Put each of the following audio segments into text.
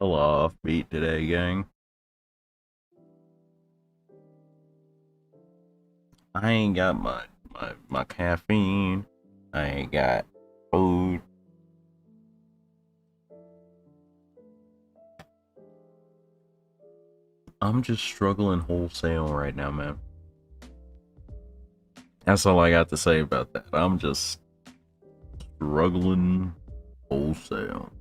A little offbeat today, gang. I ain't got my caffeine. I ain't got food. I'm just struggling wholesale right now, man. That's all I got to say about that. I'm just struggling wholesale.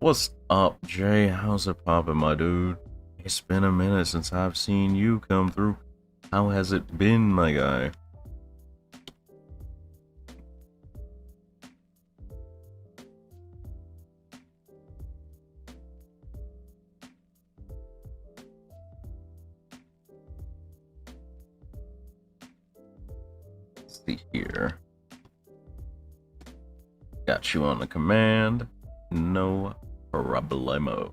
What's up, Jay? How's it poppin', my dude? It's been a minute since I've seen you come through. How has it been, my guy? Let's see here. Got you on the command. No problemo.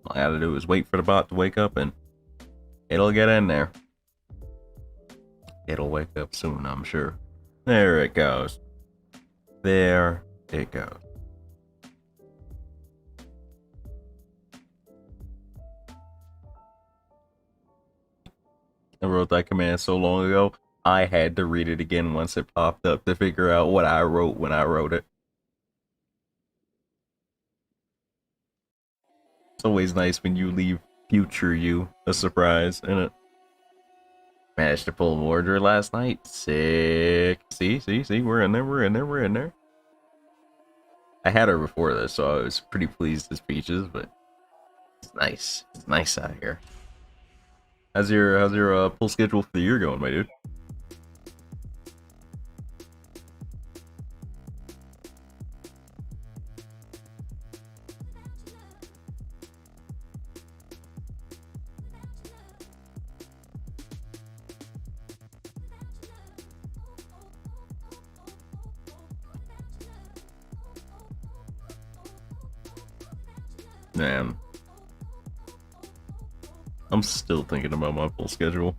All I gotta do is wait for the bot to wake up and it'll get in there. It'll wake up soon, I'm sure. There it goes. There it goes. I wrote that command so long ago, I had to read it again once it popped up to figure out what I wrote when I wrote it. It's always nice when you leave future you a surprise, isn't it? Managed to pull an order last night. Sick. See, we're in there. I had her before this, so I was pretty pleased as peaches, but it's nice. It's nice out here. How's your pull schedule for the year going, my dude? Man, I'm still thinking about my full schedule.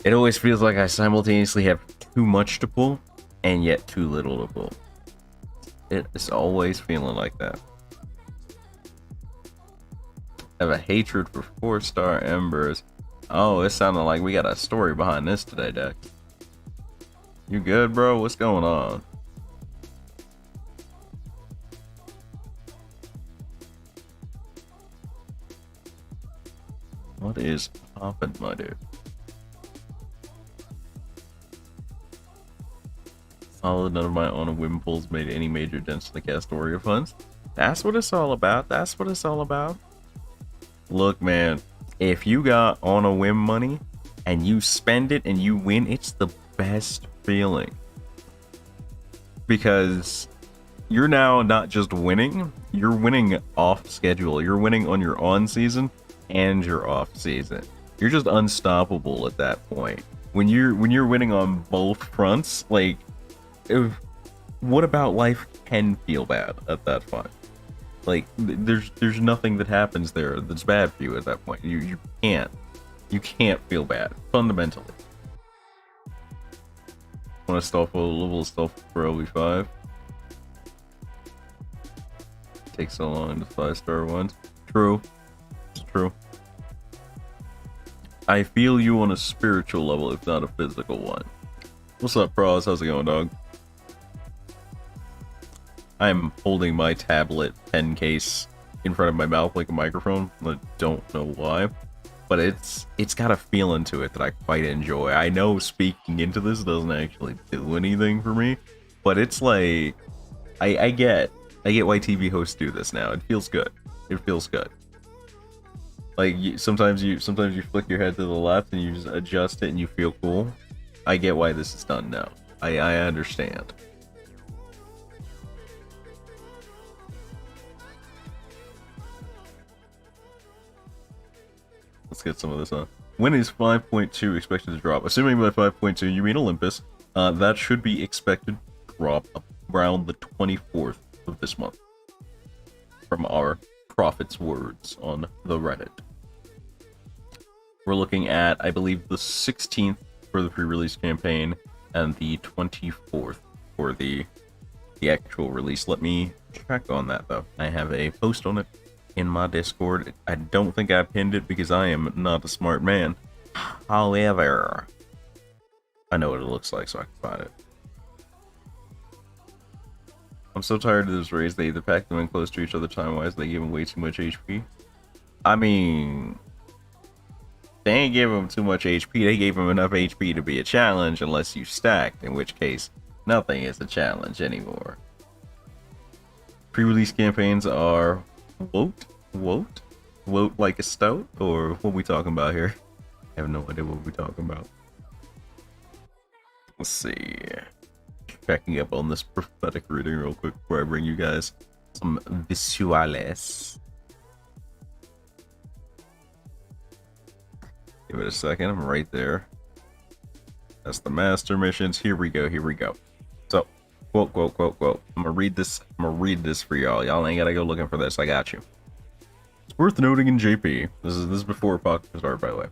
It always feels like I simultaneously have too much to pull and yet too little to pull. It's always feeling like that. I have a hatred for 4-star embers. Oh, it sounded like we got a story behind this today, Dex. You good, bro? What's going on? What is poppin', my dude? Solid, none of my own whim pulls made any major dents in the Castoria funds. That's what it's all about. That's what it's all about. Look, man, if you got on a whim money and you spend it and you win, it's the best feeling. Because you're now not just winning, you're winning off schedule. You're winning on your on season and your off season. You're just unstoppable at that point. When you're winning on both fronts, like, what about life can feel bad at that point? Like, there's nothing that happens there that's bad for you at that point. You can't feel bad fundamentally. Want to stall for a level of stealth for LV5? Takes so long to 5-star ones. True, it's true. I feel you on a spiritual level, if not a physical one. What's up, Pros? How's it going, dog? I'm holding my tablet pen case in front of my mouth like a microphone. I don't know why, but it's got a feeling to it that I quite enjoy. I know speaking into this doesn't actually do anything for me, but it's like I get why TV hosts do this now. It feels good. It feels good. Like sometimes you flick your head to the left and you just adjust it and you feel cool. I get why this is done now. I understand. Let's get some of this on. When is 5.2 expected to drop? Assuming by 5.2 you mean Olympus, that should be expected to drop around the 24th of this month. From our prophet's words on the Reddit. We're looking at, I believe, the 16th for the pre-release campaign and the 24th for the actual release. Let me check on that, though. I have a post on it in my Discord. I don't think I pinned it because I am not a smart man. However, I know what it looks like, so I can find it. I'm so tired of this race. They either pack them in close to each other time-wise, they give them way too much HP. I mean, they ain't giving them too much HP. They gave them enough HP to be a challenge unless you stacked, in which case, nothing is a challenge anymore. Pre-release campaigns are Wote like a stout, or what we talking about here? I have no idea what we're talking about. Let's see. Checking up on this prophetic reading real quick before I bring you guys some visuales. Give it a second. I'm right there. That's the master missions. Here we go. So, quote. I'm gonna read this for y'all. Y'all ain't gotta go looking for this. I got you. It's worth noting in JP. This is before Apocalypse started, by the way.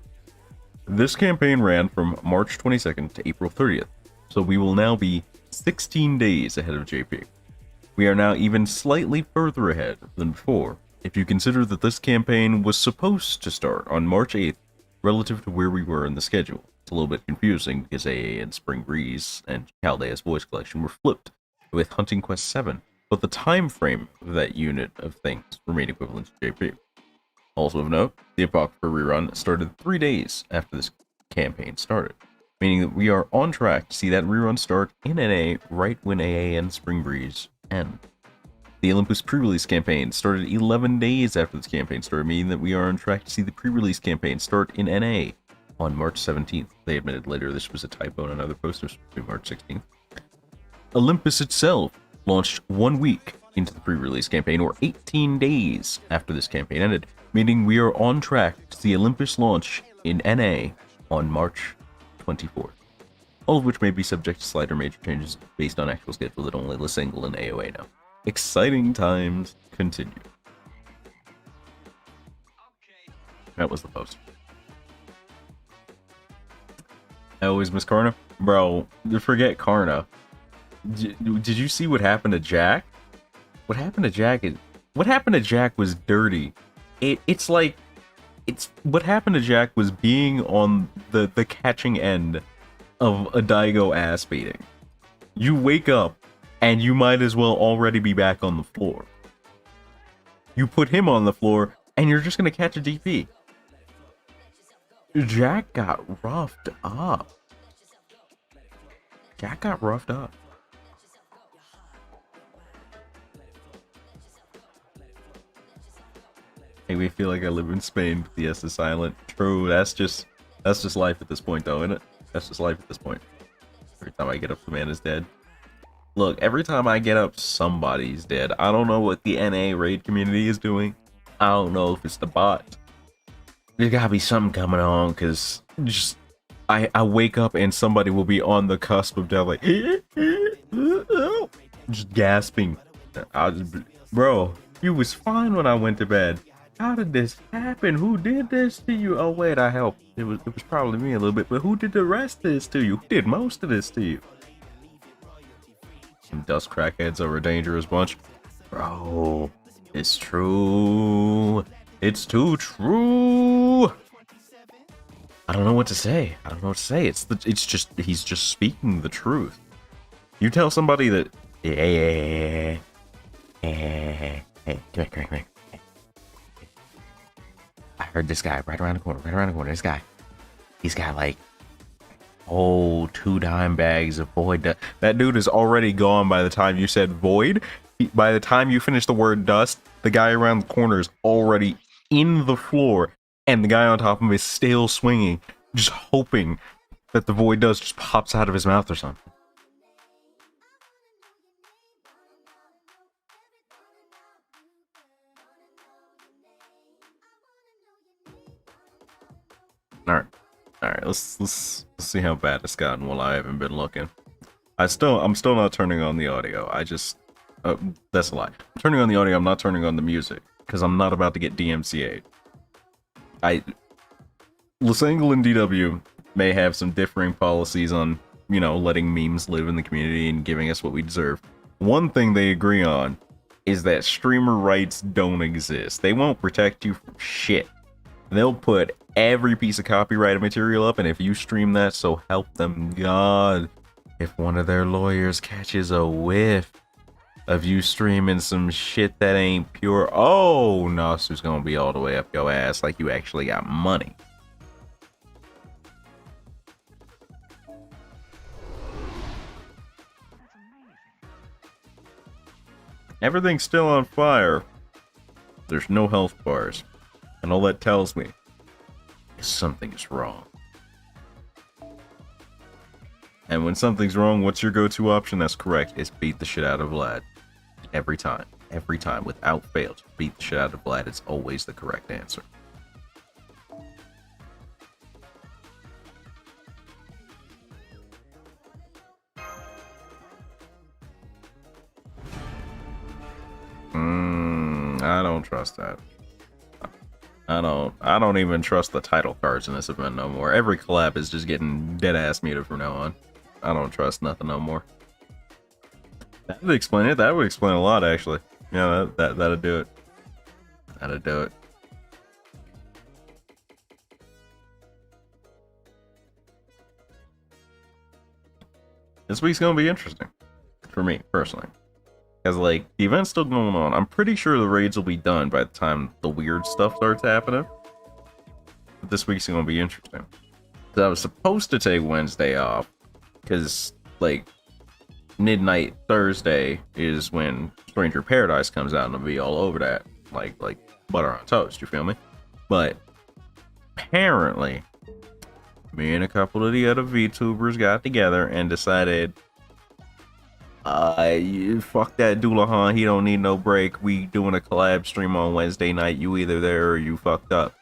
This campaign ran from March 22nd to April 30th. So we will now be 16 days ahead of JP. We are now even slightly further ahead than before, if you consider that this campaign was supposed to start on March 8th relative to where we were in the schedule. It's a little bit confusing because AA and Spring Breeze and Chaldea's Voice Collection were flipped with Hunting Quest 7, but the time frame of that unit of things remained equivalent to JP. Also of note, the Apocrypha rerun started 3 days after this campaign started, meaning that we are on track to see that rerun start in NA right when AA and Spring Breeze end. The Olympus pre-release campaign started 11 days after this campaign started, meaning that we are on track to see the pre-release campaign start in NA on March 17th. They admitted later this was a typo in another post, it was March 16th. Olympus itself launched 1 week into the pre-release campaign, or 18 days after this campaign ended, meaning we are on track to see Olympus launch in NA on March 24th. All of which may be subject to slight or major changes based on actual schedule that only lists single and AOA now. Exciting times continue. That was the post. I always miss Karna. Bro, forget Karna. Did you see what happened to Jack? What happened to Jack is... What happened to Jack was dirty. It's like... What happened to Jack was being on the catching end of a Daigo ass beating. You wake up, and you might as well already be back on the floor. You put him on the floor, and you're just gonna catch a DP. Jack got roughed up. Jack got roughed up. Make me feel like I live in Spain, but the S is silent. True, that's just life at this point, though, isn't it? That's just life at this point. Every time I get up, the man is dead. Look, every time I get up, somebody's dead. I don't know what the NA raid community is doing. I don't know if it's the bot. There's gotta be something coming on, because just I wake up and somebody will be on the cusp of death, like just gasping. Bro, you was fine when I went to bed. How did this happen? Who did this to you? Oh wait, I helped. It was probably me a little bit, but who did the rest of this to you? Who did most of this to you? Some dust crackheads are a dangerous bunch. Bro, it's true. It's too true. I don't know what to say. I don't know what to say. It's just he's just speaking the truth. You tell somebody that hey, come here. I heard this guy right around the corner. This guy. He's got like 2 dime bags of void. That dude is already gone by the time you said void. By the time you finish the word dust, the guy around the corner is already in the floor, and the guy on top of him is still swinging, just hoping that the void dust just pops out of his mouth or something. Alright, let's see how bad it's gotten while I haven't been looking. I'm still not turning on the audio. That's a lie. I'm turning on the audio, I'm not turning on the music, because I'm not about to get DMCA'd. Losangle and DW may have some differing policies on, letting memes live in the community and giving us what we deserve. One thing they agree on is that streamer rights don't exist. They won't protect you from shit. They'll put every piece of copyrighted material up, and if you stream that, so help them God, if one of their lawyers catches a whiff of you streaming some shit that ain't pure, oh, Nasu's gonna be all the way up your ass like you actually got money. Everything's still on fire. There's no health bars. And all that tells me is something is wrong. And when something's wrong, what's your go-to option? That's correct. It's beat the shit out of Vlad. Every time. Every time. Without fail. To beat the shit out of Vlad. It's always the correct answer. I don't trust that. I don't even trust the title cards in this event no more. Every collab is just getting dead ass muted from now on. I don't trust nothing no more. That would explain it. That would explain a lot, actually. Yeah, that'd do it. That'd do it. This week's gonna be interesting for me personally. Because, like, the event's still going on. I'm pretty sure the raids will be done by the time the weird stuff starts happening. But this week's going to be interesting. So I was supposed to take Wednesday off. Because, like, midnight Thursday is when Stranger Paradise comes out and I'll be all over that. Like butter on toast, you feel me? But, apparently, me and a couple of the other VTubers got together and decided... fuck that Doulahan, he don't need no break. We doing a collab stream on Wednesday night. You either there or you fucked up.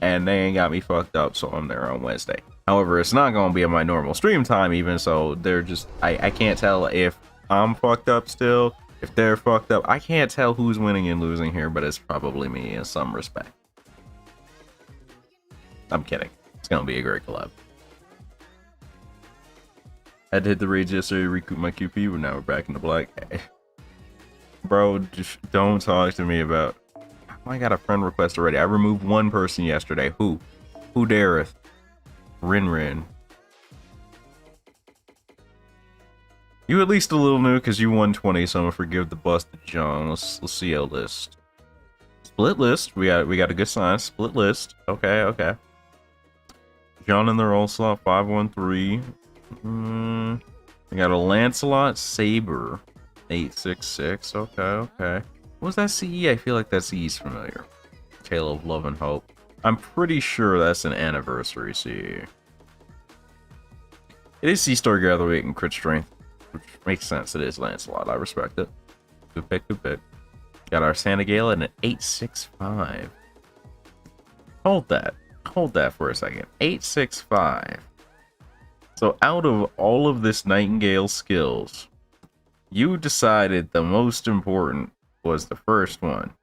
And they ain't got me fucked up, so I'm there on Wednesday. However, it's not gonna be at my normal stream time even, so they're just, I can't tell if I'm fucked up still, if they're fucked up. I can't tell who's winning and losing here, but it's probably me in some respect. I'm kidding. It's gonna be a great collab. I had to hit the raids yesterday to recoup my QP, but now we're back in the black. Bro, just don't talk to me about... I got a friend request already. I removed one person yesterday. Who? Who dareth? Rin. You at least a little new because you 120, so I'm gonna forgive the busted John. Let's see a list. Split list. We got a good sign. Split list. Okay. John in the roll slot 513. We got a Lancelot Saber 866. Okay. What was that CE? I feel like that CE is familiar. Tale of Love and Hope. I'm pretty sure that's an anniversary CE. It is C-Star Gather Weight and Crit Strength, which makes sense. It is Lancelot. I respect it. Good pick. Got our Santa Gale at an 865. Hold that for a second. 865. So out of all of this Nightingale skills, you decided the most important was the first one.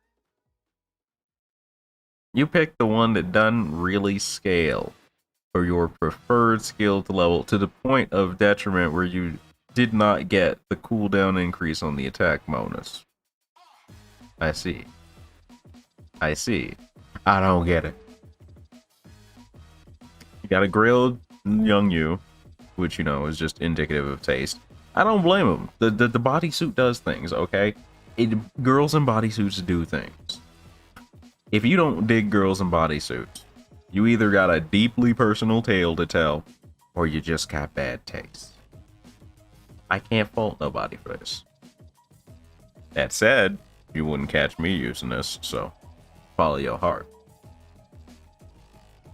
You picked the one that doesn't really scale for your preferred skill to level to the point of detriment where you did not get the cooldown increase on the attack bonus. I see. I don't get it. You got a grail young you, which, you know, is just indicative of taste. I don't blame him. The bodysuit does things, okay? Girls in bodysuits do things. If you don't dig girls in bodysuits, you either got a deeply personal tale to tell, or you just got bad taste. I can't fault nobody for this. That said, you wouldn't catch me using this, so follow your heart.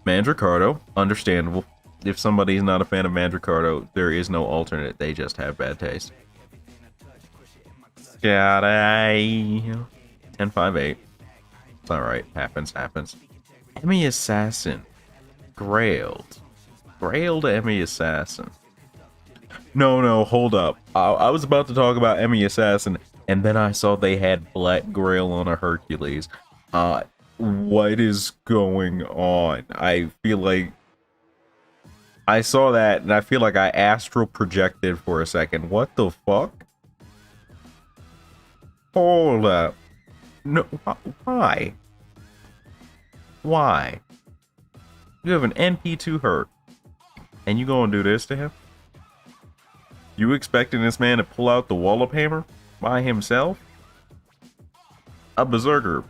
Mandricardo, understandable. If somebody's not a fan of Mandricardo, there is no alternate. They just have bad taste. Got a 1058. It's alright. Happens. Emmy Assassin. Grailed Emmy Assassin. No, hold up. I was about to talk about Emmy Assassin, and then I saw they had Black Grail on a Hercules. What is going on? I feel like I saw that, and I feel like I astral projected for a second. What the fuck? Hold up. No, why? Why? You have an NP2 hurt, and you gonna do this to him? You expecting this man to pull out the wallop hammer by himself? A berserker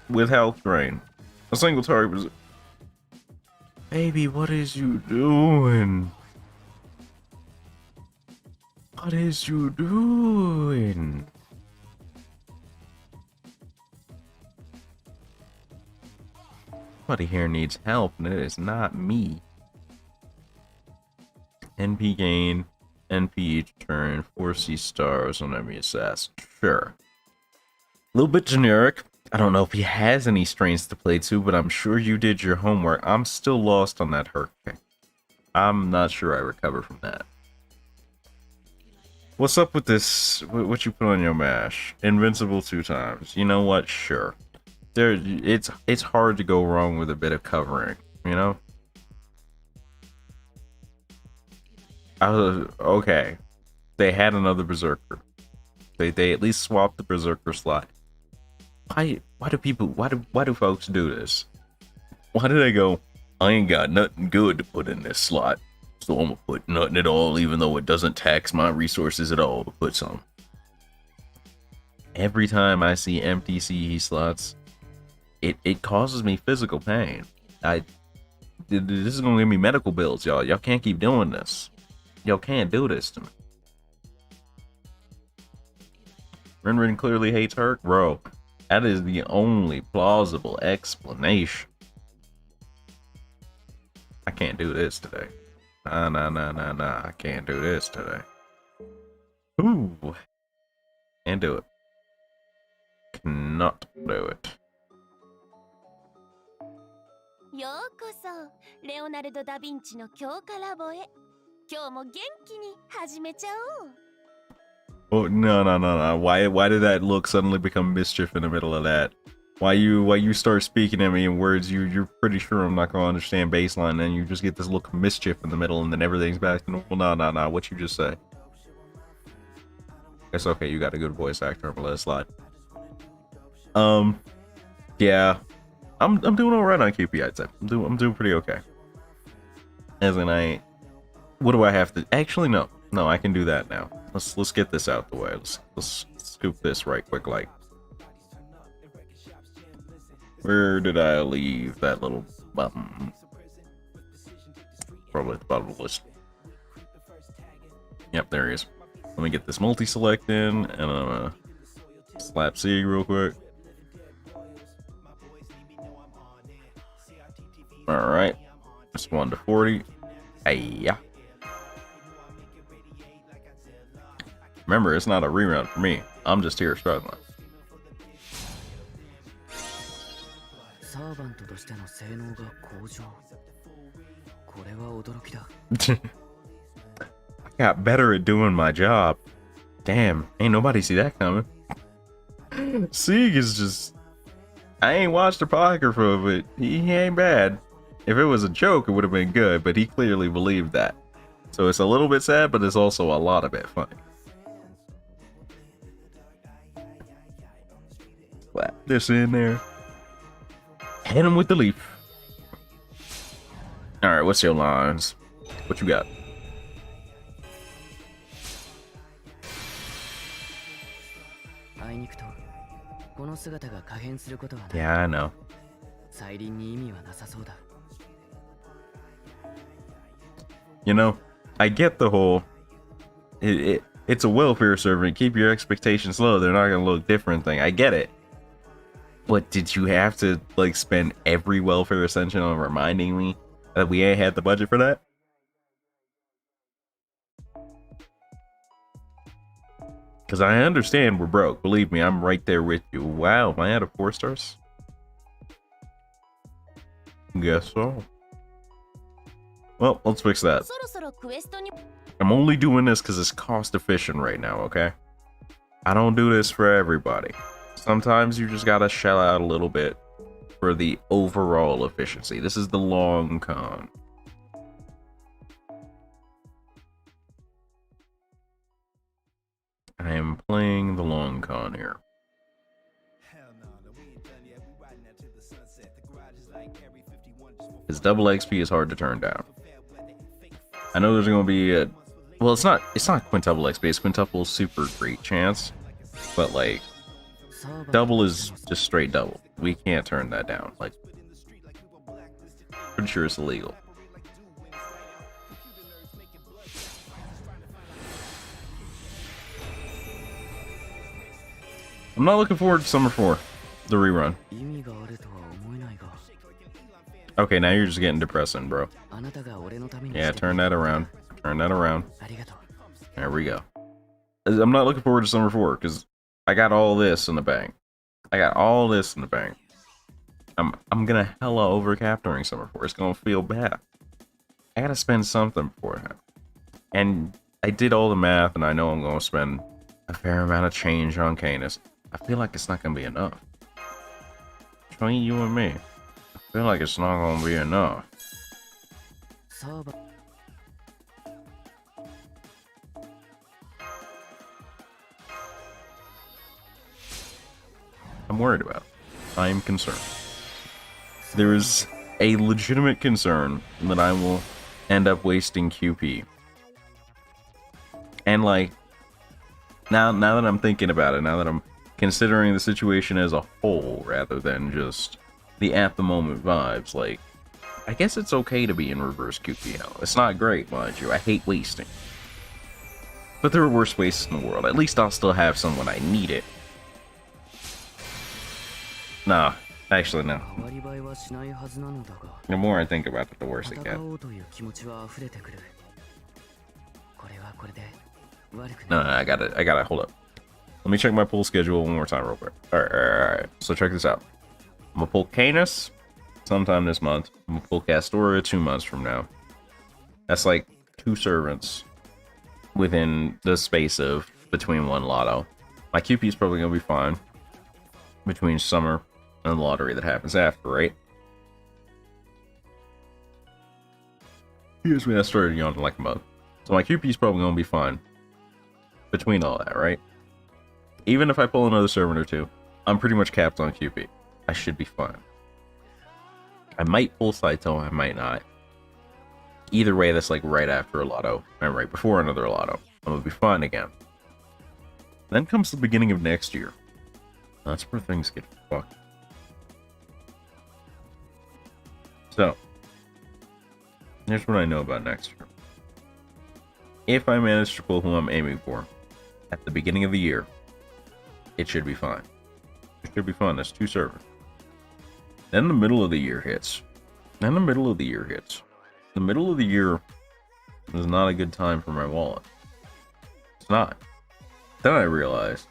with health drain. A single target was... Baby, what is you doing? What is you doing? Somebody here needs help, and it is not me. NP gain, NP each turn, 4C stars on every assassin. Sure. A little bit generic. I don't know if he has any strengths to play to, but I'm sure you did your homework. I'm still lost on that hurricane. I'm not sure I recover from that. What's up with this? What you put on your mash? Invincible 2 times. You know what? Sure. It's hard to go wrong with a bit of covering, you know? Okay. They had another berserker. They at least swapped the berserker slot. Why do folks do this? Why do they go, I ain't got nothing good to put in this slot, so I'm gonna put nothing at all, even though it doesn't tax my resources at all to put some. Every time I see empty CE slots, it causes me physical pain. This is gonna give me medical bills, y'all. Y'all can't keep doing this. Y'all can't do this to me. Rin clearly hates Herc, bro. That is the only plausible explanation. I can't do this today. Nah. I can't do this today. Ooh. Can't do it. Cannot do it. ようこそレオナルド・ダ・ヴィンチの強化ラボへ。今日も元気に始めちゃおう。 Oh, no. Why did that look suddenly become mischief in the middle of that? Why you start speaking at me in words you're pretty sure I'm not gonna understand baseline, and then you just get this look of mischief in the middle, and then everything's back to normal. Nah. What you just say? It's okay. You got a good voice actor. I'm gonna let it slide. Yeah, I'm doing all right on QP. I'd say I'm doing pretty okay. As in, what do I have to? Actually, no, I can do that now. Let's get this out the way. Let's scoop this right quick, like. Where did I leave that little button? Probably at the bottom of the list. Yep, there he is. Let me get this multi-select in, and I'm gonna slap C real quick. Alright. It's 1 to 40. Hey, yeah. Remember, it's not a rerun for me. I'm just here struggling. I got better at doing my job. Damn, ain't nobody see that coming. Sieg is just... I ain't watched apocrypha, but he ain't bad. If it was a joke, it would have been good, but he clearly believed that. So it's a little bit sad, but it's also a lot of it funny. Slap this in there. Hit him with the leaf. Alright, what's your lines? What you got? Yeah, I know. You know, I get the whole it's a welfare servant, keep your expectations low, they're not gonna look different thing. I get it. But did you have to like spend every welfare ascension on reminding me that we ain't had the budget for that? Because I understand we're broke. Believe me, I'm right there with you. Wow, am I out of 4 stars? Guess so. Well, let's fix that. I'm only doing this because it's cost efficient right now, okay? I don't do this for everybody. Sometimes you just gotta shell out a little bit for the overall efficiency. This is the long con. I am playing the long con here. His double XP is hard to turn down. I know there's going to be a... Well, it's not quintuple XP, it's quintuple super great chance. But, like, double is just straight double. We can't turn that down. Like, pretty sure it's illegal. I'm not looking forward to Summer 4, the rerun. Okay, now you're just getting depressing, bro. Yeah, turn that around. Turn that around. There we go. I'm not looking forward to Summer 4, because I got all this in the bank. I got all this in the bank. I'm gonna hella overcap during Summer 4. It's gonna feel bad. I gotta spend something beforehand. And I did all the math, and I know I'm gonna spend a fair amount of change on Canis. I feel like it's not gonna be enough. Between you and me, I feel like it's not gonna be enough. I'm worried about it. I am concerned. There is a legitimate concern that I will end up wasting QP. And like, now that I'm thinking about it, now that I'm considering the situation as a whole rather than just the at the moment vibes, like, I guess it's okay to be in reverse QP hell. It's not great, mind you. I hate wasting. But there are worse wastes in the world. At least I'll still have some when I need it. Nah, actually no. The more I think about it, the worse it gets. No, I gotta hold up. Let me check my pull schedule one more time real quick. Alright. So check this out. I'm gonna pull Canis sometime this month. I'm gonna pull Castoria 2 months from now. That's like 2 servants within the space of between one lotto. My QP is probably gonna be fine between Summer and the lottery that happens after, right? Here's when I started yawning like a mug. So my QP's probably gonna be fine between all that, right? Even if I pull another servant or two, I'm pretty much capped on QP. I should be fine. I might pull Saito, I might not. Either way, that's like right after a lotto, and right before another lotto. I'm gonna be fine again. Then comes the beginning of next year. That's where things get fucked. So, here's what I know about next year. If I manage to pull who I'm aiming for at the beginning of the year, it should be fine. It should be fun. That's 2 servers. Then the middle of the year hits. The middle of the year is not a good time for my wallet. It's not. Then I realized,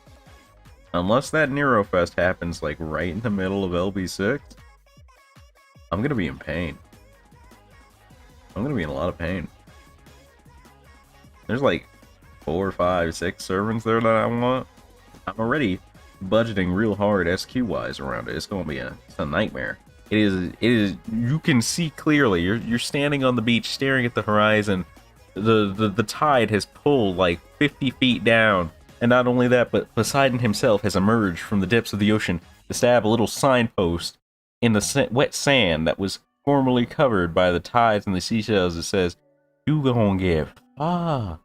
unless that Nero Fest happens like right in the middle of LB6, I'm gonna be in pain. I'm gonna be in a lot of pain. There's like 4, 5, 6 servants there that I want. I'm already budgeting real hard SQ wise around it. It's gonna be it's a nightmare. It is. You can see clearly. You're standing on the beach, staring at the horizon. The tide has pulled like 50 feet down, and not only that, but Poseidon himself has emerged from the depths of the ocean to stab a little signpost in the wet sand that was formerly covered by the tides and the seashells. That says, "You gonna get fucked."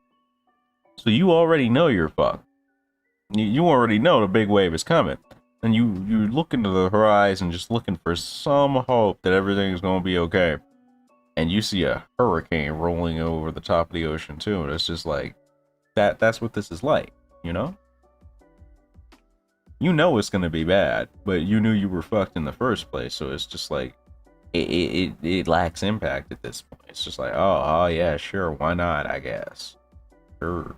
So you already know you're fucked. You already know the big wave is coming. And you look into the horizon just looking for some hope that everything's going to be okay. And you see a hurricane rolling over the top of the ocean too. And it's just like, that's what this is like, you know? You know it's going to be bad, but you knew you were fucked in the first place. So it's just like, it lacks impact at this point. It's just like, oh yeah, sure, why not, I guess. Sure.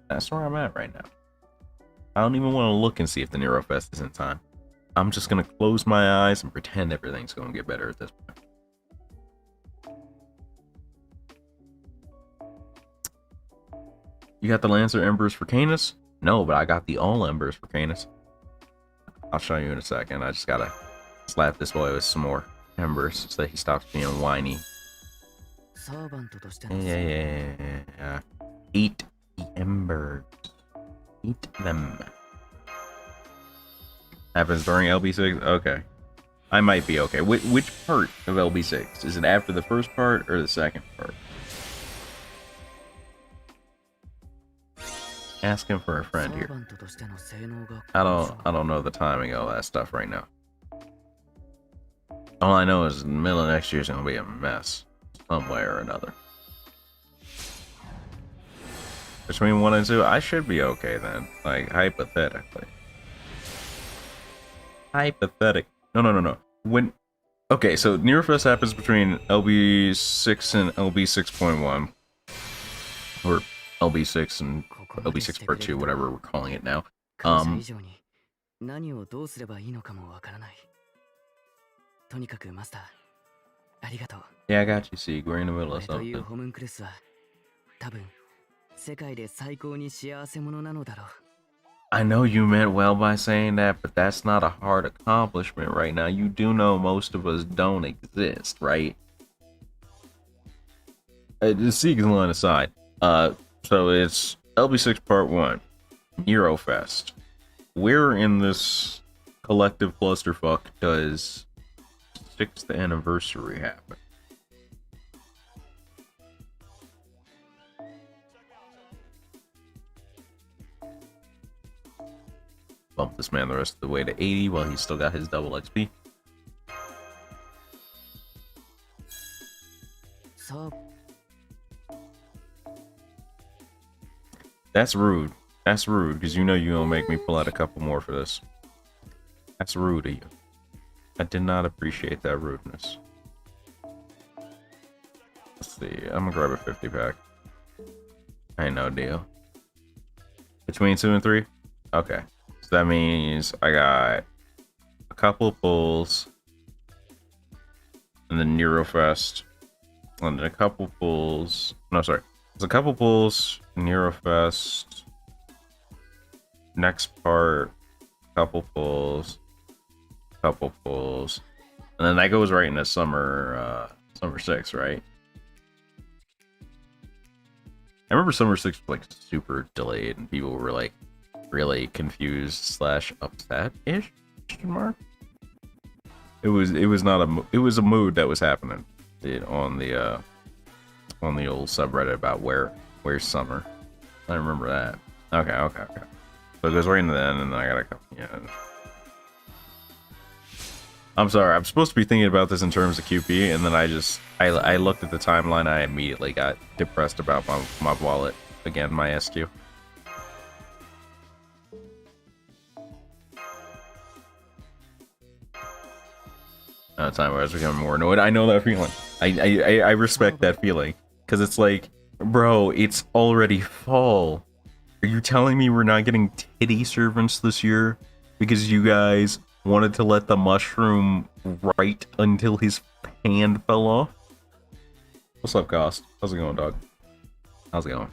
That's where I'm at right now. I don't even want to look and see if the Nero Fest is in time. I'm just going to close my eyes and pretend everything's going to get better at this point. You got the Lancer Embers for Canis? No, but I got the All Embers for Canis. I'll show you in a second. I just got to slap this boy with some more Embers so that he stops being whiny. Yeah. Eat the Embers. Eat them. Happens during LB6? Okay. I might be okay. Which part of LB6? Is it after the first part or the second part? Ask him for a friend here. I don't know the timing of all that stuff right now. All I know is the middle of next year is gonna be a mess. Some way or another. Between 1 and 2, I should be okay then. Like, hypothetically. No. Okay, so Nearfest happens between LB6 and LB6.1. Or LB6 and LB6 Part 2, whatever we're calling it now. Yeah, I got you, Sieg. We're in the middle of something. I know you meant well by saying that, but that's not a hard accomplishment right now. You do know most of us don't exist, right? Just Sieg's line aside. So it's LB6 Part 1, Eurofest. Where in this collective clusterfuck does 6th anniversary happen? Bump this man the rest of the way to 80 while he's still got his double XP. That's rude. That's rude, because you know you're going to make me pull out a couple more for this. That's rude of you. I did not appreciate that rudeness. Let's see. I'm going to grab a 50 pack. Ain't no deal. Between 2 and 3? Okay. So that means I got a couple of pulls. And then Neurofest. And then a couple pulls. No, sorry. There's a couple pulls. Neurofest. Next part. couple pulls, and then that goes right into summer 6, right? I remember summer 6 was like super delayed, and people were like really confused slash upset ish. Mark. It was not it was a mood that was happening on the old subreddit about where's summer. I remember that. Okay. So it goes right into the end, and then I gotta come. Yeah. I'm sorry. I'm supposed to be thinking about this in terms of QP, and then I looked at the timeline. I immediately got depressed about my wallet again, my SQ. Time where I was becoming more annoyed. I know that feeling. I respect that feeling, because it's like, bro, it's already fall. Are you telling me we're not getting titty servants this year because you guys wanted to let the mushroom right until his hand fell off? What's up, Cost? How's it going, dog? How's it going?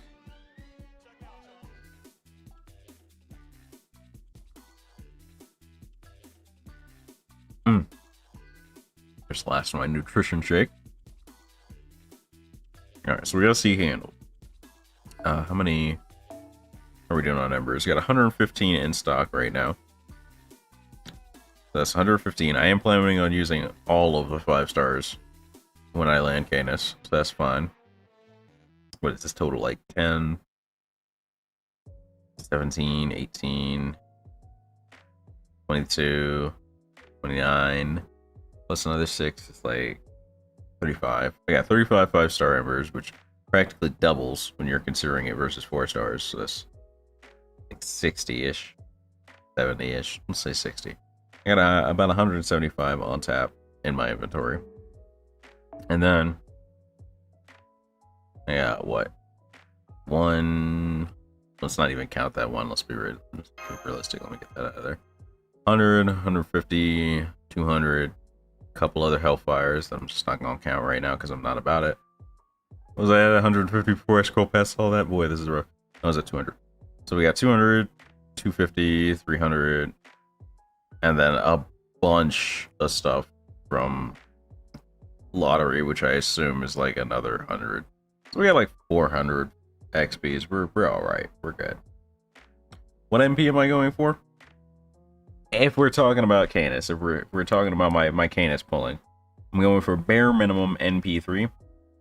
Just last my nutrition shake. Alright, so we got a C handle. How many are we doing on embers? We got 115 in stock right now. That's 115. I am planning on using all of the 5 stars when I land Canis, so that's fine. What is this total? Like 10, 17, 18, 22, 29, plus another 6 is like 35. I got 35 5-star embers, which practically doubles when you're considering it versus 4 stars. So that's like 60-ish, 70-ish. Let's say 60. I got about 175 on tap in my inventory. And then I got what? One. Let's not even count that one. Let's be realistic. Let me get that out of there. 100, 150, 200. A couple other Hellfires that I'm just not going to count right now because I'm not about it. Was I at 150 before I scroll past all that? Boy, this is rough. I was at 200. So we got 200, 250, 300, and then a bunch of stuff from lottery, which I assume is like another 100. So we got like 400 XPs. We're all right. We're good. What MP am I going for? If we're talking about Canis, if we're talking about my Canis pulling, I'm going for bare minimum NP3.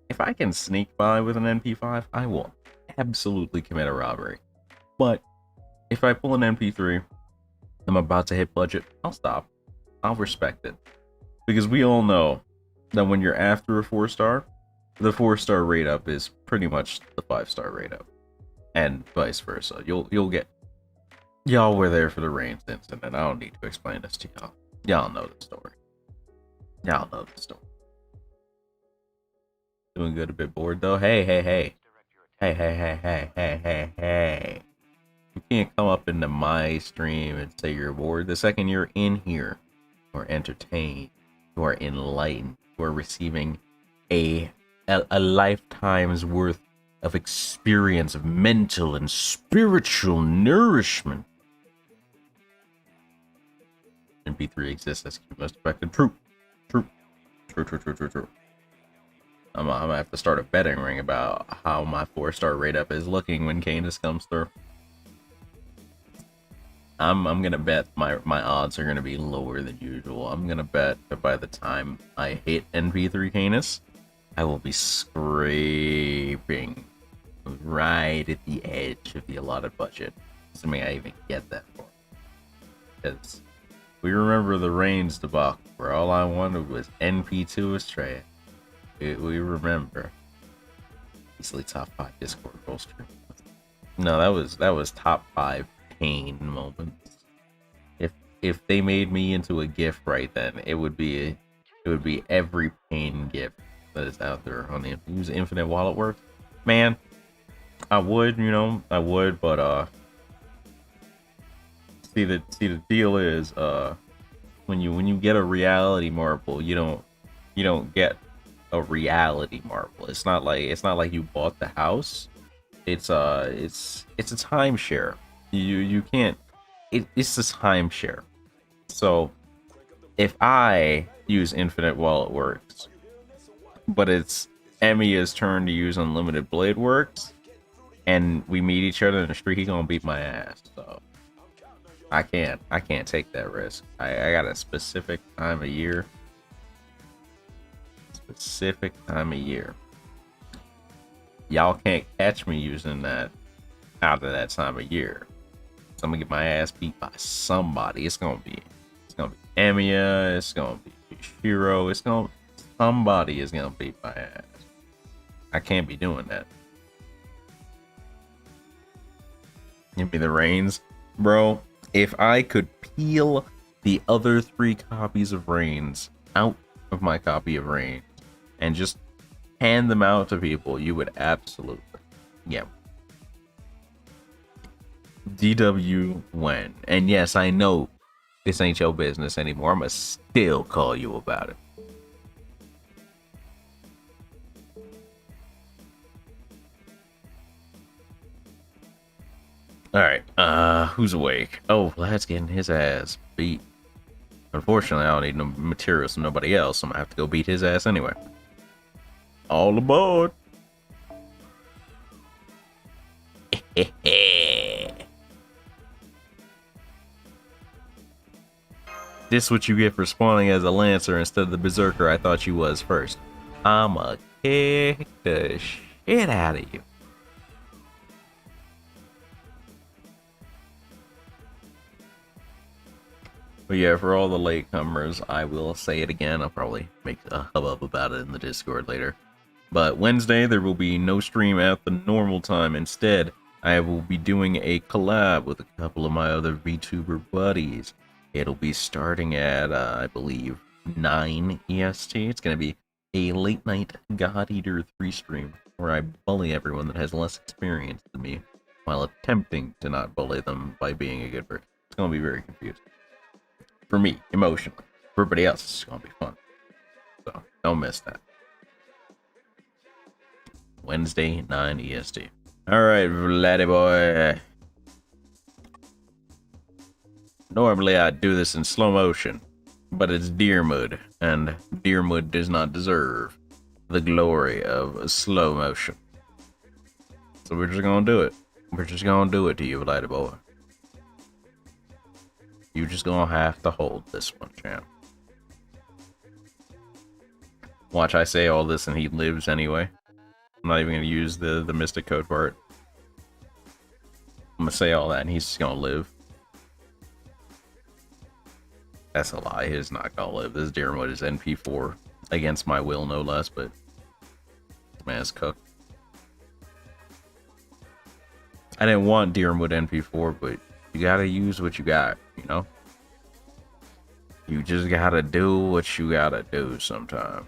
If I can sneak by with an NP5, I will absolutely commit a robbery. But if I pull an NP3, I'm about to hit budget, I'll stop. I'll respect it. Because we all know that when you're after a 4-star, the 4-star rate up is pretty much the 5-star rate up. And vice versa. You'll get... Y'all were there for the Reigns incident, and I don't need to explain this to y'all. Y'all know the story. Y'all know the story. Doing good, a bit bored though. Hey. Hey. You can't come up into my stream and say you're bored. The second you're in here, you are entertained, you are enlightened, you are receiving a lifetime's worth of experience of mental and spiritual nourishment. MP3 exists as most effective. True. I'm gonna have to start a betting ring about how my 4-star rate up is looking when Canis comes through. I'm gonna bet my odds are gonna be lower than usual. I'm gonna bet that by the time I hit NP3 Canis, I will be scraping right at the edge of the allotted budget, assuming I even get that far. Because we remember the Reigns debacle, where all I wanted was NP2 Astrea. We remember. Easily top 5 Discord roster. No, that was top 5 pain moments. If they made me into a GIF right then, it would be every pain GIF that is out there on the use infinite wallet work. Man, I would, but see the deal is when you get a reality marble, you don't get a reality marble. It's not like you bought the house. It's a timeshare. You can't it's this timeshare. So if I use infinite while it works, but it's Emiya's turn to use unlimited blade works, and we meet each other in the street, he gonna beat my ass. So I can't take that risk. I got a specific time of year. Specific time of year. Y'all can't catch me using that out of that time of year. So I'm gonna get my ass beat by somebody. It's gonna be Emiya, it's gonna be Shiro, somebody is gonna beat my ass. I can't be doing that. Give me the reins, bro. If I could peel the other 3 copies of Reigns out of my copy of Reigns and just hand them out to people, you would absolutely. Yeah. DW when. And yes, I know this ain't your business anymore. I'ma still call you about it. Alright, who's awake? Oh, Vlad's getting his ass beat. Unfortunately, I don't need no materials from nobody else, so I'm gonna have to go beat his ass anyway. All aboard! This what you get for spawning as a Lancer instead of the Berserker I thought you was first. I'ma kick the shit out of you. But yeah, for all the latecomers, I will say it again. I'll probably make a hubbub about it in the Discord later. But Wednesday, there will be no stream at the normal time. Instead, I will be doing a collab with a couple of my other VTuber buddies. It'll be starting at, I believe, 9 EST. It's going to be a late night God Eater 3 stream where I bully everyone that has less experience than me while attempting to not bully them by being a good person. It's going to be very confusing. For me, emotionally. For everybody else, it's going to be fun. So, don't miss that. Wednesday, 9 EST. Alright, Vladdy boy. Normally I'd do this in slow motion, but it's Deermud, and Deermud does not deserve the glory of slow motion. So we're just gonna do it. We're just gonna do it to you, Vladdy boy. You just gonna have to hold this one, champ. Watch, I say all this and he lives anyway. I'm not even gonna use the Mystic Code part. I'm gonna say all that and he's just gonna live. That's a lie, he's not gonna live. This Deermud is NP4 against my will, no less, but this man's cooked. I didn't want Deermud NP4, but you gotta use what you got, you know? You just gotta do what you gotta do sometimes.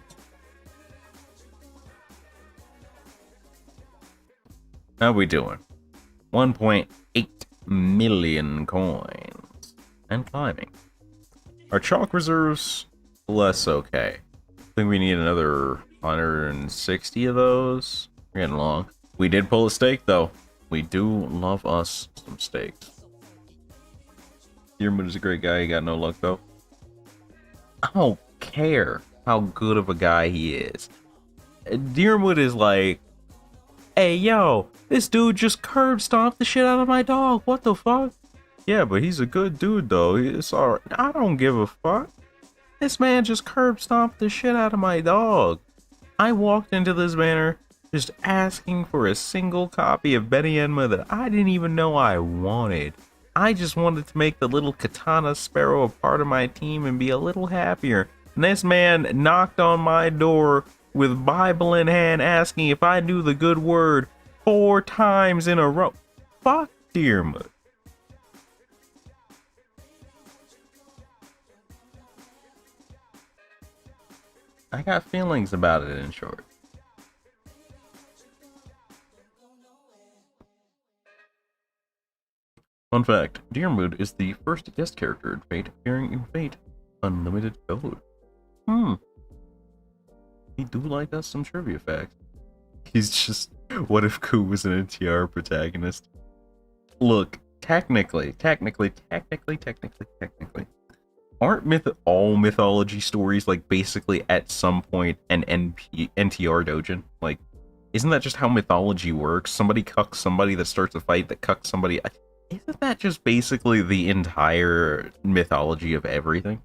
How we doing? 1.8 million coins. And climbing. Our chalk reserves, less okay. I think we need another 160 of those. We're getting along. We did pull a stake, though. We do love us some stakes. Deermud is a great guy. He got no luck, though. I don't care how good of a guy he is. Deermud is like, hey, yo, this dude just curb stomped the shit out of my dog. What the fuck? Yeah, but he's a good dude, though. It's alright. I don't give a fuck. This man just curb stomped the shit out of my dog. I walked into this banner just asking for a single copy of Betty Enma that I didn't even know I wanted. I just wanted to make the little Katana Sparrow a part of my team and be a little happier. And this man knocked on my door with Bible in hand asking if I knew the good word 4 times in a row. Fuck Deermud. I got feelings about it, in short. Fun fact, Deermud is the first guest character in Fate appearing in Fate Unlimited Code. He do like us some trivia facts. He's just, what if Ku was an NTR protagonist? Look, technically, aren't all mythology stories like basically at some point an NTR dojin? Like, isn't that just how mythology works? Somebody cucks somebody that starts a fight that cucks somebody. Isn't that just basically the entire mythology of everything?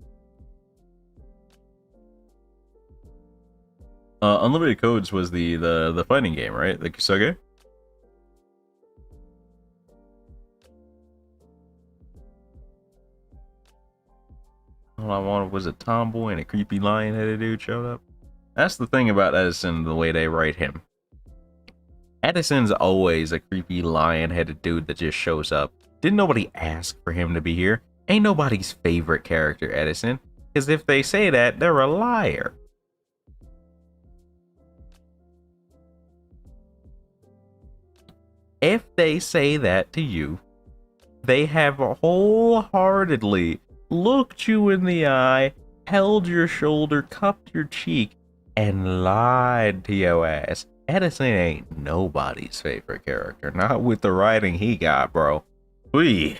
Unlimited Codes was the fighting game, right? The Kusoge? All I wanted was a tomboy and a creepy lion-headed dude showed up. That's the thing about Edison, the way they write him. Edison's always a creepy lion-headed dude that just shows up. Didn't nobody ask for him to be here? Ain't nobody's favorite character, Edison. Because if they say that, they're a liar. If they say that to you, they have wholeheartedly looked you in the eye, held your shoulder, cupped your cheek, and lied to your ass. Edison ain't nobody's favorite character. Not with the writing he got, bro. Whee.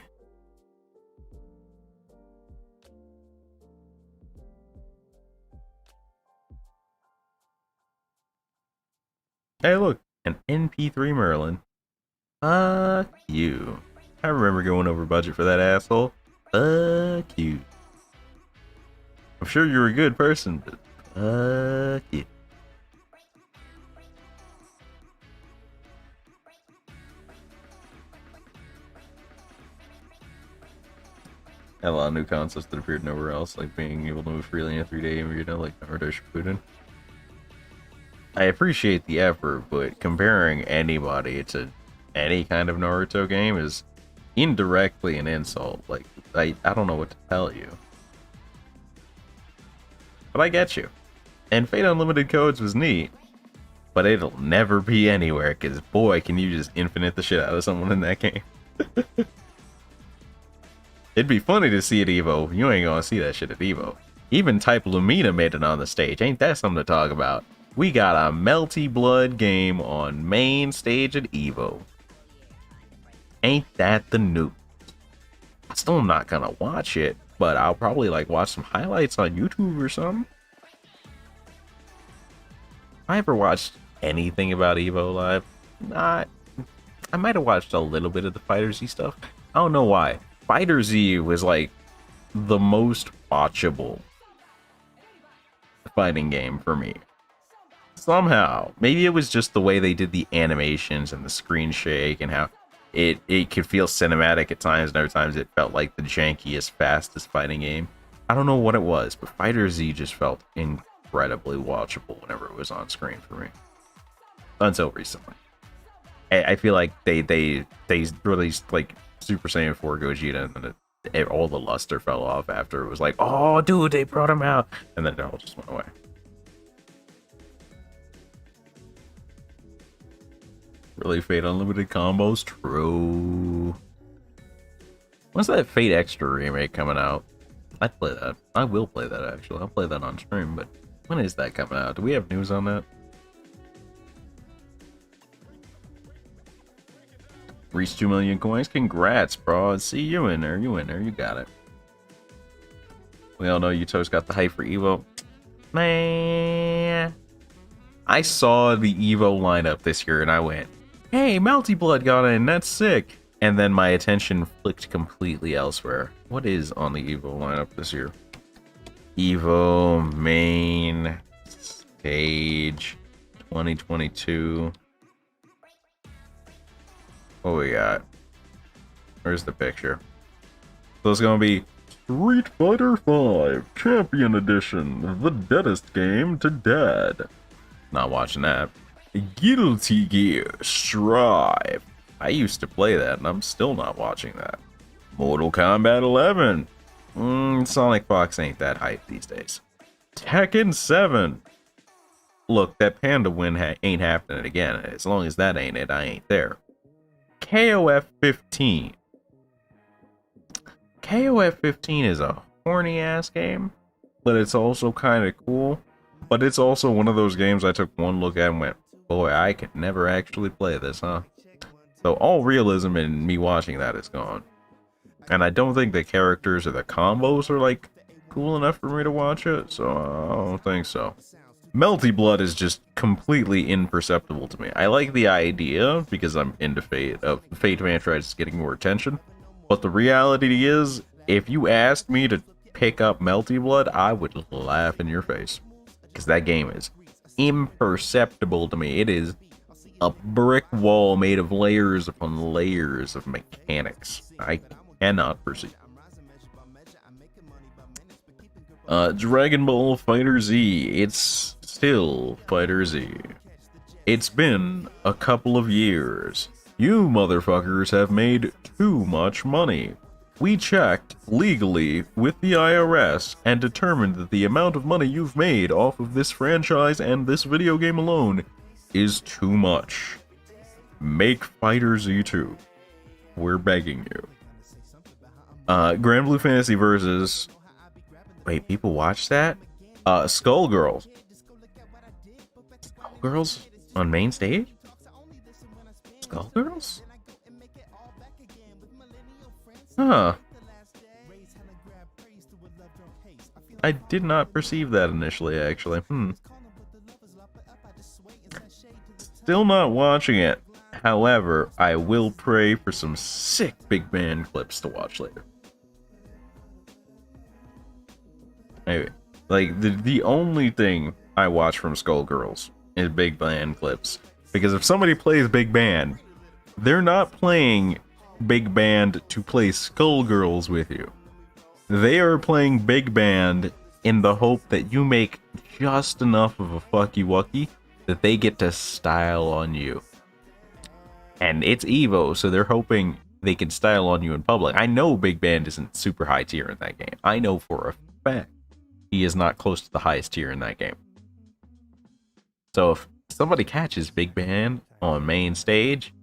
Hey, look, an NP3 Merlin. Fuck you. I remember going over budget for that asshole. Fuck you. I'm sure you're a good person, but fuck you. Had a lot of new concepts that appeared nowhere else, like being able to move freely in a 3D arena like Naruto Shippuden. I appreciate the effort, but comparing anybody to any kind of Naruto game is indirectly an insult. Like, I don't know what to tell you. But I get you. And Fate Unlimited Codes was neat, but it'll never be anywhere, because boy, can you just infinite the shit out of someone in that game. It'd be funny to see at EVO. You ain't gonna see that shit at EVO. Even Type Lumina made it on the stage. Ain't that something to talk about? We got a Melty Blood game on main stage at EVO. Ain't that the news? I still am not gonna watch it, but I'll probably like watch some highlights on YouTube or something. I ever watched anything about EVO Live? Not. I might have watched a little bit of the Fighter Z stuff. I don't know why. Fighter Z was like the most watchable fighting game for me. Somehow. Maybe it was just the way they did the animations and the screen shake and how it could feel cinematic at times, and other times it felt like the jankiest, fastest fighting game. I don't know what it was, but Fighter Z just felt incredibly watchable whenever it was on screen for me. Until recently. I feel like they released like Super Saiyan 4 Gogeta, and then all the luster fell off after it was like, oh dude, they brought him out, and then it all just went away. Really, Fate Unlimited combos? True. When's that Fate Extra remake coming out? I'd play that. I will play that, actually. I'll play that on stream, but when is that coming out? Do we have news on that? Reached 2 million coins. Congrats, bro. See you in there. You in there. You got it. We all know Yuto's got the hype for Evo. Man. I saw the Evo lineup this year and I went, hey, Melty Blood got in. That's sick. And then my attention flicked completely elsewhere. What is on the Evo lineup this year? Evo main stage 2022. What we got? Where's the picture? So it's gonna be Street Fighter V Champion Edition, the deadest game to dead. Not watching that. Guilty Gear Strive. I used to play that, and I'm still not watching that. Mortal Kombat 11. Sonic Fox ain't that hype these days. Tekken 7. Look, that Panda win ain't happening again. As long as that ain't it, I ain't there. KOF 15. KOF 15 is a horny ass game, but it's also kind of cool. But it's also one of those games I took one look at and went, boy, I could never actually play this, huh? So all realism in me watching that is gone. And I don't think the characters or the combos are like cool enough for me to watch it, so I don't think so. Melty Blood is just completely imperceptible to me. I like the idea because I'm into Fate of Fate franchise getting more attention, but the reality is, if you asked me to pick up Melty Blood, I would laugh in your face because that game is imperceptible to me. It is a brick wall made of layers upon layers of mechanics. I cannot perceive. Dragon Ball Fighter Z. It's still Fighter Z. It's been a couple of years. You motherfuckers have made too much money. We checked legally with the IRS and determined that the amount of money you've made off of this franchise and this video game alone is too much. Make Fighter Z 2. We're begging you. Grand Blue Fantasy versus... Wait, people watch that? Skullgirls. Skullgirls on main stage? Skullgirls? Huh. I did not perceive that initially, actually. Still not watching it. However, I will pray for some sick big band clips to watch later. Anyway, like, the only thing I watch from Skullgirls is big band clips. Because if somebody plays big band, they're not playing big band to play Skullgirls with you. They are playing big band in the hope that you make just enough of a fucky-wucky that they get to style on you. And it's Evo, so they're hoping they can style on you in public. I know Big Band isn't super high tier in that game. I know for a fact he is not close to the highest tier in that game. So if somebody catches Big Band on main stage,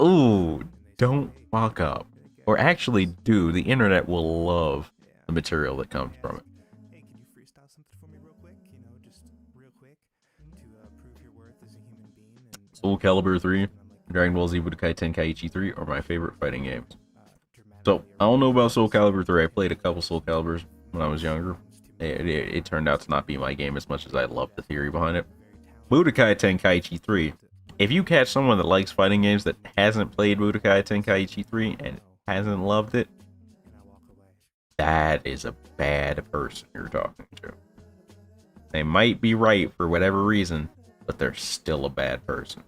ooh, don't fuck up. Or actually do. The internet will love the material that comes from it. Hey, can you freestyle something for me real quick? You know, just real quick to prove your worth as a human being. And, Soul Calibur 3, Dragon Ball Z Budokai Tenkaichi 3 are my favorite fighting games. So, I don't know about Soul Calibur 3. I played a couple Soul Caliburs when I was younger. It turned out to not be my game as much as I loved the theory behind it. Budokai Tenkaichi 3. If you catch someone that likes fighting games that hasn't played Budokai Tenkaichi 3 and hasn't loved it, that is a bad person you're talking to. They might be right for whatever reason, but they're still a bad person.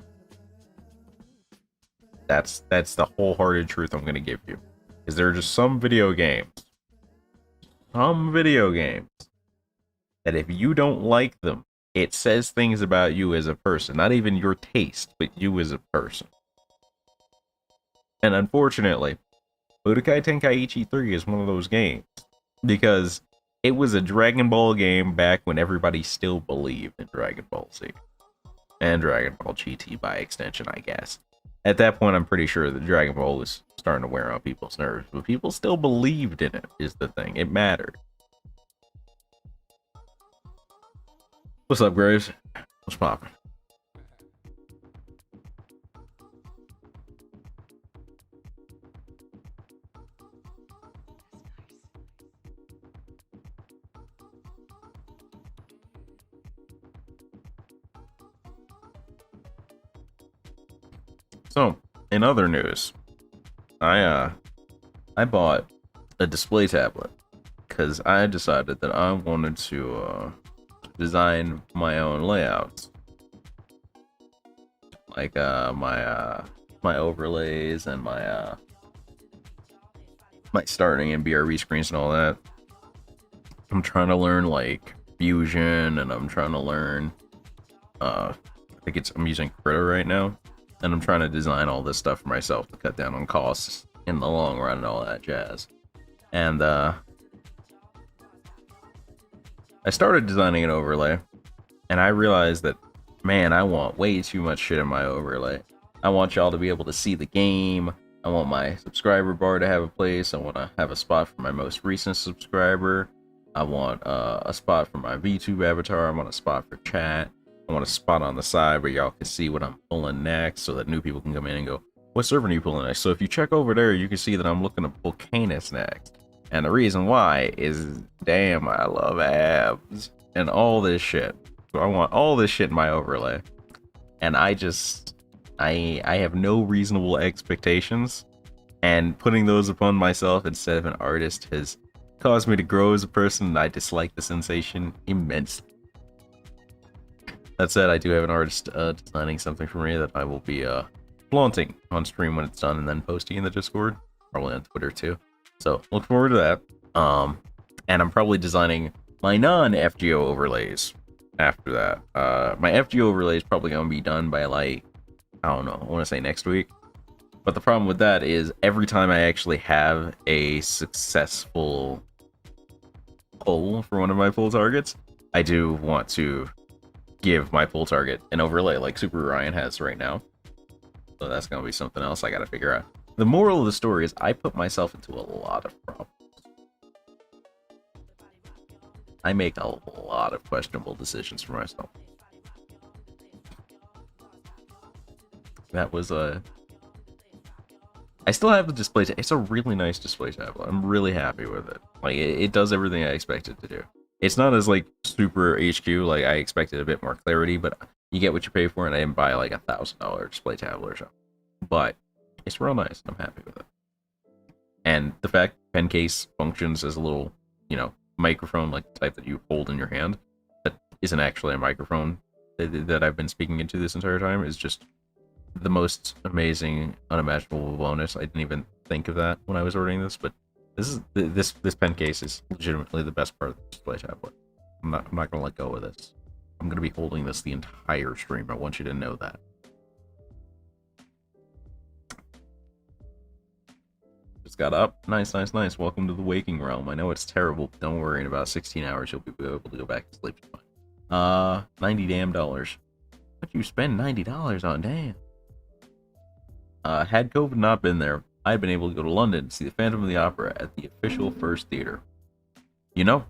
That's the wholehearted truth I'm going to give you. Is there are just some video games that if you don't like them, it says things about you as a person. Not even your taste, but you as a person. And unfortunately, Budokai Tenkaichi 3 is one of those games. Because it was a Dragon Ball game back when everybody still believed in Dragon Ball Z. And Dragon Ball GT by extension, I guess. At that point, I'm pretty sure that Dragon Ball was starting to wear on people's nerves. But people still believed in it, is the thing. It mattered. What's up, Graves? What's poppin'? So, in other news, I bought a display tablet because I decided that I wanted to design my own layouts, like my overlays and my starting and BRB screens and all that. I'm trying to learn like Fusion, and I'm trying to learn I think I'm using Krita right now. And I'm trying to design all this stuff for myself to cut down on costs in the long run and all that jazz. And I started designing an overlay, and I realized that, man, I want way too much shit in my overlay. I want y'all to be able to see the game. I want my subscriber bar to have a place. I want to have a spot for my most recent subscriber. I want a spot for my VTube avatar. I want a spot for chat. I want a spot on the side where y'all can see what I'm pulling next so that new people can come in and go, what server are you pulling next? So if you check over there, you can see that I'm looking to pull Canis next. And the reason why is, damn, I love abs and all this shit. So I want all this shit in my overlay. And I have no reasonable expectations. And putting those upon myself instead of an artist has caused me to grow as a person, and I dislike the sensation immensely. That said, I do have an artist designing something for me that I will be flaunting on stream when it's done, and then posting in the Discord, probably on Twitter too. So look forward to that. And I'm probably designing my non-FGO overlays after that. My FGO overlay is probably gonna be done by, like, I don't know, I want to say next week. But the problem with that is every time I actually have a successful pull for one of my pull targets, I do want to give my pull target an overlay like Super Ryan has right now. So that's going to be something else I got to figure out. The moral of the story is I put myself into a lot of problems. I make a lot of questionable decisions for myself. That was I still have the display tablet. It's a really nice display tablet. I'm really happy with it. Like, it does everything I expect it to do. It's not as, like, super HQ, like, I expected a bit more clarity, but you get what you pay for, and I didn't buy, like, $1,000 display tablet or something. But it's real nice. I'm happy with it. And the fact pen case functions as a little, you know, microphone, like the type that you hold in your hand, that isn't actually a microphone that I've been speaking into this entire time, is just the most amazing, unimaginable bonus. I didn't even think of that when I was ordering this, but this pen case is legitimately the best part of the display tablet. I'm not gonna let go of this. I'm gonna be holding this the entire stream. I want you to know that. Just got up. Nice. Welcome to the waking realm. I know it's terrible, but don't worry. In about 16 hours, you'll be able to go back to sleep. $90 damn dollars. What you spend $90 on? Damn. Had COVID not been there, I'd been able to go to London to see the Phantom of the Opera at the official first theater. You know,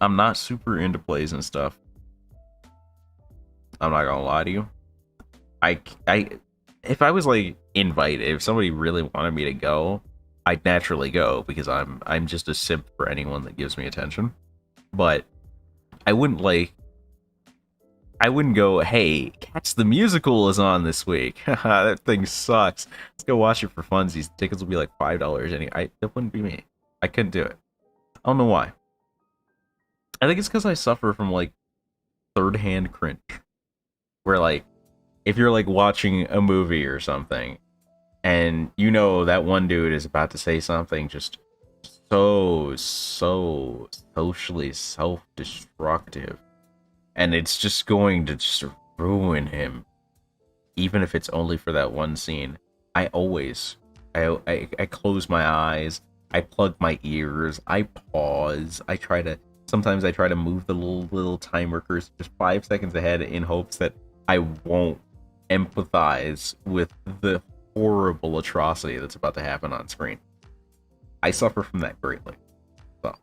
I'm not super into plays and stuff. I'm not gonna lie to you. If I was, like, invited, if somebody really wanted me to go, I'd naturally go, because I'm just a simp for anyone that gives me attention. But I wouldn't go, hey, Cats the Musical is on this week. Haha, that thing sucks. Let's go watch it for funsies. Tickets will be like $5 anyway. That wouldn't be me. I couldn't do it. I don't know why. I think it's because I suffer from, like, third-hand cringe. Where, like, if you're, like, watching a movie or something, and you know that one dude is about to say something just so socially self-destructive, and it's just going to just ruin him, even if it's only for that one scene, I close my eyes, I plug my ears, I pause, sometimes I try to move the little time markers just 5 seconds ahead in hopes that I won't empathize with the horrible atrocity that's about to happen on screen. I suffer from that greatly. So.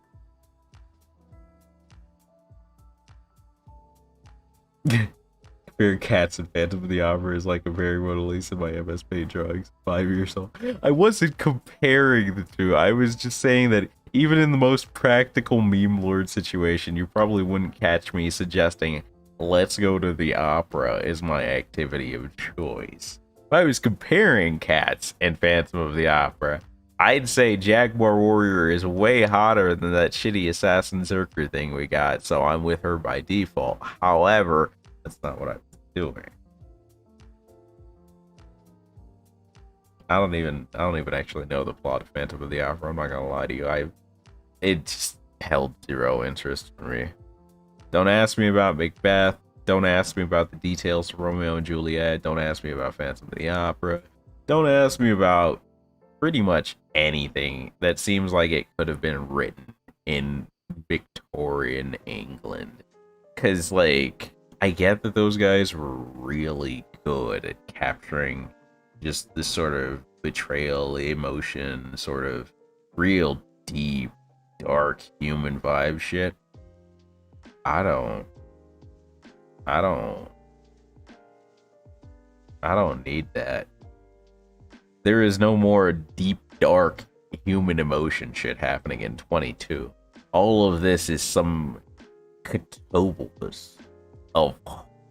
Compare Cats and Phantom of the Opera is like comparing Mona Lisa and my MS Paint drawings 5 years old. I wasn't comparing the two. I was just saying that even in the most practical meme lord situation, you probably wouldn't catch me suggesting, let's go to the opera is my activity of choice. If I was comparing Cats and Phantom of the Opera, I'd say Jaguar Warrior is way hotter than that shitty Assassin Zerker thing we got, so I'm with her by default. However, that's not what I'm doing. I don't even actually know the plot of Phantom of the Opera. I'm not gonna lie to you. It just held zero interest for me. Don't ask me about Macbeth. Don't ask me about the details of Romeo and Juliet. Don't ask me about Phantom of the Opera. Don't ask me about pretty much anything that seems like it could have been written in Victorian England. Because, like, I get that those guys were really good at capturing just this sort of betrayal, emotion, sort of real deep, dark human vibe shit. I don't need that. There is no more deep, dark human emotion shit happening in 22. All of this is some catobulus of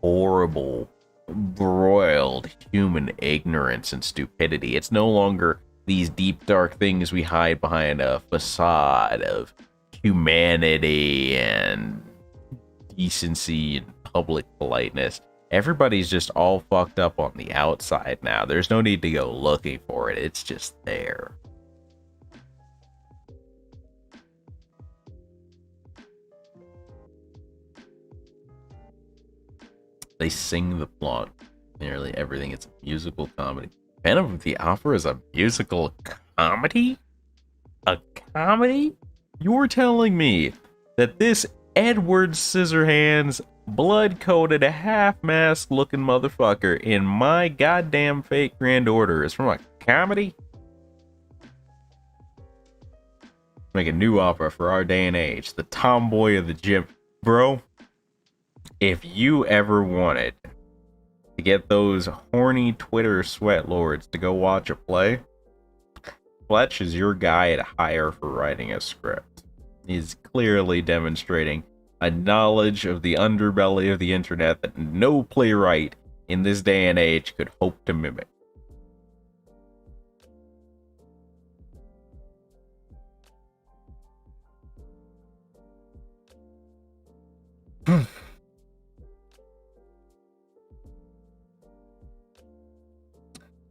horrible, broiled human ignorance and stupidity. It's no longer these deep, dark things we hide behind a facade of humanity and decency and public politeness. Everybody's just all fucked up on the outside now. There's no need to go looking for it. It's just there. They sing the plot. Nearly everything. It's a musical comedy. Phantom of the Opera is a musical comedy? A comedy? You're telling me that this Edward Scissorhands, blood-coated, half-masked looking motherfucker in my goddamn fake grand order is from a comedy? Make a new opera for our day and age. The tomboy of the gym. Bro, if you ever wanted to get those horny Twitter sweat lords to go watch a play, Fletch is your guy to hire for writing a script. He's clearly demonstrating a knowledge of the underbelly of the internet that no playwright in this day and age could hope to mimic.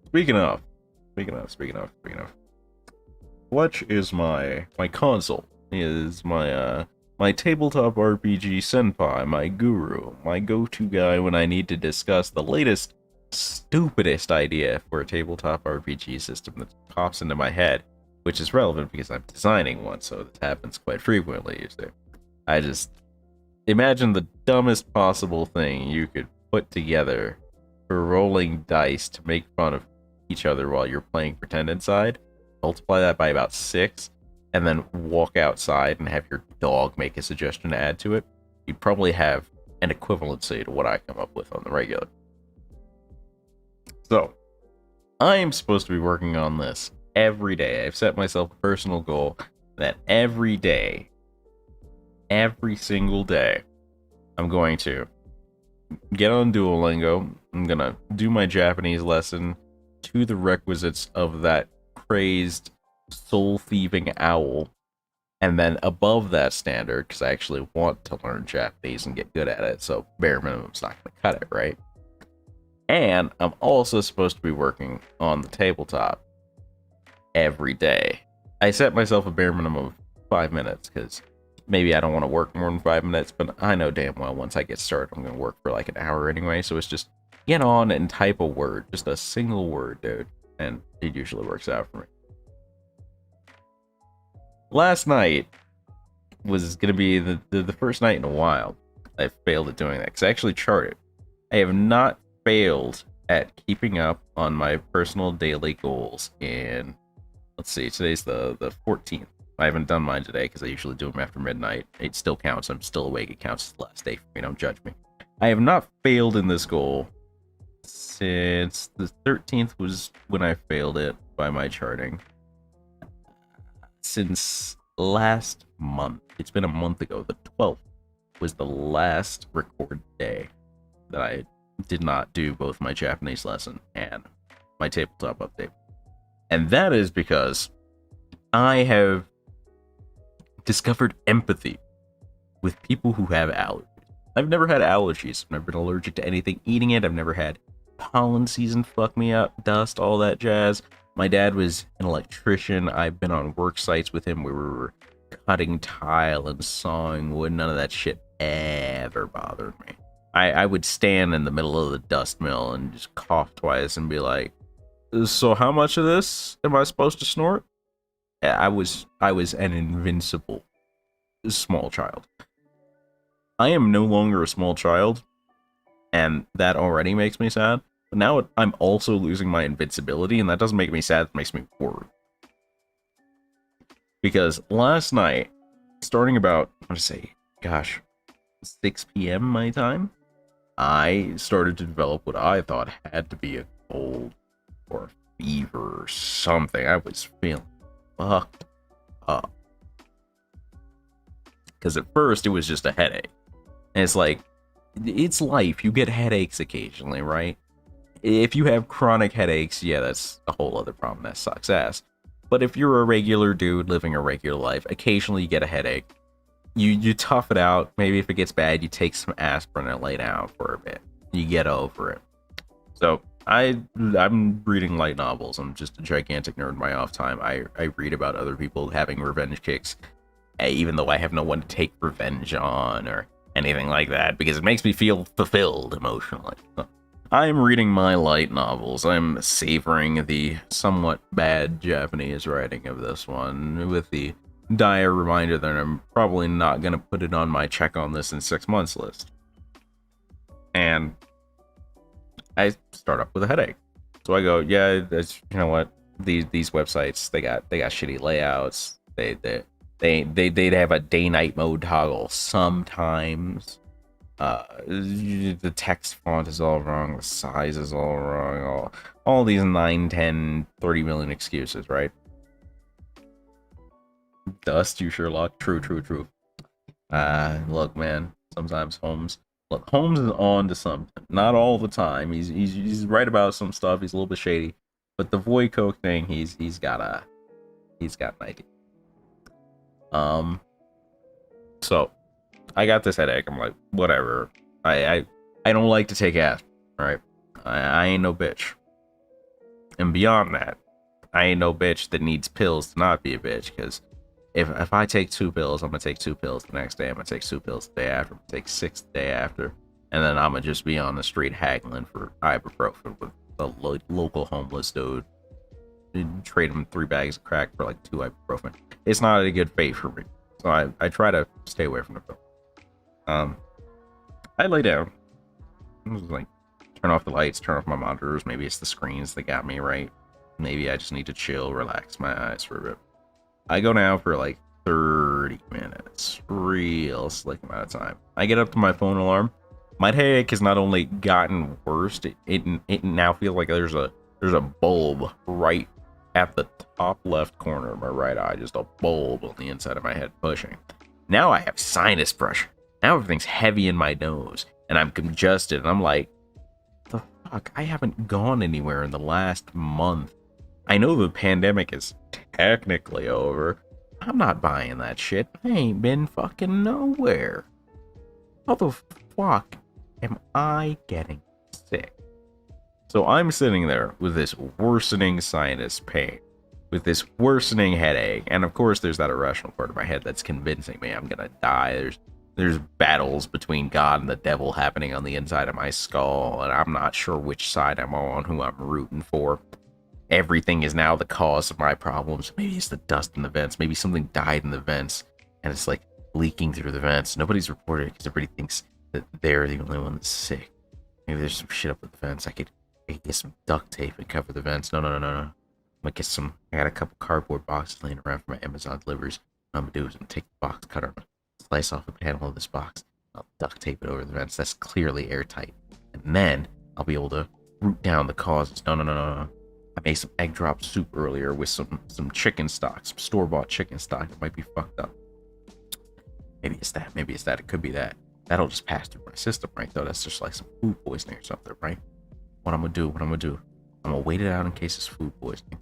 Speaking of, Fletch is my console. He is my my tabletop RPG senpai, my guru, my go-to guy when I need to discuss the latest, stupidest idea for a tabletop RPG system that pops into my head, which is relevant because I'm designing one, so this happens quite frequently, you see. I just imagine the dumbest possible thing you could put together for rolling dice to make fun of each other while you're playing pretend inside. Multiply that by about 6, and then walk outside and have your dog make a suggestion to add to it. You'd probably have an equivalency to what I come up with on the regular. So, I am supposed to be working on this every day. I've set myself a personal goal that every day, every single day, I'm going to get on Duolingo. I'm going to do my Japanese lesson to the requisites of that crazed soul-thieving owl, and then above that standard, because I actually want to learn Japanese and get good at it, so bare minimum's not going to cut it, right? And I'm also supposed to be working on the tabletop every day. I set myself a bare minimum of 5 minutes, because maybe I don't want to work more than 5 minutes, but I know damn well once I get started, I'm going to work for like an hour anyway, so it's just get on and type a word, just a single word, dude, and it usually works out for me. Last night was going to be the first night in a while I failed at doing that, because I actually charted. I have not failed at keeping up on my personal daily goals in, let's see, today's the 14th. I haven't done mine today because I usually do them after midnight. It still counts. I'm still awake. It counts as the last day for me. Don't judge me. I have not failed in this goal since the 13th was when I failed it by my charting. Since last month. It's been a month ago. The 12th was the last record day that I did not do both my Japanese lesson and my tabletop update. And that is because I have discovered empathy with people who have allergies. I've never had allergies. I've never been allergic to anything eating it. I've never had pollen season fuck me up, dust, all that jazz. My dad was an electrician. I've been on work sites with him where we were cutting tile and sawing wood. None of that shit ever bothered me. I would stand in the middle of the dust mill and just cough twice and be like, so how much of this am I supposed to snort? I was an invincible small child. I am no longer a small child, and that already makes me sad. But now I'm also losing my invincibility, and that doesn't make me sad, it makes me worried. Because last night, starting about, I want to say, gosh, 6 p.m. my time, I started to develop what I thought had to be a cold or fever or something. I was feeling fucked up. Because at first it was just a headache. And it's like, it's life. You get headaches occasionally, right? If you have chronic headaches, yeah, that's a whole other problem. That sucks ass. But if you're a regular dude living a regular life, occasionally you get a headache. You tough it out. Maybe if it gets bad, you take some aspirin and lay down for a bit. You get over it. So I'm reading light novels. I'm just a gigantic nerd in my off time. I read about other people having revenge kicks, even though I have no one to take revenge on or anything like that, because it makes me feel fulfilled emotionally. I'm reading my light novels. I'm savoring the somewhat bad Japanese writing of this one, with the dire reminder that I'm probably not going to put it on my check on this in 6 months list. And I start up with a headache. So I go, yeah, that's, you know what? These websites, they got shitty layouts. They'd have a day-night mode toggle sometimes. The text font is all wrong, the size is all wrong, all these 9, 10, 30 million excuses, right? Dust you, Sherlock. True. Look, man, sometimes Holmes is on to something. Not all the time. He's right about some stuff. He's a little bit shady, but the Void Coke thing, he's got an idea. So I got this headache. I'm like, whatever. I don't like to take aspirin, right? I ain't no bitch. And beyond that, I ain't no bitch that needs pills to not be a bitch, because if I take 2 pills, I'm gonna take 2 pills the next day. I'm gonna take 2 pills the day after. I'm gonna take 6 the day after, and then I'm gonna just be on the street haggling for ibuprofen with a local homeless dude. Trade him 3 bags of crack for like 2 ibuprofen. It's not a good fate for me, so I try to stay away from the pill. I lay down. I was like, turn off the lights, turn off my monitors. Maybe it's the screens that got me, right? Maybe I just need to chill, relax my eyes for a bit. I go down for like 30 minutes. Real slick amount of time. I get up to my phone alarm. My headache has not only gotten worse, it now feels like there's a bulb right at the top left corner of my right eye. Just a bulb on the inside of my head pushing. Now I have sinus pressure. Now everything's heavy in my nose. And I'm congested. And I'm like, the fuck? I haven't gone anywhere in the last month. I know the pandemic is technically over. I'm not buying that shit. I ain't been fucking nowhere. How the fuck am I getting sick? So I'm sitting there with this worsening sinus pain, with this worsening headache, and of course there's that irrational part of my head that's convincing me I'm gonna die. There's battles between God and the devil happening on the inside of my skull, and I'm not sure which side I'm on, who I'm rooting for. Everything is now the cause of my problems. Maybe it's the dust in the vents. Maybe something died in the vents, and it's like leaking through the vents. Nobody's reported it because everybody thinks that they're the only one that's sick. Maybe there's some shit up with the vents. I could get some duct tape and cover the vents. No. I'm gonna get some. I got a couple cardboard boxes laying around for my Amazon deliveries. What I'm gonna do is I'm gonna take the box cutter, slice off a panel of this box. I'll duct tape it over the vents. That's clearly airtight. And then I'll be able to root down the causes. No. I made some egg drop soup earlier with some chicken stock, some store-bought chicken stock that might be fucked up. Maybe it's that. It could be that. That'll just pass through my system, right? Though that's just like some food poisoning or something, right? What I'm gonna do? I'm gonna wait it out in case it's food poisoning.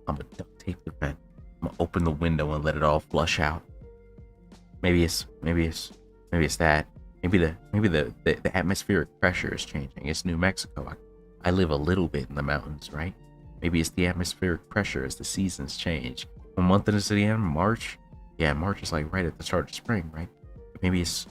I'm gonna duct tape the vent. I'm gonna open the window and let it all flush out. Maybe it's that. Maybe the atmospheric pressure is changing. It's New Mexico. I live a little bit in the mountains, right? Maybe it's the atmospheric pressure as the seasons change. What month is it again? March? Yeah, March is like right at the start of spring, right? Maybe it's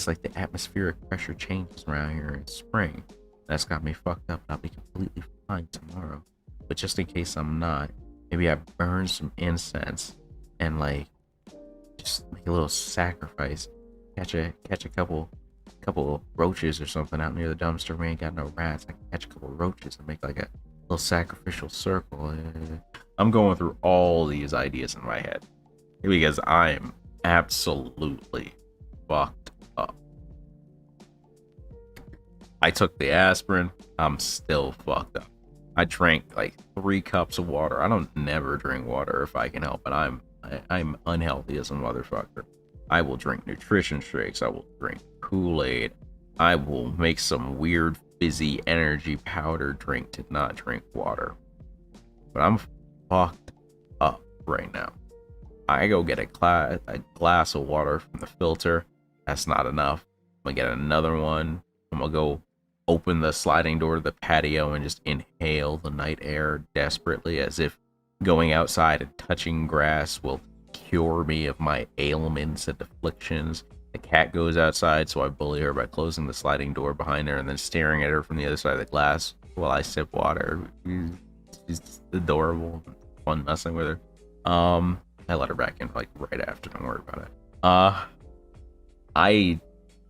like the atmospheric pressure changes around here in spring. That's got me fucked up. I'll be completely fine tomorrow. But just in case I'm not, maybe I burn some incense and like just make a little sacrifice. Catch a couple roaches or something out near the dumpster. We ain't got no rats. I can catch a couple roaches and make like a little sacrificial circle. I'm going through all these ideas in my head because I'm absolutely fucked up. I took the aspirin. I'm still fucked up. I drank like 3 cups of water. I don't never drink water if I can help it. I'm unhealthy as a motherfucker. I will drink nutrition shakes. I will drink Kool-Aid. I will make some weird fizzy energy powder drink to not drink water. But I'm fucked up right now. I go get a glass of water from the filter. That's not enough. I'm gonna get another one. I'm gonna go open the sliding door to the patio and just inhale the night air desperately, as if going outside and touching grass will cure me of my ailments and afflictions. The cat goes outside, so I bully her by closing the sliding door behind her and then staring at her from the other side of the glass while I sip water. She's adorable. Fun messing with her. I let her back in like right after. Don't worry about it.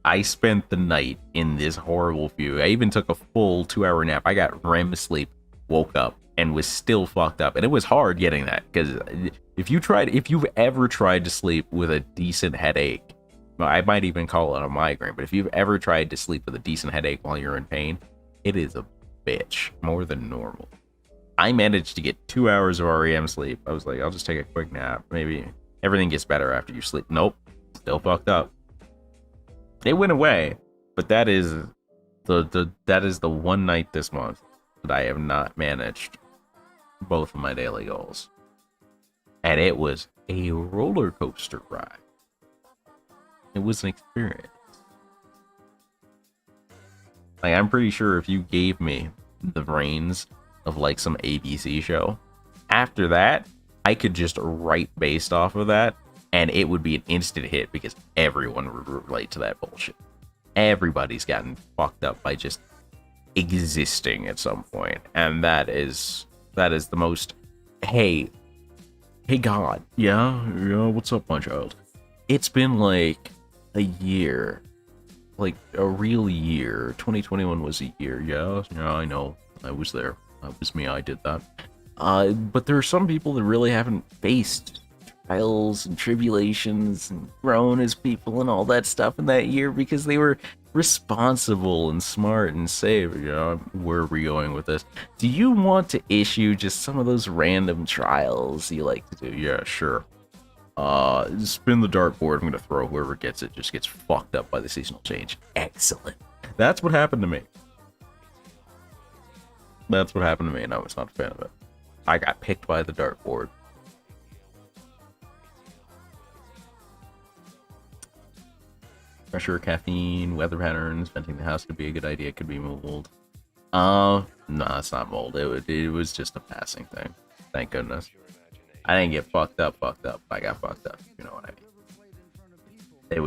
I spent the night in this horrible view. I even took a full 2-hour nap. I got REM sleep, woke up, and was still fucked up. And it was hard getting that, because if you've ever tried to sleep with a decent headache, I might even call it a migraine, but if you've ever tried to sleep with a decent headache while you're in pain, it is a bitch, more than normal. I managed to get 2 hours of REM sleep. I was like, I'll just take a quick nap. Maybe everything gets better after you sleep. Nope, still fucked up. It went away, but that is the one night this month that I have not managed both of my daily goals. And it was a roller coaster ride. It was an experience. Like, I'm pretty sure if you gave me the reins of like some ABC show, after that, I could just write based off of that, and it would be an instant hit because everyone would relate to that bullshit. Everybody's gotten fucked up by just existing at some point, and that is the most. Hey God, yeah, what's up, my child? It's been like a year, like a real year. 2021 was a year. Yeah, I know. I was there. That was me. I did that. But there are some people that really haven't faced trials and tribulations and grown as people and all that stuff in that year because they were responsible and smart and safe. Where are we going with this? Do you want to issue just some of those random trials you like to do? Yeah, sure. Spin the dartboard. I'm gonna throw whoever gets it just gets fucked up by the seasonal change. Excellent. That's what happened to me. That's what happened to me, and I was not a fan of it. I got picked by the dartboard. Pressure, caffeine, weather patterns, venting the house could be a good idea. It could be mold. No, it's not mold. It was just a passing thing. Thank goodness. I didn't get fucked up. I got fucked up. You know what I mean?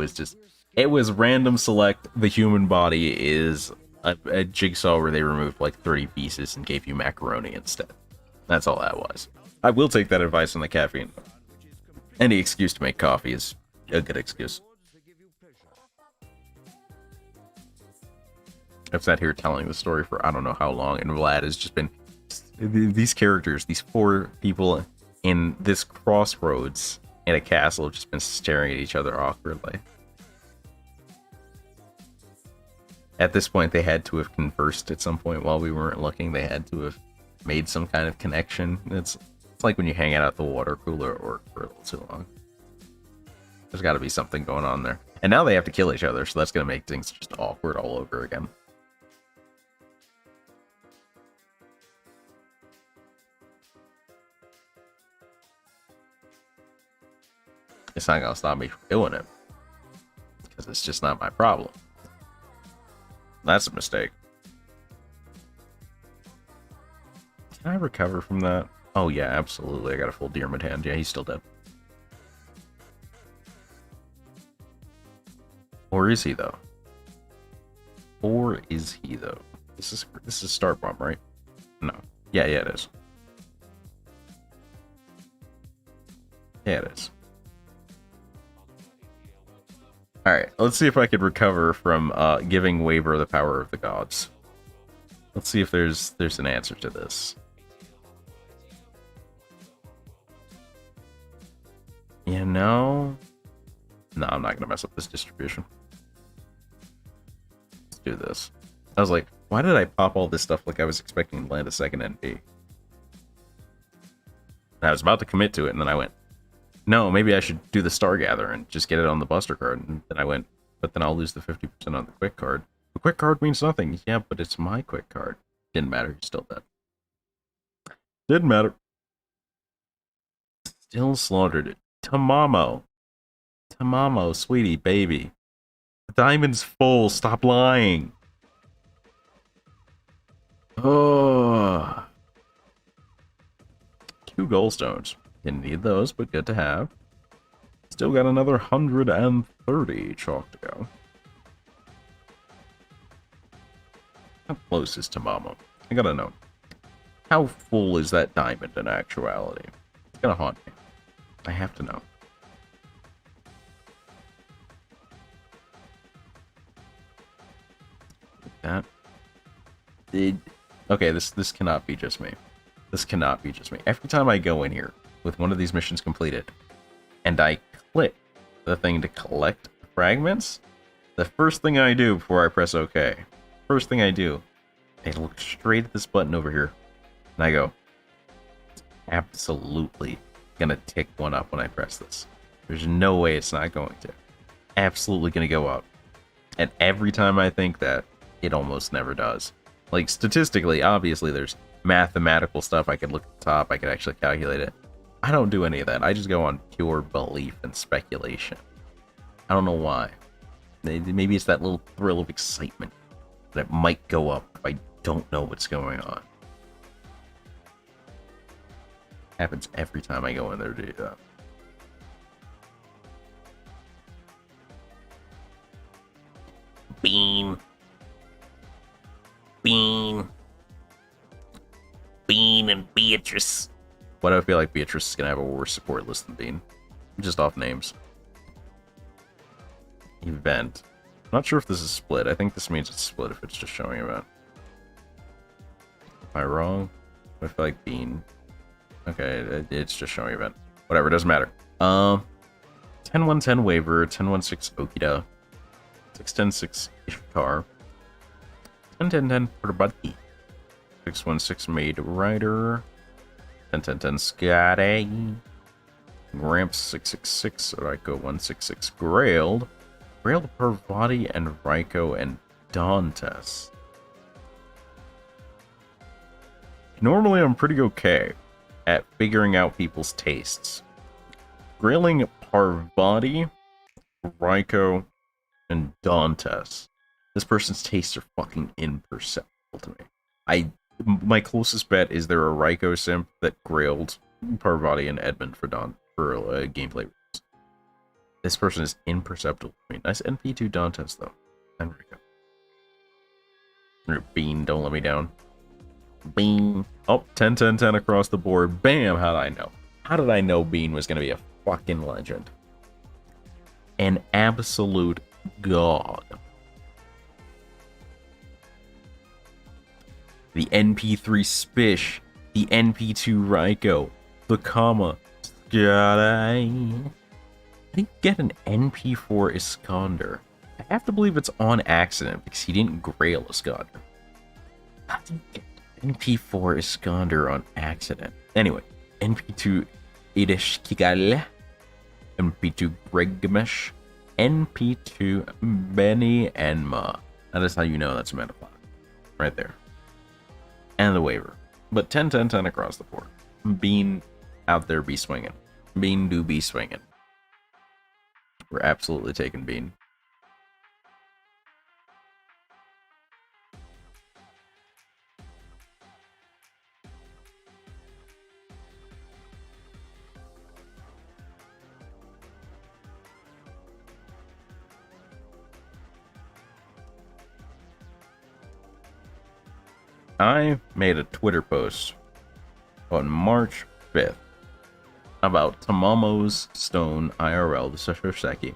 It was random select. The human body is a jigsaw where they removed like 30 pieces and gave you macaroni instead. That's all that was. I will take that advice on the caffeine. Any excuse to make coffee is a good excuse. I've sat here telling the story for I don't know how long, and Vlad has just been these characters, these 4 people in this crossroads in a castle, have just been staring at each other awkwardly. At this point, they had to have conversed at some point while we weren't looking. They had to have made some kind of connection. It's like when you hang out at the water cooler at work for a little too long. There's got to be something going on there. And now they have to kill each other, so that's going to make things just awkward all over again. It's not going to stop me from doing it, because it's just not my problem. That's a mistake. Can I recover from that? Oh yeah, absolutely. I got a full Dearmid hand. Yeah, he's still dead. Or is he though? This is Start Bomb, right? No. Yeah, it is. Yeah, it is. Alright, let's see if I could recover from giving Waver the power of the gods. Let's see if there's an answer to this. You know? No, I'm not gonna mess up this distribution. Let's do this. I was like, Why did I pop all this stuff like I was expecting to land a second NP? And I was about to commit to it, and then I went, no, maybe I should do the Star Gather and just get it on the Buster card. And then I went, but then I'll lose the 50% on the quick card. The quick card means nothing. Yeah, but it's my quick card. Didn't matter. You're still dead. Didn't matter. Still slaughtered it. Tamamo. Tamamo, sweetie, baby. The diamond's full. Stop lying. Oh. 2 goldstones. Didn't need those, but good to have. Still got another 130 chalk to go. How close is Tamamo? I gotta know. How full is that diamond in actuality? It's gonna haunt me. I have to know. That. Okay, this cannot be just me. This cannot be just me. Every time I go in here with one of these missions completed, and I click the thing to collect fragments, the first thing I do before I press OK, first thing I do, I look straight at this button over here, and I go, it's absolutely gonna tick one up when I press this. There's no way it's not going to. Absolutely gonna go up. And every time I think that, it almost never does. Like, statistically, obviously, there's mathematical stuff. I could look at the top, I could actually calculate it. I don't do any of that. I just go on pure belief and speculation. I don't know why. Maybe it's that little thrill of excitement that it might go up if I don't know what's going on. Happens every time I go in there to do that. Bean. Bean. Bean and Beatrice. Why do I feel like Beatrice is going to have a worse support list than Bean? Just off names. Event. I'm not sure if this is split. I think this means it's split if it's just showing event. Am I wrong? I feel like Bean. Okay, it's just showing event. Whatever, doesn't matter. 10-1-10 Waver, 10-1-6 Okida, 6-10-6 Ishtar, 10-10-10 Purbati, 6-1-6 Maid Rider, 10-10-10 Scotty, Gramps 666, Raiko 166 Grailed, Grailed Parvati and Raiko and Dantes. Normally I'm pretty okay at figuring out people's tastes. Grailing Parvati, Raiko, and Dantes. This person's tastes are fucking imperceptible to me. My closest bet is there a Raiko simp that grailed Parvati and Edmund for gameplay rules. This person is imperceptible to me. Nice NP2 Dantes though. And Raiko. Bean, don't let me down. Bean. Oh, 10-10-10 across the board. Bam! How did I know? How did I know Bean was going to be a fucking legend? An absolute god. The NP3 Spish. The NP2 Raiko. The comma. I didn't get an NP4 Iskander. I have to believe it's on accident because he didn't grail Iskander. How did he get NP4 Iskander on accident? Anyway, NP2 Ideshkigal, NP2 Gregmesh, NP2 Benny Enma. That is how you know that's a Metapod. Right there. And the waiver. But 10-10-10 across the board. Bean out there be swinging. Bean do be swinging. We're absolutely taking Bean. I made a Twitter post on March 5th about Tamamo's Stone IRL, the Sashoseki,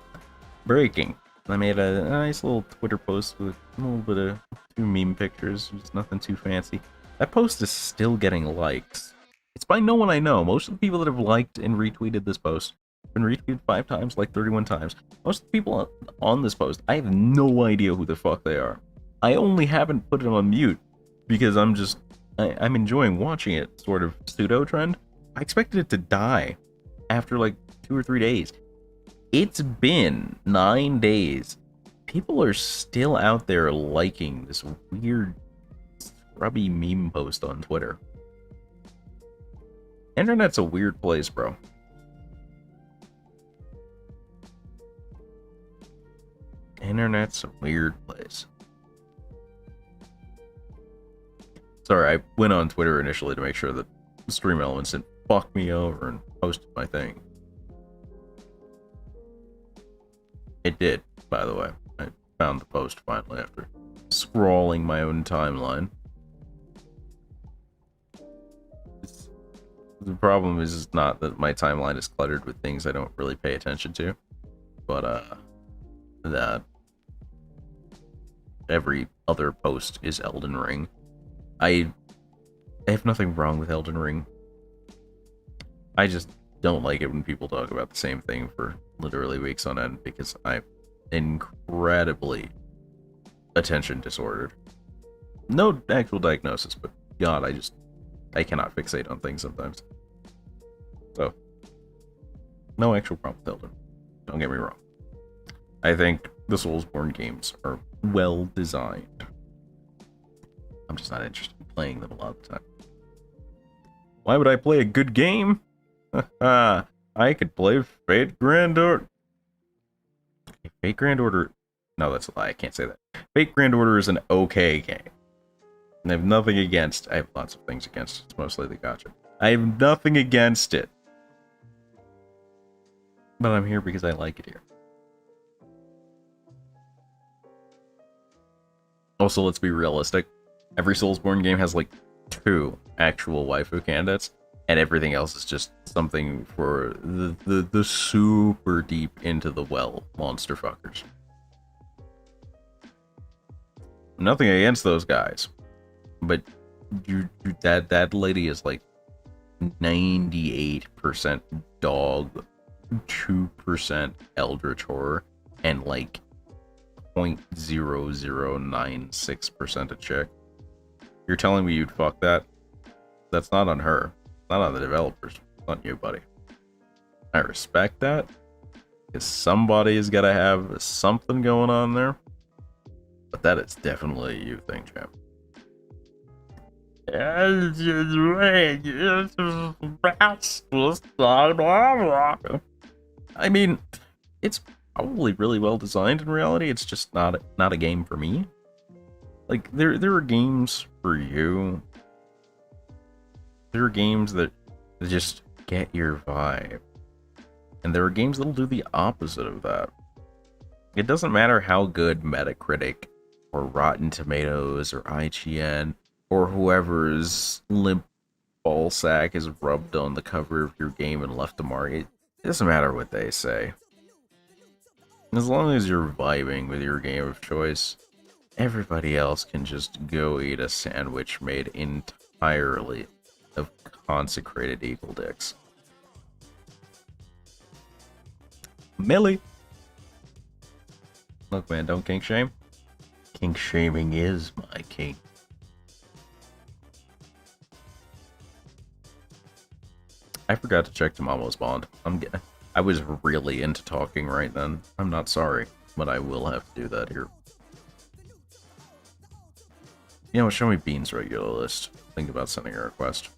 breaking. I made a nice little Twitter post with a little bit of 2 meme pictures, just nothing too fancy. That post is still getting likes. It's by no one I know. Most of the people that have liked and retweeted this post have been retweeted 5 times, like 31 times. Most of the people on this post, I have no idea who the fuck they are. I only haven't put it on mute because I'm enjoying watching it sort of pseudo trend. I expected it to die after like 2 or 3 days. It's been 9 days. People are still out there liking this weird scrubby meme post on Twitter. Internet's a weird place, bro. Internet's a weird place. Sorry, I went on Twitter initially to make sure that Stream Elements didn't fuck me over and posted my thing. It did, by the way. I found the post finally after scrawling my own timeline. The problem is not that my timeline is cluttered with things I don't really pay attention to, but that every other post is Elden Ring. I have nothing wrong with Elden Ring. I just don't like it when people talk about the same thing for literally weeks on end because I'm incredibly attention disordered. No actual diagnosis, but God, I cannot fixate on things sometimes. So, no actual problem with Elden. Don't get me wrong. I think the Soulsborne games are well designed. I'm just not interested in playing them a lot of the time. Why would I play a good game? I could play Fate Grand Order. Fate Grand Order. No, that's a lie. I can't say that. Fate Grand Order is an okay game. And I have nothing against. I have lots of things against it. It's mostly the gacha. I have nothing against it. But I'm here because I like it here. Also, let's be realistic. Every Soulsborne game has like 2 actual waifu candidates, and everything else is just something for the super deep into the well monster fuckers. Nothing against those guys, but that lady is like 98% dog, 2% eldritch horror, and like 0.0096% a chick. You're telling me you'd fuck that? That's not on her. Not on the developers. It's on you, buddy. I respect that. Because somebody's got to have something going on there. But that is definitely a you thing, champ. I mean, it's probably really well designed in reality. It's just not a game for me. Like, there are games for you. There are games that just get your vibe. And there are games that'll do the opposite of that. It doesn't matter how good Metacritic or Rotten Tomatoes or IGN or whoever's limp ballsack is rubbed on the cover of your game and left to mark. It doesn't matter what they say. As long as you're vibing with your game of choice, everybody else can just go eat a sandwich made entirely of consecrated eagle dicks. Millie! Look, man, don't kink shame. Kink shaming is my kink. I forgot to check Tamamo's bond. I was really into talking right then. I'm not sorry, but I will have to do that here. You know, show me Bean's regular list. Think about sending a request.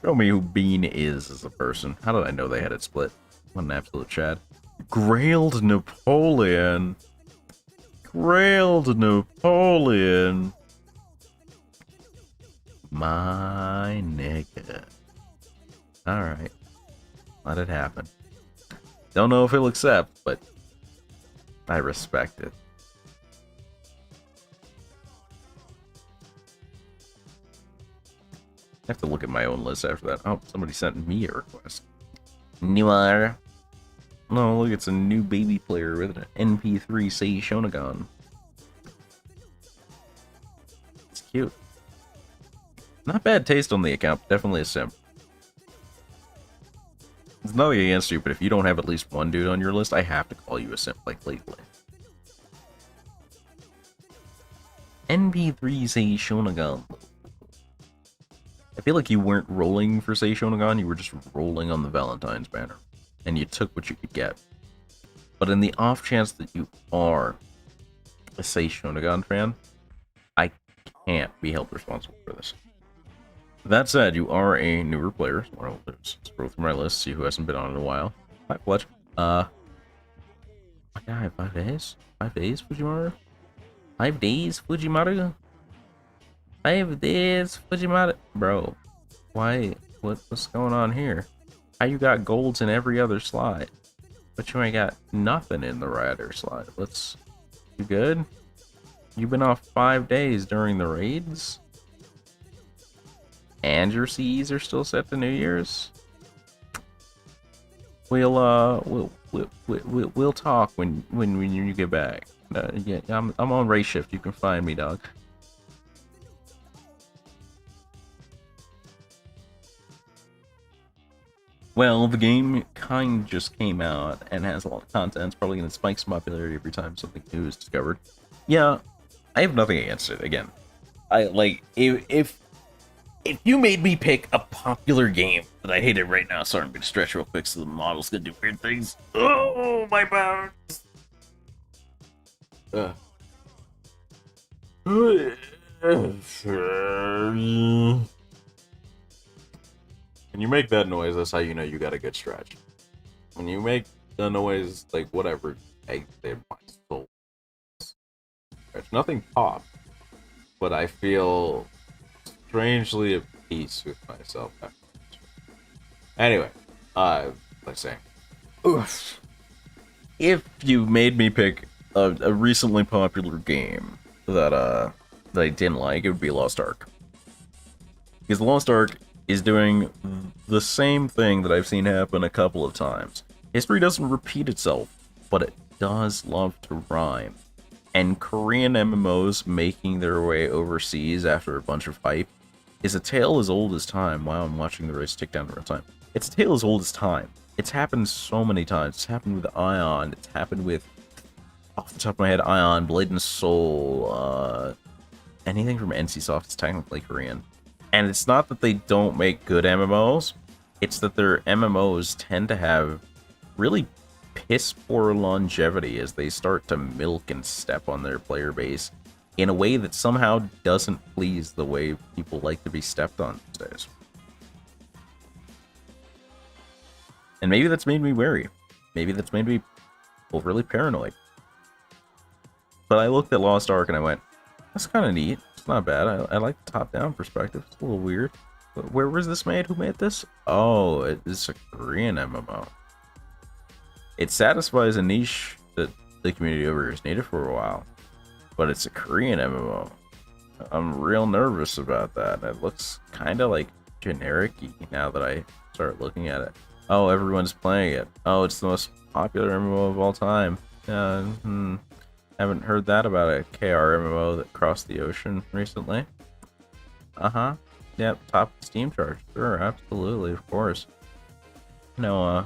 Show me who Bean is as a person. How did I know they had it split? What an absolute chad. Grailed Napoleon. Grailed Napoleon. My nigga. Alright. Let it happen. Don't know if he'll accept, but I respect it. I have to look at my own list after that. Oh, somebody sent me a request. Noir. No, look, it's a new baby player with an NP3 Sei Shonagon. It's cute. Not bad taste on the account, definitely a simp. It's nothing against you, but if you don't have at least one dude on your list, I have to call you a simp, like, lately. NP3 say Shonagon. I feel like you weren't rolling for say Shonagon, you were just rolling on the Valentine's banner. And you took what you could get. But in the off chance that you are a say Shonagon fan, I can't be held responsible for this. That said, you are a newer player. So let's scroll through my list, see who hasn't been on in a while. Hi, Fletch. My guy, 5 days? 5 days, Fujimaru? 5 days, Fujimaru? 5 days, Fujimaru? Bro, why? What's going on here? How you got golds in every other slide, but you ain't got nothing in the rider slide? You good? You've been off 5 days during the raids? And your CEs are still set to New Year's? We'll talk when you get back. Yeah, I'm on race shift. You can find me, dog. Well, the game kind of just came out and has a lot of content. It's probably going to spike some popularity every time something new is discovered. Yeah, I have nothing against it. Again, I like if you made me pick a popular game that I hated right now. Sorry, I'm going to stretch real quick so the model's going to do weird things. Oh, my bones. When you make that noise, that's how you know you got a good stretch. When you make the noise, like whatever, I say my soul stretch. Nothing popped, but I feel strangely at peace with myself. Anyway, like saying, oof. If you made me pick a recently popular game that I didn't like, it would be Lost Ark. Because Lost Ark is doing the same thing that I've seen happen a couple of times. History doesn't repeat itself, but it does love to rhyme. And Korean MMOs making their way overseas after a bunch of hype is a tale as old as time. Wow, I'm watching the race tick down real time. It's a tale as old as time. It's happened so many times. It's happened with Ion. It's happened with, off the top of my head, Ion, Blade and Soul, anything from NCSoft is technically Korean. And it's not that they don't make good MMOs, it's that their MMOs tend to have really piss poor longevity as they start to milk and step on their player base in a way that somehow doesn't please the way people like to be stepped on these days. And maybe that's made me wary. Maybe that's made me overly paranoid. But I looked at Lost Ark and I went, that's kind of neat. It's not bad. I like the top-down perspective. It's a little weird. But where was this made? Who made this? Oh, it's a Korean MMO. It satisfies a niche that the community over here has needed for a while. But it's a Korean MMO. I'm real nervous about that. It looks kind of like generic-y now that I start looking at it. Oh, everyone's playing it. Oh, it's the most popular MMO of all time. Haven't heard that about a KR MMO that crossed the ocean recently. Yep, top Steam chart. Sure, absolutely, of course. No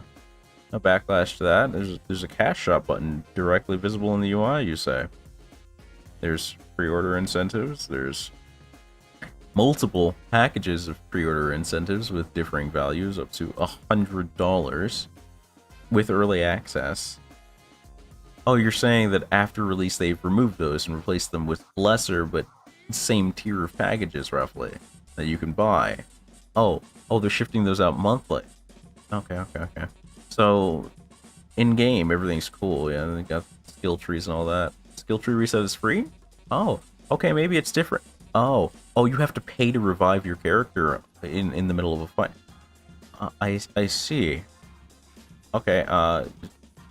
backlash to that. There's a cash shop button directly visible in the UI, you say. There's pre-order incentives. There's multiple packages of pre-order incentives with differing values up to $100 with early access. Oh, you're saying that after release they've removed those and replaced them with lesser but same tier of packages roughly that you can buy. Oh, they're shifting those out monthly. Okay. So in game everything's cool. Yeah, they got skill trees and all that. Skill tree reset is free? Oh, okay, maybe it's different. Oh, you have to pay to revive your character in the middle of a fight. I see. Okay,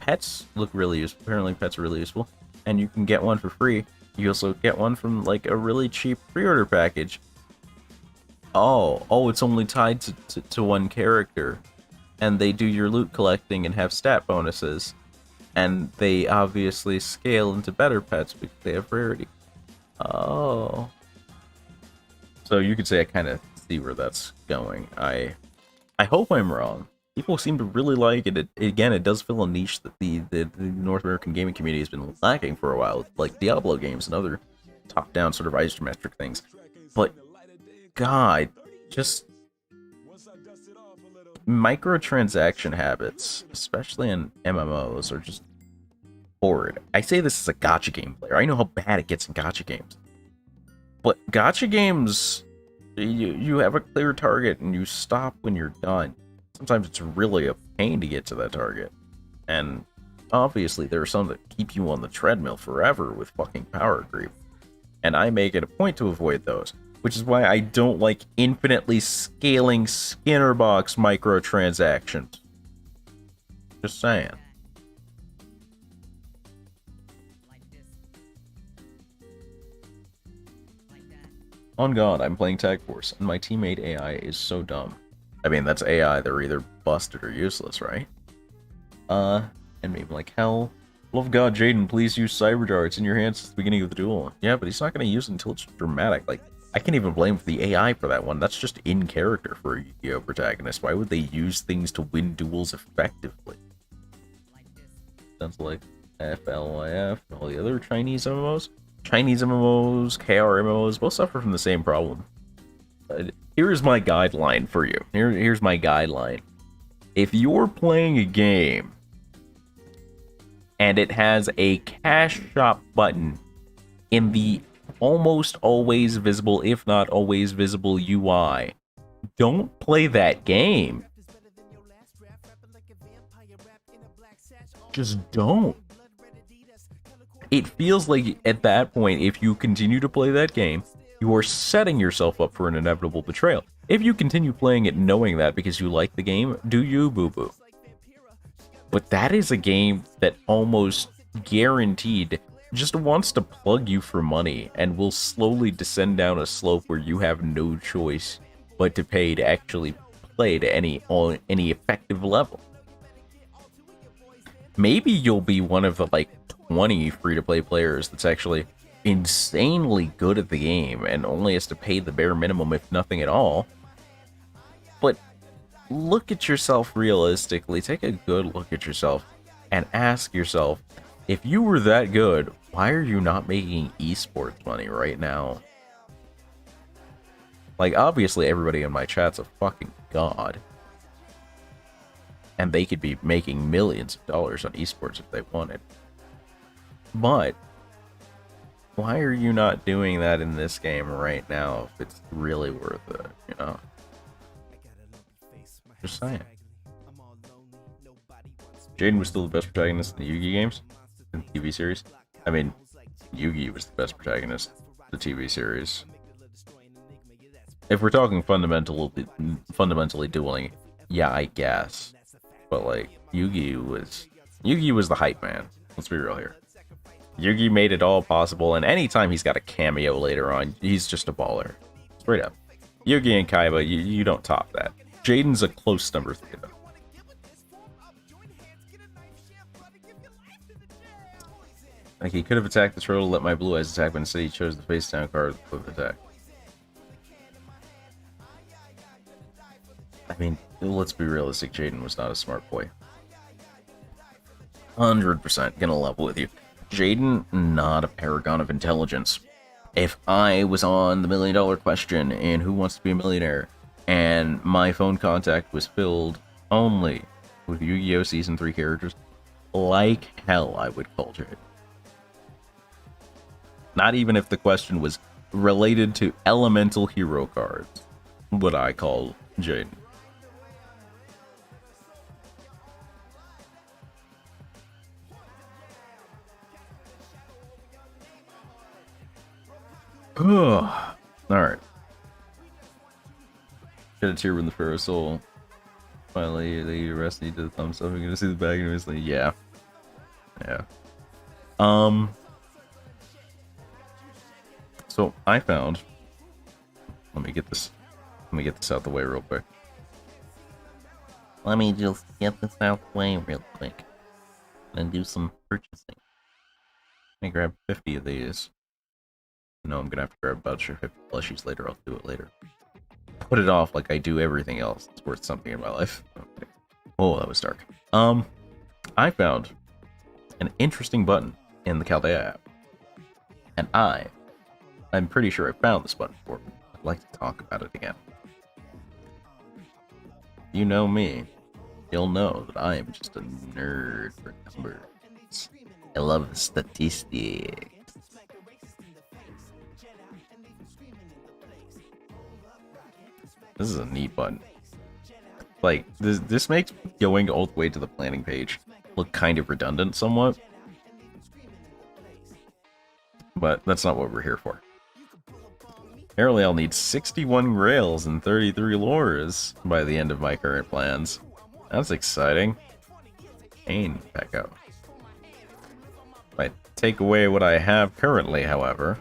pets look really useful. Apparently pets are really useful. And you can get one for free. You also get one from like a really cheap pre-order package. Oh, it's only tied to one character. And they do your loot collecting and have stat bonuses. And they obviously scale into better pets because they have rarity. Oh. So you could say I kind of see where that's going. I hope I'm wrong. People seem to really like it. Again, it does fill a niche that the North American gaming community has been lacking for a while, like Diablo games and other top-down sort of isometric things. But, God, just microtransaction habits, especially in MMOs, are just horrid. I say this as a gacha game player. I know how bad it gets in gacha games. But gacha games, you have a clear target and you stop when you're done. Sometimes it's really a pain to get to that target. And obviously there are some that keep you on the treadmill forever with fucking power creep. And I make it a point to avoid those. Which is why I don't like infinitely scaling Skinner box microtransactions. Just saying. On God, I'm playing Tag Force, and my teammate AI is so dumb. I mean, that's AI, they're either busted or useless, right? And maybe like, hell, love of God, Jaden, please use Cyber Darts in your hands at the beginning of the duel. Yeah, but he's not going to use it until it's dramatic. Like, I can't even blame the AI for that one. That's just in character for a Yu-Gi-Oh! Protagonist. Why would they use things to win duels effectively? Sounds like FLYF and all the other Chinese MMOs. Chinese MMOs, KR MMOs, both suffer from the same problem. Here's my guideline for you. Here's my guideline. If you're playing a game and it has a cash shop button in the almost always visible, if not always visible UI, don't play that game. Just don't. It feels like at that point, if you continue to play that game, you are setting yourself up for an inevitable betrayal. If you continue playing it knowing that because you like the game, do you, boo-boo? But that is a game that almost guaranteed just wants to plug you for money and will slowly descend down a slope where you have no choice but to pay to actually play to any effective level. Maybe you'll be one of the like 20 free-to-play players that's actually insanely good at the game and only has to pay the bare minimum if nothing at all. But look at yourself realistically, take a good look at yourself and ask yourself, if you were that good, why are you not making esports money right now? Like, obviously everybody in my chat's a fucking god. And they could be making millions of dollars on esports if they wanted. But why are you not doing that in this game right now if it's really worth it, you know? Just saying. Jaden was still the best protagonist in the Yu-Gi games? In the TV series? I mean, Yu-Gi was the best protagonist in the TV series. If we're talking fundamentally dueling, yeah, I guess. But like, Yu-Gi was the hype man. Let's be real here. Yugi made it all possible, and anytime he's got a cameo later on, he's just a baller. Straight up. Yugi and Kaiba, you don't top that. Jaden's a close number 3, though. Like, he could have attacked the turtle, let my blue eyes attack, but instead he chose the face down card with the attack. I mean, let's be realistic, Jaden was not a smart boy. 100% gonna level with you. Jaden, not a paragon of intelligence. If I was on the $1 million question in Who Wants to Be a Millionaire, and my phone contact was filled only with Yu-Gi-Oh! Season 3 characters, like hell I would call Jaden. Not even if the question was related to elemental hero cards would I call Jaden. Alright. Get a tear with the Pharaoh Soul. Finally, the rest need to thumbs up. We're gonna see the bag and like, yeah. Yeah. So I found, let me get this out the way real quick. Let me just get this out the way real quick. And do some purchasing. Let me grab 50 of these. No, I'm gonna have to grab about 50 plushies later. I'll do it later. Put it off like I do everything else that's worth something in my life. Okay. Oh, that was dark. I found an interesting button in the Chaldea app. And I I'm pretty sure I found this button before, but I'd like to talk about it again. You know me. You'll know that I am just a nerd for numbers. I love statistics. This is a neat button. Like, this makes going all the way to the planning page look kind of redundant somewhat. But that's not what we're here for. Apparently I'll need 61 grails and 33 lures by the end of my current plans. That's exciting. Pain back up. If I take away what I have currently, however,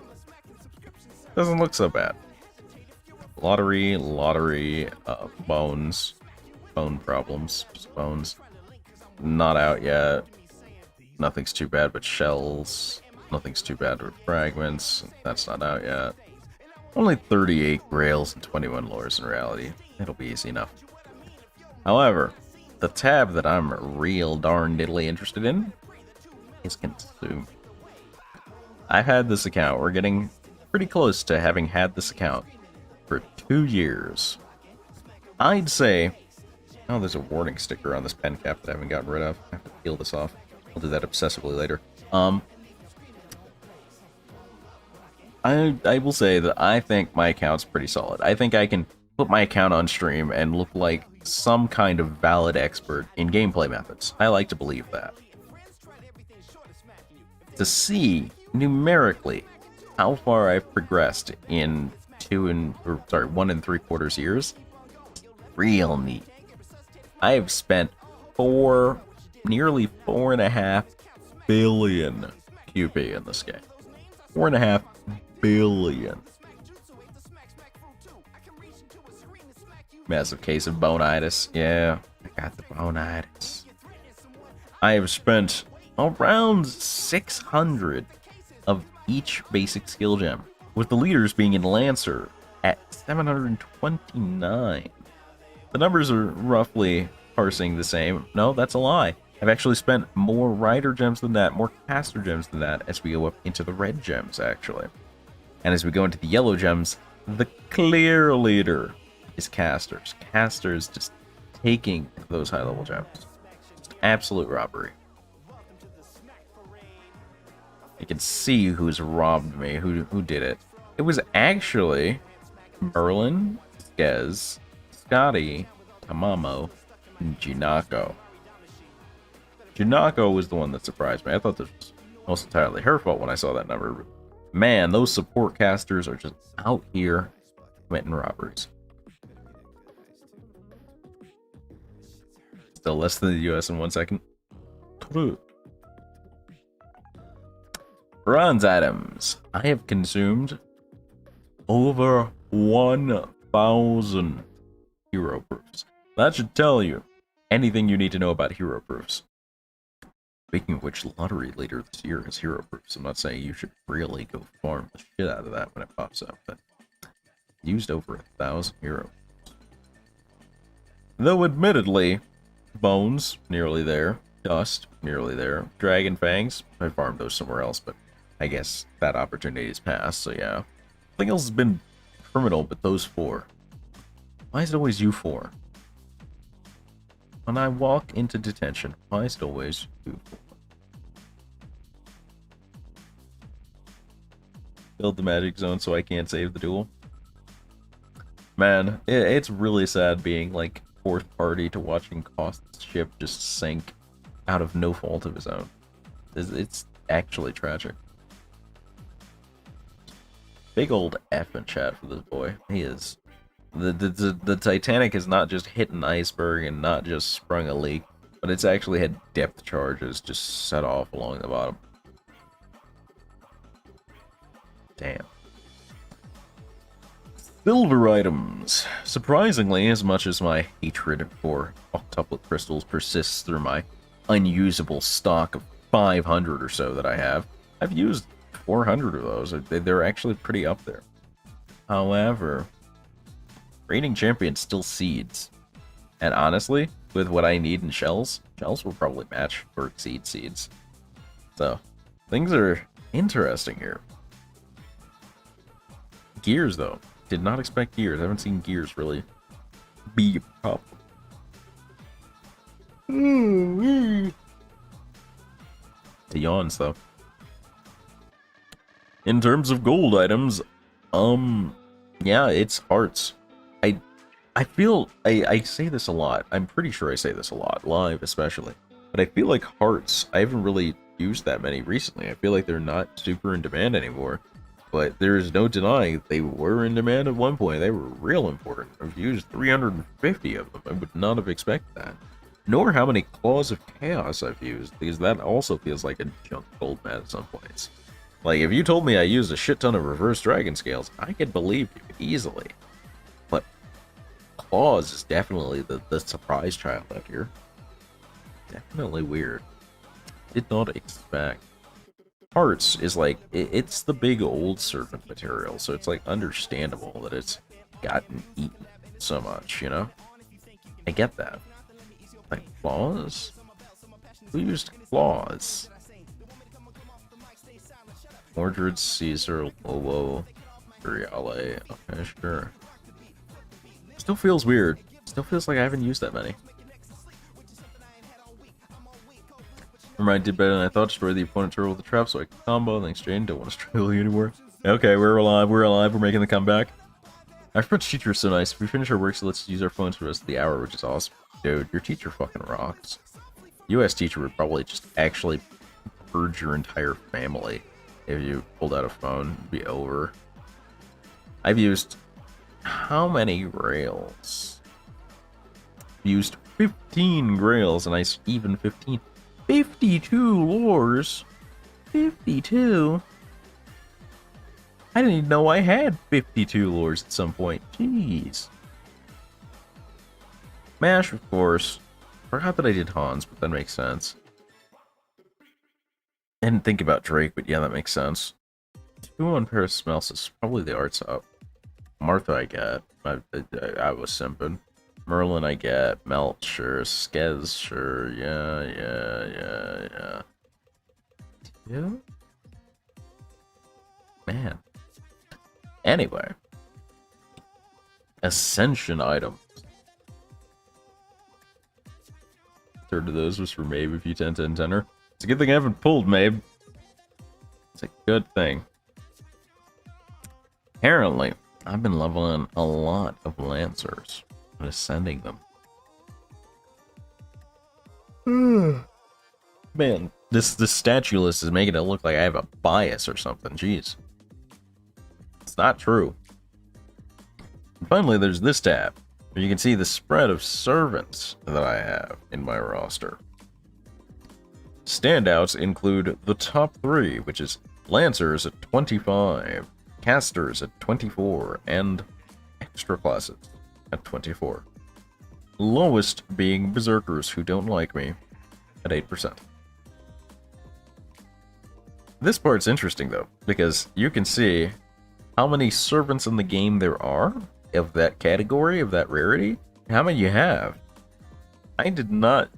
doesn't look so bad. Lottery, bones. Bone problems. Just bones. Not out yet. Nothing's too bad but shells. Nothing's too bad with fragments. That's not out yet. Only 38 grails and 21 lures in reality. It'll be easy enough. However, the tab that I'm real darn diddly interested in is consume. I've had this account. We're getting pretty close to having had this account for 2 years. I'd say... Oh, there's a warning sticker on this pen cap that I haven't gotten rid of. I have to peel this off. I'll do that obsessively later. I will say that I think my account's pretty solid. I think I can put my account on stream and look like some kind of valid expert in gameplay methods. I like to believe that. To see numerically how far I've progressed in 1 3/4 years, real neat. I have spent nearly 4.5 billion QP in this game. 4.5 billion. Massive case of bonitis. Yeah, I got the bonitis. I have spent around 600 of each basic skill gem, with the leaders being in Lancer at 729. The numbers are roughly parsing the same. No, that's a lie. I've actually spent more rider gems than that, more caster gems than that, as we go up into the red gems, actually. And as we go into the yellow gems, the clear leader is casters. Casters just taking those high-level gems. Just absolute robbery. You can see who's robbed me, who did it. It was actually Merlin, Skez, Scotty, Tamamo, and Jinako. Jinako was the one that surprised me. I thought this was almost entirely her fault when I saw that number. Man, those support casters are just out here committing robberies. Still less than the US in 1 second. Bronze items. I have consumed over 1,000 hero proofs. That should tell you anything you need to know about hero proofs. Speaking of which, lottery leader this year is hero proofs. I'm not saying you should really go farm the shit out of that when it pops up, but used over 1,000 hero proofs. Though admittedly, bones, nearly there. Dust, nearly there. Dragon fangs, I farmed those somewhere else, but I guess that opportunity has passed, so yeah. Nothing else has been criminal but those 4. Why is it always you 4? When I walk into detention, why is it always you 4? Build the magic zone so I can't save the duel. Man, it's really sad being like 4th party to watching Cost's ship just sink out of no fault of his own. It's actually tragic. Big old F in chat for this boy. He is. The Titanic has not just hit an iceberg and not just sprung a leak, but it's actually had depth charges just set off along the bottom. Damn. Silver items. Surprisingly, as much as my hatred for octuplet crystals persists through my unusable stock of 500 or so that I have, I've used 400 of those. They're actually pretty up there. However, Reigning Champion still seeds. And honestly, with what I need in shells will probably match or exceed seeds. So, things are interesting here. Gears, though. Did not expect Gears. I haven't seen Gears really be a problem. The yawns, though. In terms of gold items, yeah, it's hearts. I feel, I say this a lot. I'm pretty sure I say this a lot, live especially. But I feel like hearts, I haven't really used that many recently. I feel like they're not super in demand anymore. But there is no denying they were in demand at one point. They were real important. I've used 350 of them. I would not have expected that. Nor how many Claws of Chaos I've used, because that also feels like a junk gold mat at some points. Like, if you told me I used a shit ton of reverse dragon scales, I could believe you easily. But Claws is definitely the surprise child out here. Definitely weird. Did not expect. Hearts is like, it's the big old servant material, so it's like understandable that it's gotten eaten so much, you know? I get that. Like, claws? Who used claws? Mordred, Caesar, Lobo, Griale. Okay, sure. Still feels weird. Still feels like I haven't used that many. Remind did better than I thought. Destroy the opponent turtle with the trap so I can combo. Thanks, Jane. Don't want to strangle you anymore. Okay, we're alive. We're alive. We're making the comeback. Our French teacher is so nice. If we finish our work, so let's use our phones for the rest of the hour, which is awesome. Dude, your teacher fucking rocks. US teacher would probably just actually purge your entire family if you pulled out a phone. It'd be over. I've used how many grails? Used 15 grails, and I even 15. 52 lures. 52. I didn't even know I had 52 lures at some point. Jeez. Mash, of course. Forgot that I did Hans, but that makes sense. I didn't think about Drake, but yeah, that makes sense. 2 on Paracelsus. Probably the art's up. Martha I get. I was simping. Merlin I get. Melt, sure. Skez, sure. Yeah. Yeah? Man. Anyway. Ascension items. Third of those was for Mabe if you 10-10-10er. It's a good thing I haven't pulled Mabe. It's a good thing. Apparently, I've been leveling a lot of Lancers and ascending them. Man, this statue list is making it look like I have a bias or something. Jeez. It's not true. And finally, there's this tab, where you can see the spread of servants that I have in my roster. Standouts include the top 3, which is Lancers at 25, Casters at 24, and extra classes at 24. Lowest being Berserkers who don't like me at 8%. This part's interesting though, because you can see how many servants in the game there are of that category, of that rarity, how many you have. I did not...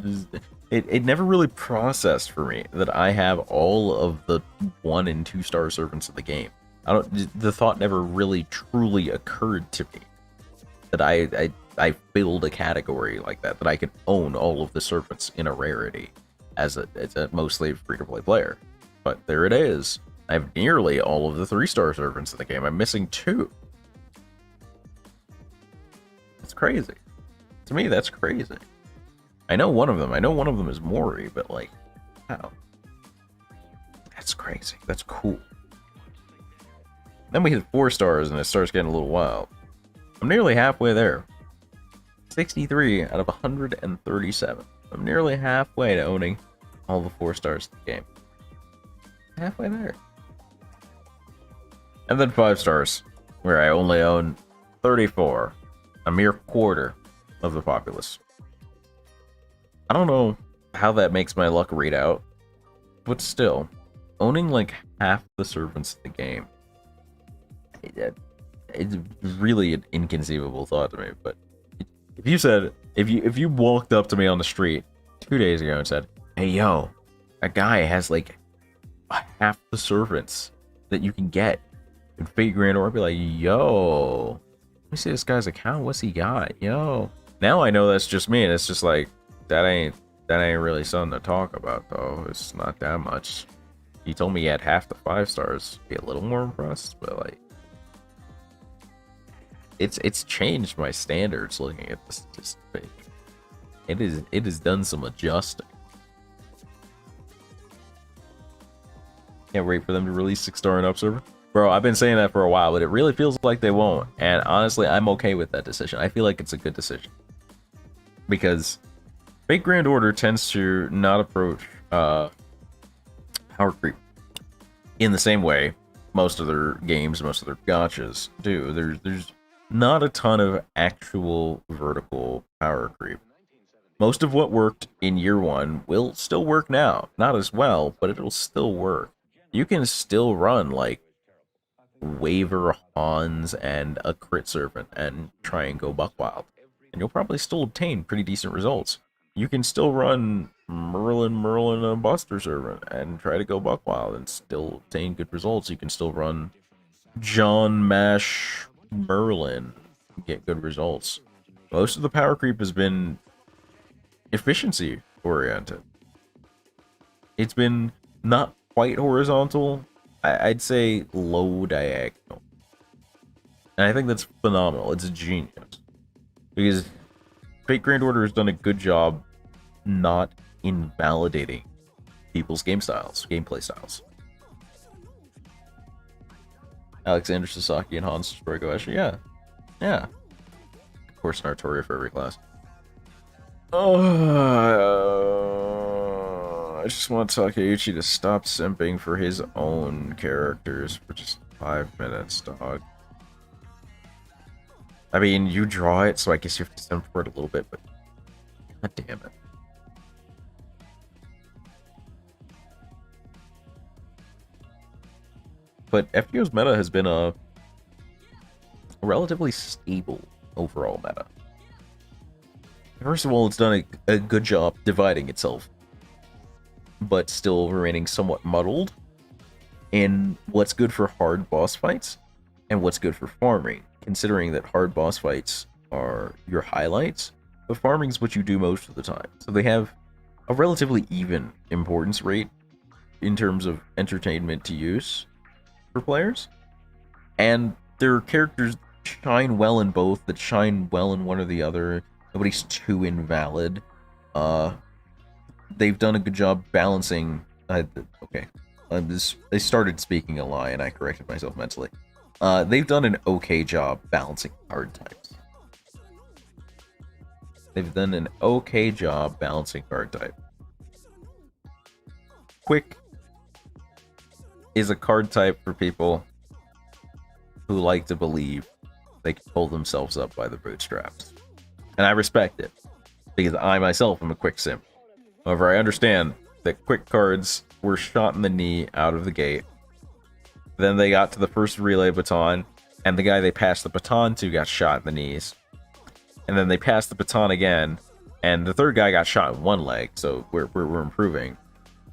It never really processed for me that I have all of the 1 and 2 star servants in the game. The thought never really truly occurred to me that I filled a category like that I could own all of the servants in a rarity as a mostly free-to-play player. But there it is. I have nearly all of the 3-star servants in the game. I'm missing 2. It's crazy. To me, that's crazy. I know one of them. I know one of them is Mori, but like, how? That's crazy. That's cool. Then we hit 4 stars and it starts getting a little wild. I'm nearly halfway there. 63 out of 137. I'm nearly halfway to owning all the 4 stars in the game. Halfway there. And then 5 stars, where I only own 34. A mere quarter of the populace. I don't know how that makes my luck read out, but still, owning like half the servants in the game, it's really an inconceivable thought to me. But if you said, if you walked up to me on the street 2 days ago and said, "Hey yo, a guy has like half the servants that you can get And Fate Grand Orb be like, yo, let me see this guy's account. What's he got? Yo. Now I know that's just me, and it's just like, that ain't really something to talk about, though. It's not that much. He told me he had half the 5 stars. Be a little more impressed, but like, it's changed my standards looking at this statistic. It has done some adjusting. Can't wait for them to release 6-star and up server. Bro, I've been saying that for a while, but it really feels like they won't. And honestly, I'm okay with that decision. I feel like it's a good decision. Because Fate Grand Order tends to not approach power creep in the same way most of their games, most of their gachas do. There's not a ton of actual vertical power creep. Most of what worked in year 1 will still work now. Not as well, but it'll still work. You can still run like Waver Hans and a Crit Servant and try and go Buck Wild. And you'll probably still obtain pretty decent results. You can still run Merlin, and Buster Servant and try to go Buck Wild and still obtain good results. You can still run John Mash Merlin and get good results. Most of the power creep has been efficiency oriented. It's been not quite horizontal. I'd say low diagonal. And I think that's phenomenal. It's genius. Because Fate Grand Order has done a good job not invalidating people's gameplay styles. Alexander Sasaki and Hans Spragoesh, yeah. Of course, an Artoria for every class. I just want Takeuchi to stop simping for his own characters for just 5 minutes, dog. I mean, you draw it, so I guess you have to simp for it a little bit, but god damn it. But FGO's meta has been a relatively stable overall meta. First of all, it's done a good job dividing itself, but still remaining somewhat muddled in what's good for hard boss fights and what's good for farming, considering that hard boss fights are your highlights, but farming is what you do most of the time. So they have a relatively even importance rate in terms of entertainment to use for players, and their characters shine well in both, that shine well in one or the other. Nobody's too invalid. They've done a good job balancing. Okay, I started speaking a lie and I corrected myself mentally. They've done an okay job balancing card types. They've done an okay job balancing card type. Quick is a card type for people who like to believe they can pull themselves up by the bootstraps. And I respect it, because I myself am a quick simp. However, I understand that quick cards were shot in the knee out of the gate. Then they got to the first relay baton, and the guy they passed the baton to got shot in the knees. And then they passed the baton again, and the third guy got shot in one leg, so we're improving.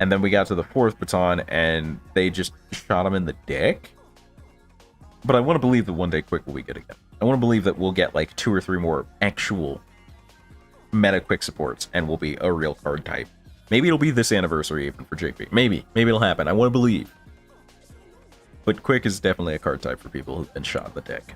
And then we got to the 4th baton, and they just shot him in the dick. But I want to believe that one day Quick will be good again. I want to believe that we'll get like 2 or 3 more actual meta Quick supports, and we'll be a real card type. Maybe it'll be this anniversary even for JP. Maybe it'll happen. I want to believe. But Quick is definitely a card type for people who've been shot in the dick.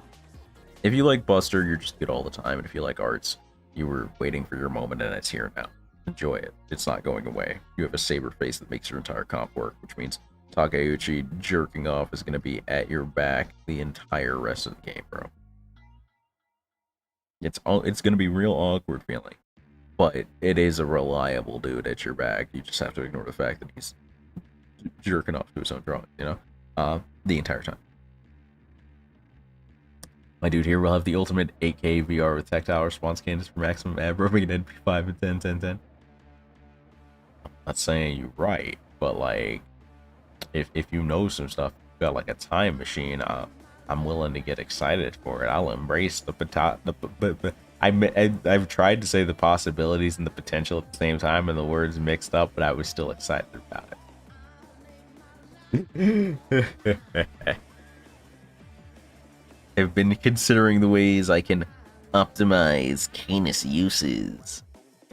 If you like Buster, you're just good all the time. And if you like Arts, you were waiting for your moment and it's here now. Enjoy it. It's not going away. You have a saber face that makes your entire comp work, which means Takeuchi jerking off is going to be at your back the entire rest of the game, bro. It's going to be real awkward feeling. But it is a reliable dude at your back. You just have to ignore the fact that he's jerking off to his own drawing, you know? The entire time. My dude here will have the ultimate 8K VR with tactile response canvas for maximum ad roaming and NP5 and 10, 10, 10. I'm not saying you're right, but like, if you know some stuff, you got like a time machine, I'm willing to get excited for it. I'll embrace the I've tried to say the possibilities and the potential at the same time, and the words mixed up, but I was still excited about it. I've been considering the ways I can optimize Canis uses.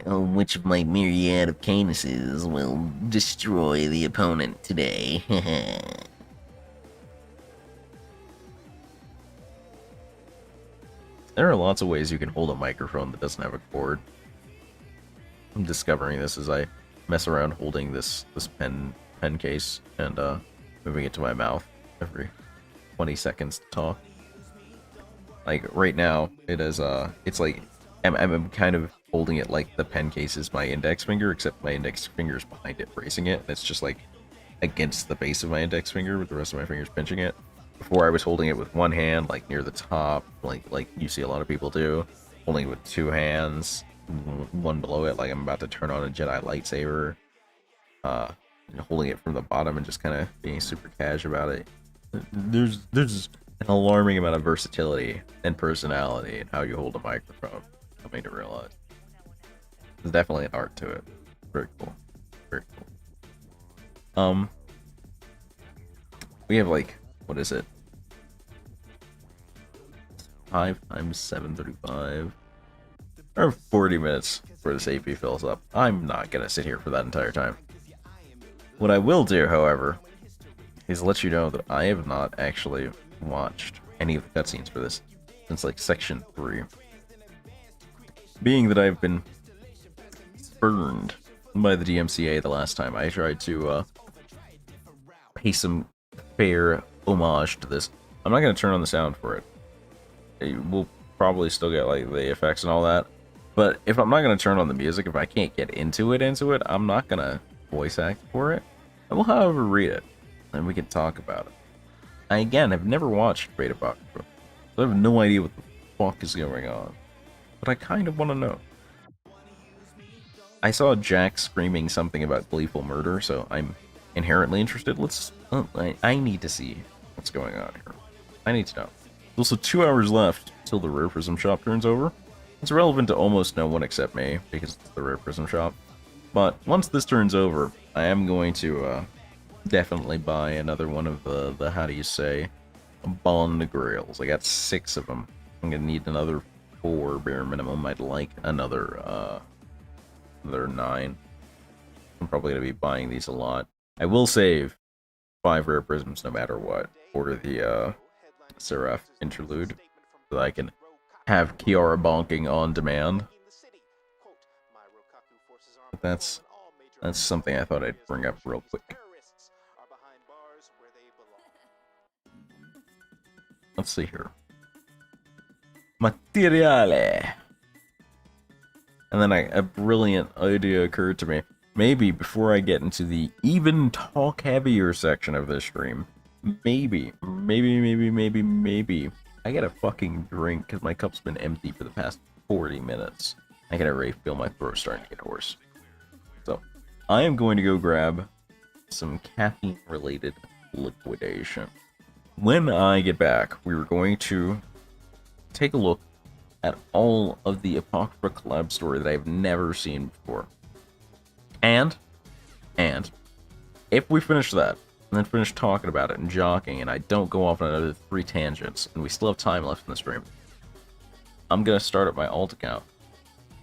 Which of my myriad of Canuses will destroy the opponent today? There are lots of ways you can hold a microphone that doesn't have a cord. I'm discovering this as I mess around holding this pen case and moving it to my mouth every 20 seconds to talk. Like right now, it is it's like I'm kind of holding it like the pen case is my index finger, except my index finger is behind it, bracing it. And it's just like against the base of my index finger, with the rest of my fingers pinching it. Before I was holding it with one hand, like near the top, like you see a lot of people do, holding it with two hands, one below it, like I'm about to turn on a Jedi lightsaber. Holding it from the bottom and just kind of being super cash about it. There's an alarming amount of versatility and personality in how you hold a microphone. Coming to realize, there's definitely an art to it. Very cool. Very cool. We have like, what is it? 5 times 7:35. Or 40 minutes before this AP fills up. I'm not gonna sit here for that entire time. What I will do, however, is let you know that I have not actually watched any of the cutscenes for this since like section 3. Being that I've been burned by the DMCA the last time I tried to pay some fair homage to this. I'm not going to turn on the sound for it. We'll probably still get like the effects and all that. But if I'm not going to turn on the music, if I can't get into it, I'm not going to voice act for it. I will, however, read it, and we can talk about it. I, again, have never watched Great Apocrypha, so I have no idea what the fuck is going on. But I kind of want to know. I saw Jack screaming something about gleeful murder, so I'm inherently interested. I need to see what's going on here. I need to know. There's also 2 hours left till the Rare Prism Shop turns over. It's relevant to almost no one except me, because it's the Rare Prism Shop. But once this turns over, I am going to definitely buy another one of the how do you say, Bond Grails. I got 6 of them. I'm going to need another 4 bare minimum. I'd like another 9. I'm probably going to be buying these a lot. I will save 5 rare prisms no matter what for the Seraph interlude, so that I can have Kiara bonking on demand. But that's something I thought I'd bring up real quick. Let's see here. Materiale. And then a brilliant idea occurred to me. Maybe before I get into the even talk heavier section of this stream, maybe, I get a fucking drink because my cup's been empty for the past 40 minutes. I can already feel my throat starting to get hoarse. So, I am going to go grab some caffeine-related liquidation. When I get back, we are going to take a look at all of the Apocrypha collab story that I've never seen before. And if we finish that, and then finish talking about it and jockeying, and I don't go off on another 3 tangents, and we still have time left in the stream, I'm going to start up my alt account,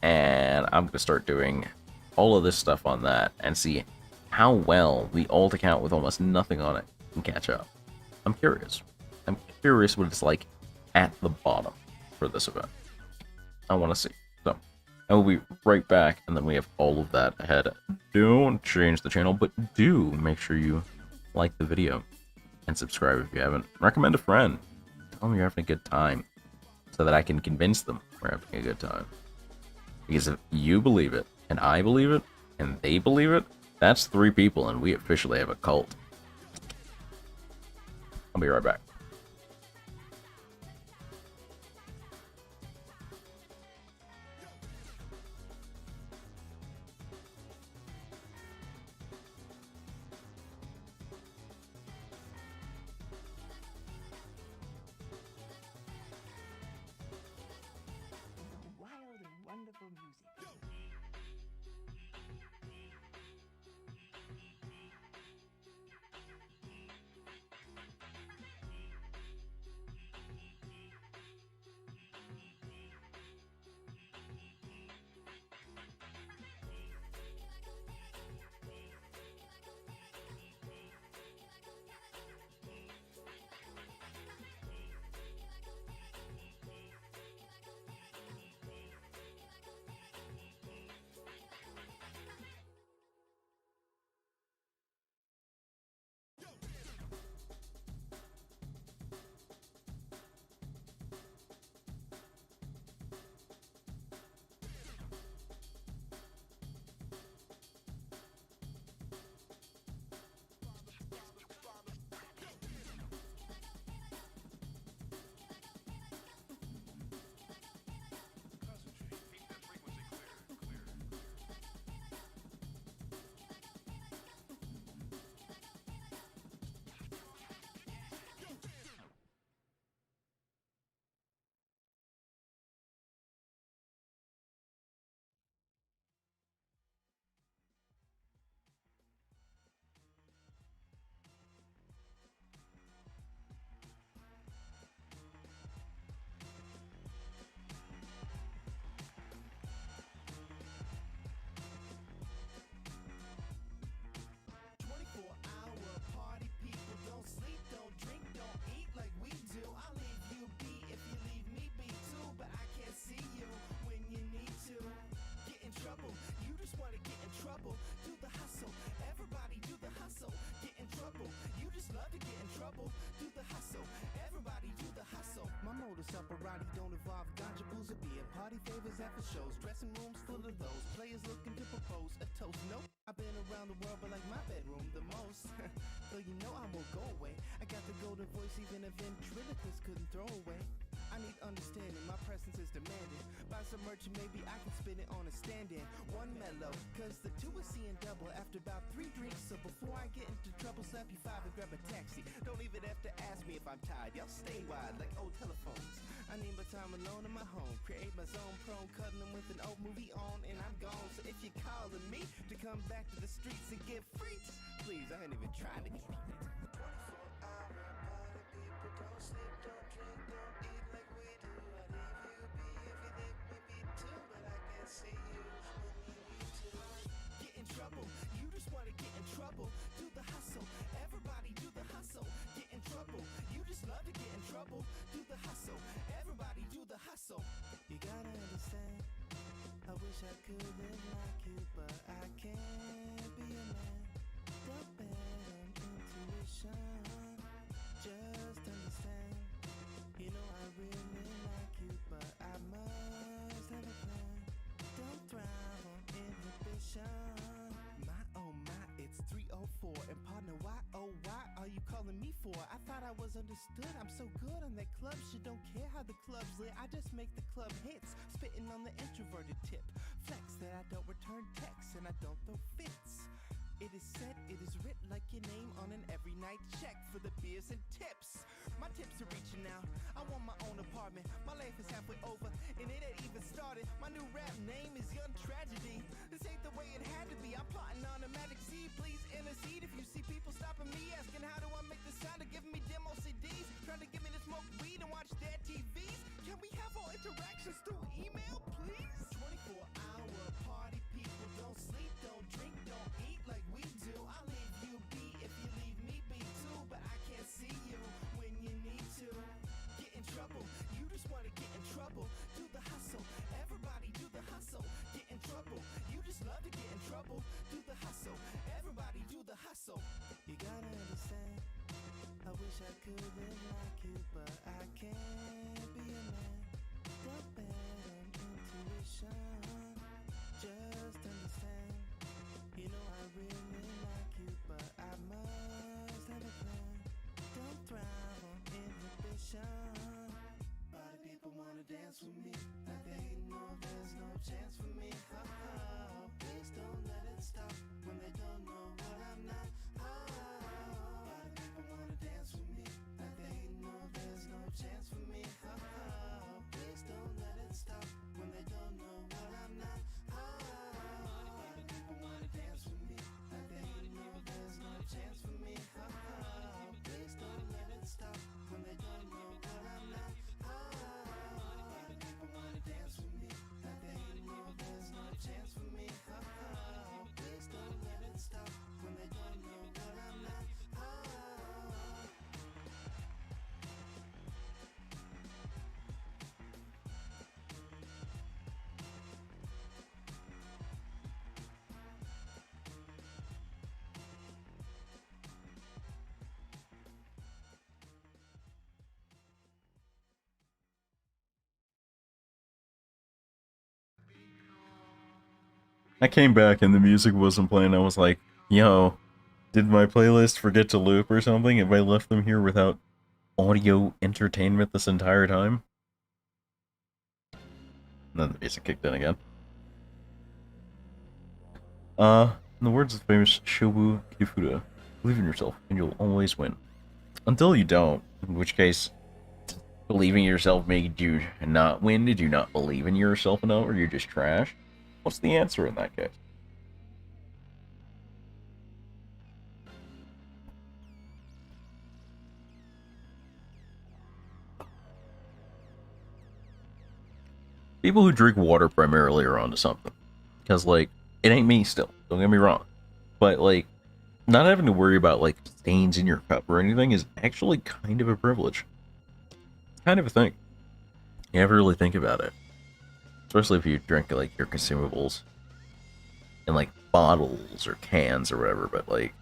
and I'm going to start doing all of this stuff on that, and see how well the alt account with almost nothing on it can catch up. I'm curious. I'm curious what it's like at the bottom for this event. I want to see. So, I will be right back, and then we have all of that ahead. Don't change the channel, but do make sure you like the video and subscribe if you haven't. Recommend a friend. Tell them you're having a good time, so that I can convince them we're having a good time. Because if you believe it, and I believe it, and they believe it, that's 3 people, and we officially have a cult. I'll be right back. Wild and wonderful music. supperati don't involve ganja booze or beer. Party favors after shows, dressing rooms full of those players looking to propose a toast. Nope, I've been around the world, but like my bedroom the most. Though you know I won't go away. I got the golden voice, even if ventriloquists couldn't throw away. I need understanding, my presence is demanding. Buy some merch and maybe I can spin it on a stand-in. One mellow, cause the two is seeing double after about 3 drinks. So before I get into trouble, slap you 5 and grab a taxi. Don't even have to ask me if I'm tired, y'all stay wide like old telephones. I need my time alone in my home, create my zone, prone cuddling with an old movie on, and I'm gone. So if you're calling me to come back to the streets and get freaks, please, I ain't even trying to get 24-hour party, people don't sleep, don't drink, don't eat like we do. I'd leave you be if you let me be too, but I can't see you when you need to. Get in trouble, you just wanna get in trouble. Do the hustle, everybody do the hustle. Get in trouble, you just love to get in trouble. Do the hustle, everybody do the hustle. You gotta understand, I wish I could live like you, but I can't be a man. Don't bet on intuition, just understand. You know I really like you, but I must have a plan. Don't thrive on inhibition. My oh my, it's 3:04, and partner, why oh why are you calling me for? I thought I was understood. I'm so good on that club shit. Don't care how the club's lit. I just make the club hits, spitting on the introverted tip. Flex that I don't return texts and I don't throw fits. It is said, it is writ like your name on an every night check for the beers and tips. My tips are reaching out. I want my own apartment. My life is halfway over and it ain't even started. My new rap name is Young Tragedy. This ain't the way it had to be. I'm plotting on a magic seed. Please intercede if you see people stopping me, asking how do I make this sound, or giving me demo CDs, trying to get me to smoke weed and watch their TVs. Can we have all interactions through email, please? 24-hour party, people don't sleep, don't drink, don't eat like we do. I'll leave you be if you leave me be too, but I can't see you when you need to. Get in trouble, you just wanna get in trouble. Do the hustle, everybody do the hustle. Get in trouble, you just love to get in trouble. Do the hustle, everybody do the hustle. You gotta understand, I wish I could live like you, but I can't be a man. Don't bet on intuition, just understand. You know I really like you, but I must have a plan. Don't thrive on inhibition. Body people wanna dance with me, like they know there's no chance for me. Please don't let it stop when they don't know what I'm not. Body people wanna dance with me, like they know there's no chance for me. Please don't let it stop when they don't know what I'm not. Body people wanna dance with me, like they know there's no chance for me. Please don't let it stop when they don't know what I'm not. Body people wanna dance with me, like they know there's no chance for me. Please don't let it stop when they don't know what I'm not. I came back and the music wasn't playing. I was like, yo, did my playlist forget to loop or something? Have I left them here without audio entertainment this entire time? And then the music kicked in again. In the words of the famous Shobu Kifura, believe in yourself and you'll always win. Until you don't, in which case, believing in yourself made you not win? Did you not believe in yourself enough, or you're just trash? What's the answer in that case? People who drink water primarily are onto something. Because, like, it ain't me still. Don't get me wrong. But, like, not having to worry about, like, stains in your cup or anything is actually kind of a privilege. It's kind of a thing. You have to really think about it. Especially if you drink, like, your consumables in, like, bottles or cans or whatever. But, like,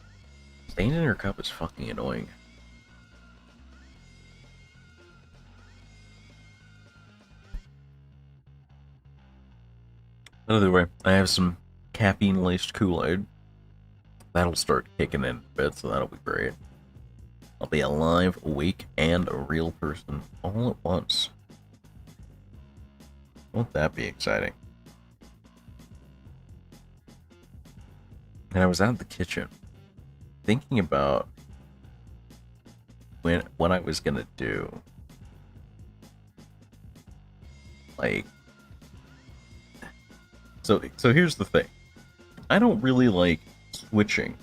stains in your cup is fucking annoying. Another way, I have some caffeine-laced Kool-Aid. That'll start kicking in a bit, so that'll be great. I'll be alive, awake, and a real person all at once. Won't that be exciting? And I was out in the kitchen thinking about what I was gonna do. Like, so here's the thing. I don't really like switching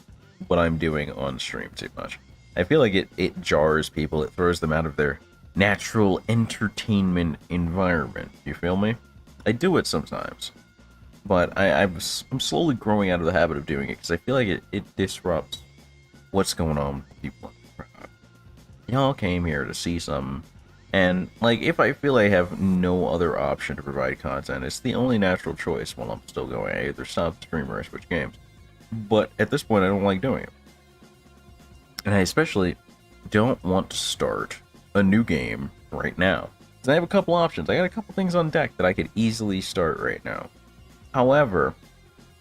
what I'm doing on stream too much. I feel like it jars people. It throws them out of their natural entertainment environment. You feel me? I do it sometimes, but I'm slowly growing out of the habit of doing it because I feel like it disrupts what's going on with people. Y'all came here to see something, and like if I feel I have no other option to provide content, it's the only natural choice while I'm still going. I either stop the stream or I switch games. But at this point, I don't like doing it. And I especially don't want to start a new game right now. Because I have a couple options. I got a couple things on deck that I could easily start right now. However,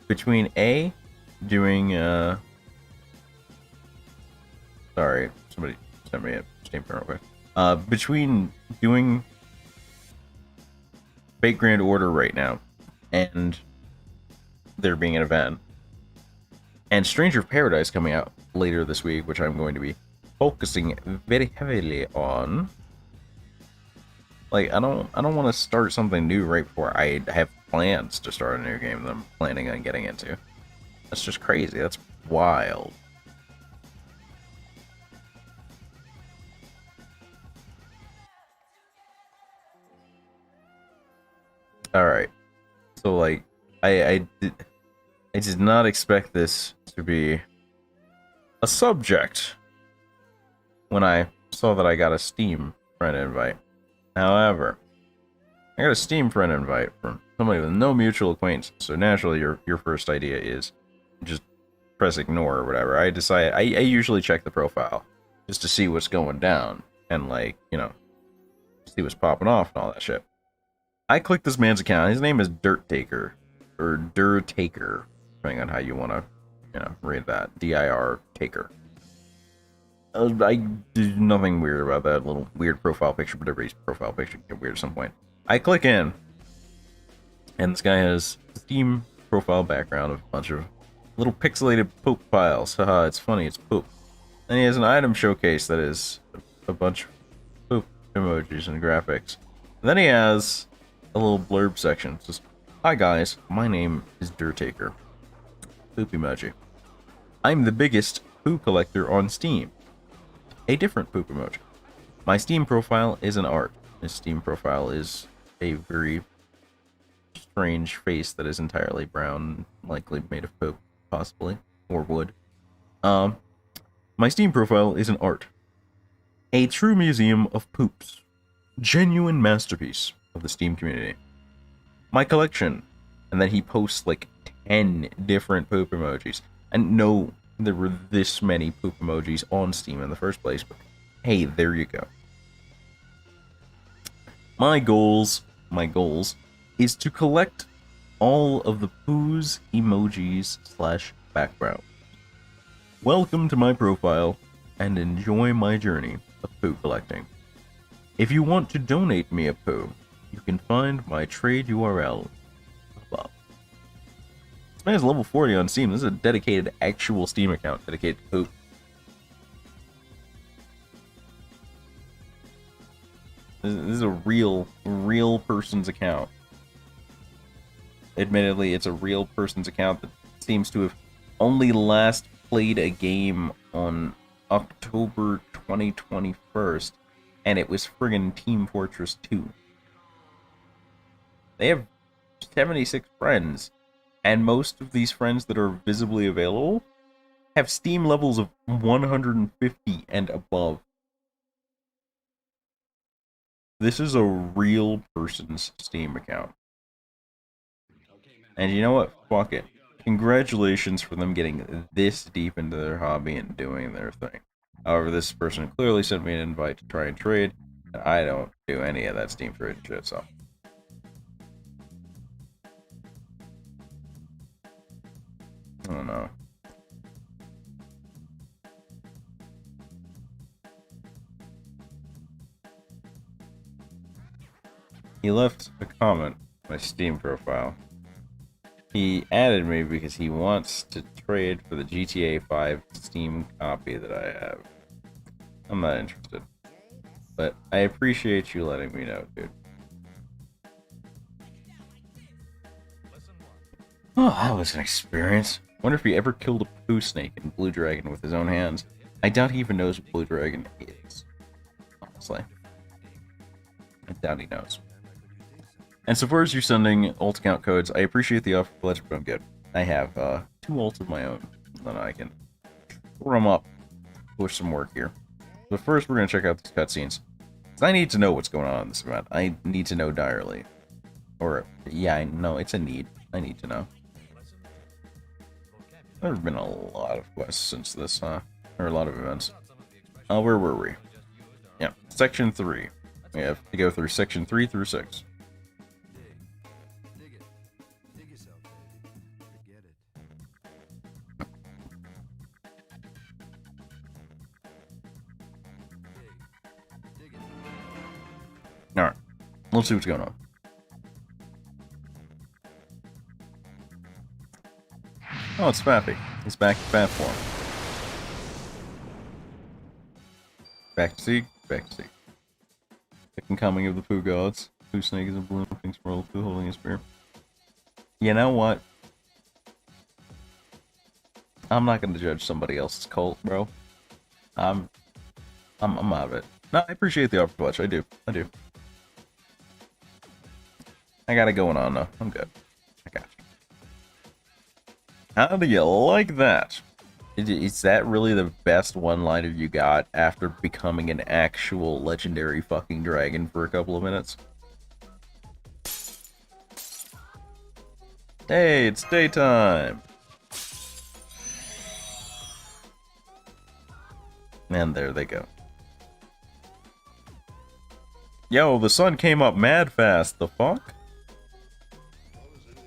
between A, doing, sorry, somebody sent me a Steam friend real quick. Between doing Fate Grand Order right now, and there being an event, and Stranger of Paradise coming out later this week, which I'm going to be focusing very heavily on. Like, I don't want to start something new right before I have plans to start a new game that I'm planning on getting into. That's just crazy. That's wild. Alright. So, like, I did not expect this to be a subject when I saw that I got a Steam friend invite. However, I got a Steam friend invite from somebody with no mutual acquaintance, so naturally your first idea is just press ignore or whatever. I decided I usually check the profile just to see what's going down and, like, you know, see what's popping off and all that shit. I clicked this man's account. His name is Dirt Taker, or Dur Taker, depending on how you want to, you know, read that. D-I-R Taker. I did nothing weird about that little weird profile picture, but everybody's profile picture can get weird at some point. I click in, and this guy has Steam profile background of a bunch of little pixelated poop files. Haha, it's funny, it's poop. And he has an item showcase that is a bunch of poop emojis and graphics. And then he has a little blurb section. It says, "Hi guys, my name is Dirt Taker." Poop emoji. "I'm the biggest poo collector on Steam." A different poop emoji. "My Steam profile is an art." His Steam profile is a very strange face that is entirely brown, likely made of poop, possibly, or wood. My Steam profile is an art. A true museum of poops. Genuine masterpiece of the Steam community. My collection. And then he posts like 10 different poop emojis. And no, there were this many poop emojis on Steam in the first place, but hey, there you go. My goals is to collect all of the poos emojis / background. Welcome to my profile and enjoy my journey of poo collecting. If you want to donate me a poo, you can find my trade URL above. This man is level 40 on Steam. This is a dedicated actual Steam account dedicated to poop. This is a real person's account. Admittedly, it's a real person's account that seems to have only last played a game on October 2021, and it was friggin' Team Fortress 2. They have 76 friends, and most of these friends that are visibly available have Steam levels of 150 and above. This is a real person's Steam account. And you know what? Fuck it. Congratulations for them getting this deep into their hobby and doing their thing. However, this person clearly sent me an invite to try and trade, and. I don't do any of that Steam trade shit, so. don't know. He left a comment on my Steam profile. He added me because he wants to trade for the GTA 5 Steam copy that I have. I'm not interested. But I appreciate you letting me know, dude. Oh, that was an experience. Wonder if he ever killed a poo snake in Blue Dragon with his own hands. I doubt he even knows what Blue Dragon is. Honestly. I doubt he knows. And so far as you're sending alt account codes, I appreciate the offer pledge, but I'm good. I have 2 alts of my own. Then I can throw them up, push some work here. But first, we're going to check out these cutscenes. I need to know what's going on in this event. I need to know direly. Or, yeah, I know, it's a need. I need to know. There have been a lot of quests since this, Or a lot of events. Where were we? Yeah, Section 3. We have to go through Section 3 through 6. Alright, let's see what's going on. Oh, it's Fappy. He's back to Fat form. Back to sea, back to sea. Second coming of the Pooh Gods. Pooh Snake is a balloon, thinks roll Pooh holding a spear. You know what? I'm not gonna judge somebody else's cult, bro. I'm out of it. No, I appreciate the offer to watch. I do. I got it going on though. I'm good. I got you. How do you like that? Is that really the best one-liner you got after becoming an actual legendary fucking dragon for a couple of minutes? Hey, it's daytime! And there they go. Yo, the sun came up mad fast, the fuck?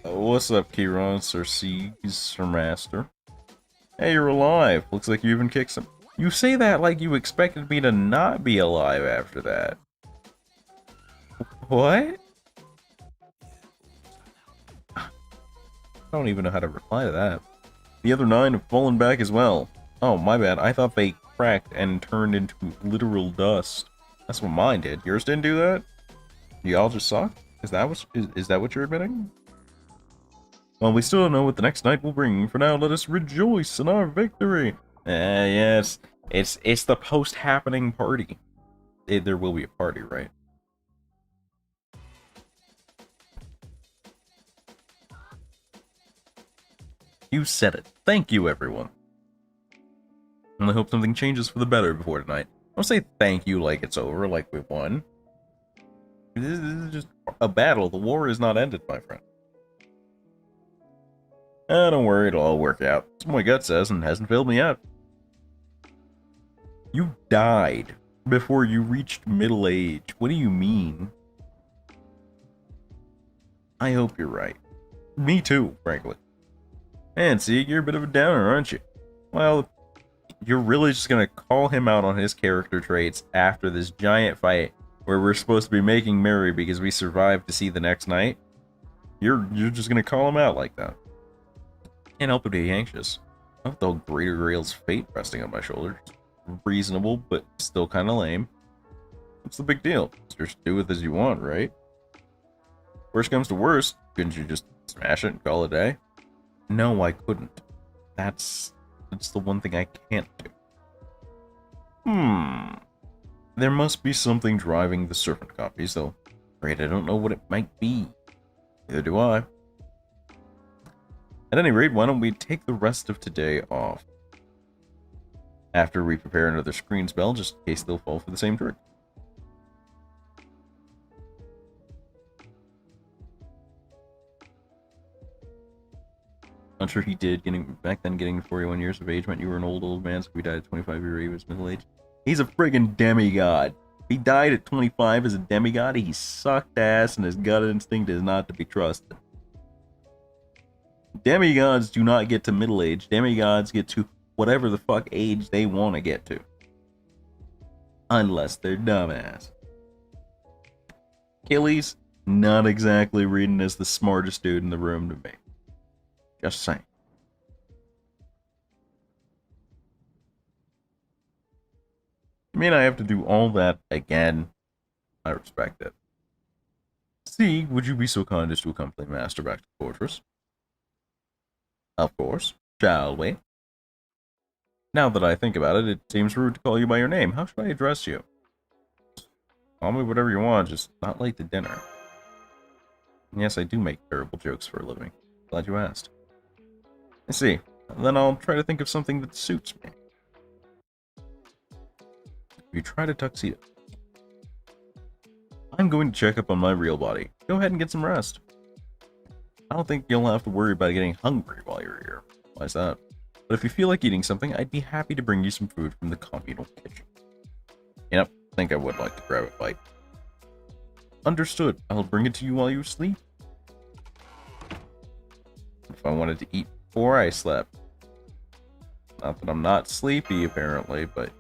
What's up, Kieran, Sir Seas, Sir Master? Hey, you're alive. Looks like you even kicked some. You say that like you expected me to not be alive after that. What? I don't even know how to reply to that. The other 9 have fallen back as well. Oh, my bad. I thought they cracked and turned into literal dust. That's what mine did. Yours didn't do that? Y'all just suck? Is that what you're admitting? Well, we still don't know what the next night will bring. For now, let us rejoice in our victory. Yes. It's the post-happening party. There will be a party, right? You said it. Thank you, everyone. And I hope something changes for the better before tonight. Don't say thank you like it's over, like we won. This is just a battle. The war is not ended, my friend. Don't worry, it'll all work out. That's what my gut says and hasn't failed me yet. You died before you reached middle age. What do you mean? I hope you're right. Me too, frankly. And see, you're a bit of a downer, aren't you? Well, you're really just gonna call him out on his character traits after this giant fight where we're supposed to be making merry because we survived to see the next night? You're just gonna call him out like that. Can't help but be anxious. Not the greater grail's fate resting on my shoulders. Reasonable, but still kind of lame. What's the big deal? Just do with as you want, right? Worst comes to worst, couldn't you just smash it and call it a day? No, I couldn't. That's the one thing I can't do. There must be something driving the serpent copies, though. Afraid I don't know what it might be. Neither do I. At any rate, why don't we take the rest of today off? After we prepare another screen spell, just in case they'll fall for the same trick. I'm sure he did. Back then, getting 41 years of age meant you were an old man, so we died at 25 years of his middle age. He's a friggin' demigod. He died at 25 as a demigod. He sucked ass, and his gut instinct is not to be trusted. Demigods do not get to middle age. Demigods get to whatever the fuck age they want to get to. Unless they're dumbass. Achilles, not exactly reading as the smartest dude in the room to me. Just saying. I mean, I have to do all that again. I respect it. C, would you be so kind as to accompany Master back to the fortress? Of course. Shall we? Now that I think about it, it seems rude to call you by your name. How should I address you? Call me whatever you want, just not late to dinner. And yes, I do make terrible jokes for a living. Glad you asked. I see. Then I'll try to think of something that suits me. You tried a tuxedo. I'm going to check up on my real body. Go ahead and get some rest. I don't think you'll have to worry about getting hungry while you're here. Why's that? But if you feel like eating something, I'd be happy to bring you some food from the communal kitchen. Yep, I think I would like to grab a bite. Understood. I'll bring it to you while you sleep. If I wanted to eat before I slept. Not that I'm not sleepy, apparently, but...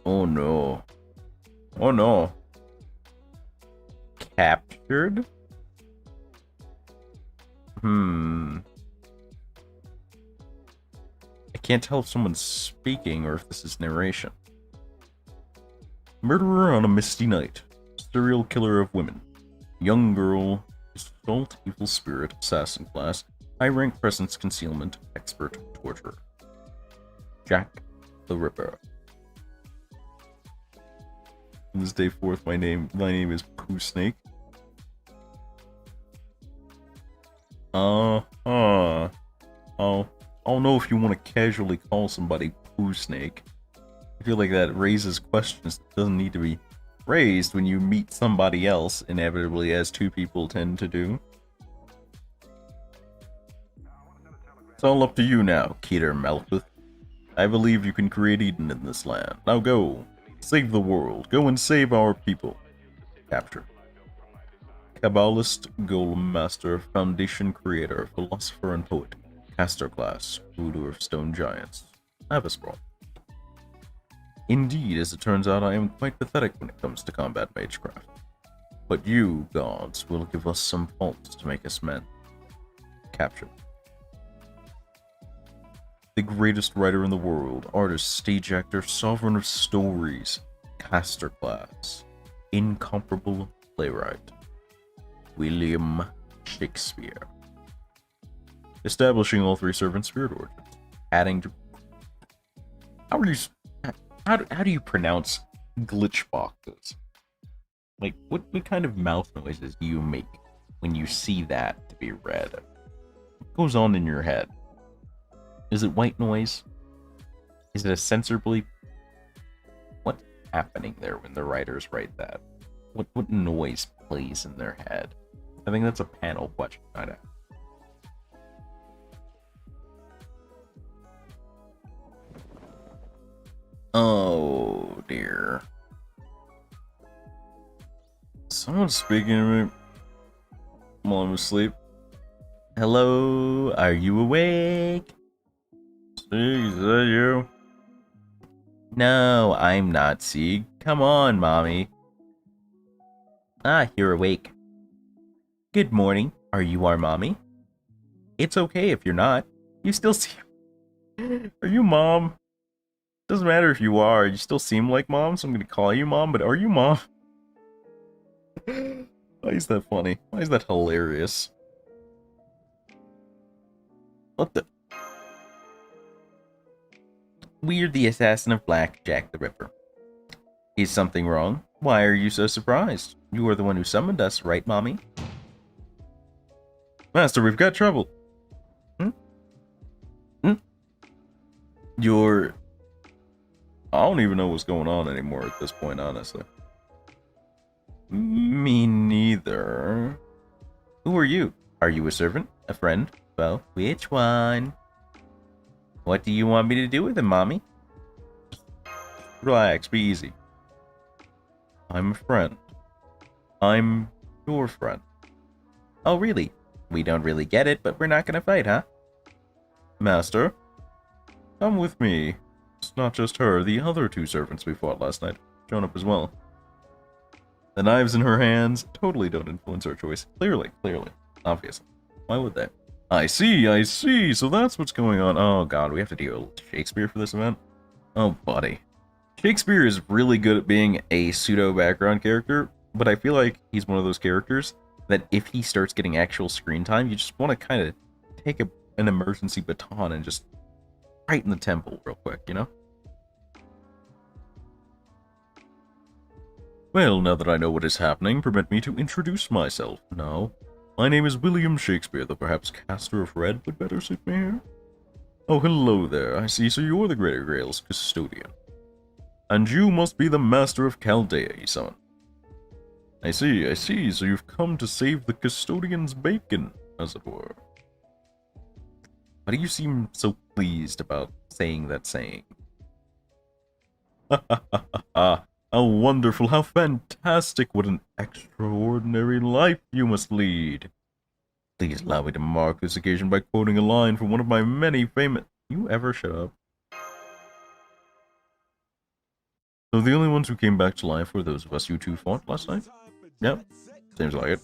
Oh no. Oh no. Captured? I can't tell if someone's speaking or if this is narration. Murderer on a misty night. Serial killer of women. Young girl. Assault, evil spirit, assassin class. High rank presence concealment. Expert torturer. Jack the Ripper. On this day 4th, my name is Pooh Snake. I don't know if you want to casually call somebody Pooh Snake. I feel like that raises questions that doesn't need to be raised when you meet somebody else, inevitably, as two people tend to do. It's all up to you now, Keter Malkuth. I believe you can create Eden in this land. Now go. Save the world. Go and save our people. Capture. Kabbalist, Golem Master, Foundation Creator, Philosopher and Poet, Caster Class, Ruler of Stone Giants, Avasprawl. Indeed, as it turns out, I am quite pathetic when it comes to combat magecraft. But you, gods, will give us some faults to make us men. Capture. The greatest writer in the world, artist, stage actor, sovereign of stories, Caster Class, incomparable playwright, William Shakespeare. Establishing all 3 servant spirit origins. Adding to... How do you pronounce glitch boxes? Like, what kind of mouth noises do you make when you see that to be read? What goes on in your head? Is it white noise? Is it a censor bleep? What's happening there when the writers write that? What noise plays in their head? I think that's a panel question I'd ask. Oh dear. Someone's speaking to me while I'm asleep. Hello, are you awake? Sieg, is that you? No, I'm not Sieg. Come on, mommy. Ah, you're awake. Good morning. Are you our mommy? It's okay if you're not. You still seem... Are you mom? Doesn't matter if you are. You still seem like mom, so I'm gonna call you mom, but are you mom? Why is that funny? Why is that hilarious? What the... We're the assassin of Black Jack the Ripper. Is something wrong? Why are you so surprised? You are the one who summoned us, right, mommy? Master, we've got trouble. You're... I don't even know what's going on anymore at this point, honestly. Me neither. Who are you? Are you a servant? A friend? Well, which one? What do you want me to do with him, mommy? Relax, be easy. I'm a friend. I'm your friend. Oh, really? We don't really get it, but we're not gonna fight, huh? Master, come with me. It's not just her, the other two servants we fought last night shown up as well. The knives in her hands totally don't influence our choice. Clearly, obviously. Why would they? I see, so that's what's going on. Oh god, we have to deal with Shakespeare for this event? Oh buddy. Shakespeare is really good at being a pseudo-background character, but I feel like he's one of those characters that if he starts getting actual screen time, you just want to kind of take an emergency baton and just right in the temple real quick, you know? Well, now that I know what is happening, permit me to introduce myself. Now, my name is William Shakespeare, though perhaps Caster of Red would better suit me here. Oh, hello there. I see, so you're the Greater Grail's custodian. And you must be the Master of Chaldea, son. I see, so you've come to save the custodian's bacon, as it were. Why do you seem so pleased about saying that saying? Ha ha ha ha ha. How wonderful, how fantastic, what an extraordinary life you must lead. Please allow me to mark this occasion by quoting a line from one of my many famous... You ever shut up? So the only ones who came back to life were those of us you two fought last night? Yep, seems like it.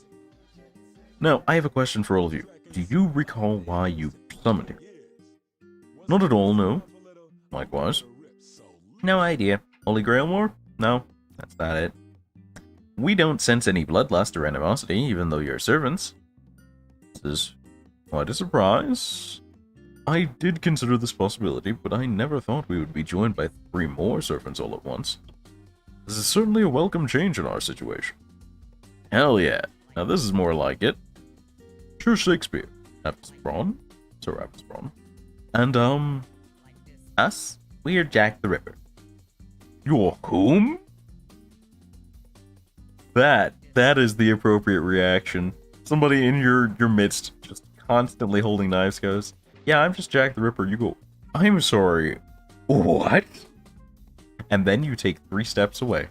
Now, I have a question for all of you. Do you recall why you summoned here? Not at all, no. Likewise. No idea. Holy Grail War? No, that's not it. We don't sense any bloodlust or animosity, even though you're servants. This is quite a surprise. I did consider this possibility, but I never thought we would be joined by 3 more servants all at once. This is certainly a welcome change in our situation. Hell yeah. Now this is more like it. Sure, Shakespeare. Apsbron? Sir Apsbron. And, us? We're Jack the Ripper. You're whom? That is the appropriate reaction. Somebody in your midst just constantly holding knives goes, yeah, I'm just Jack the Ripper. You go, I'm sorry. What? And then you take 3 steps away.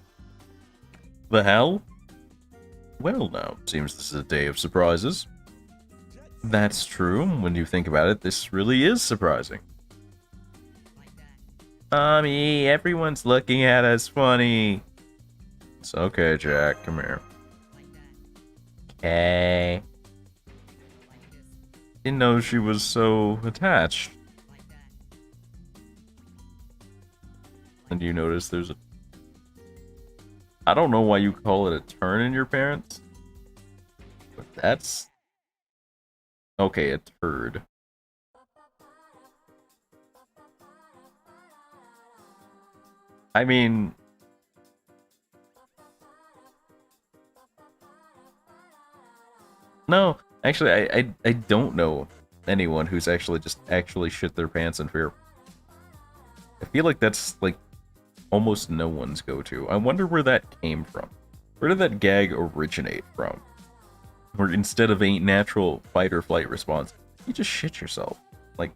The hell? Well now, seems this is a day of surprises. That's true. When you think about it, this really is surprising. Mommy, everyone's looking at us funny. It's okay, Jack. Come here. Okay. Didn't know she was so attached. And you notice there's a... I don't know why you call it a turn in your parents. But that's... Okay, a turd. I mean... No, actually, I don't know anyone who's actually shit their pants in fear. I feel like that's, like, almost no one's go-to. I wonder where that came from. Where did that gag originate from? Where instead of a natural fight or flight response, you just shit yourself. Like,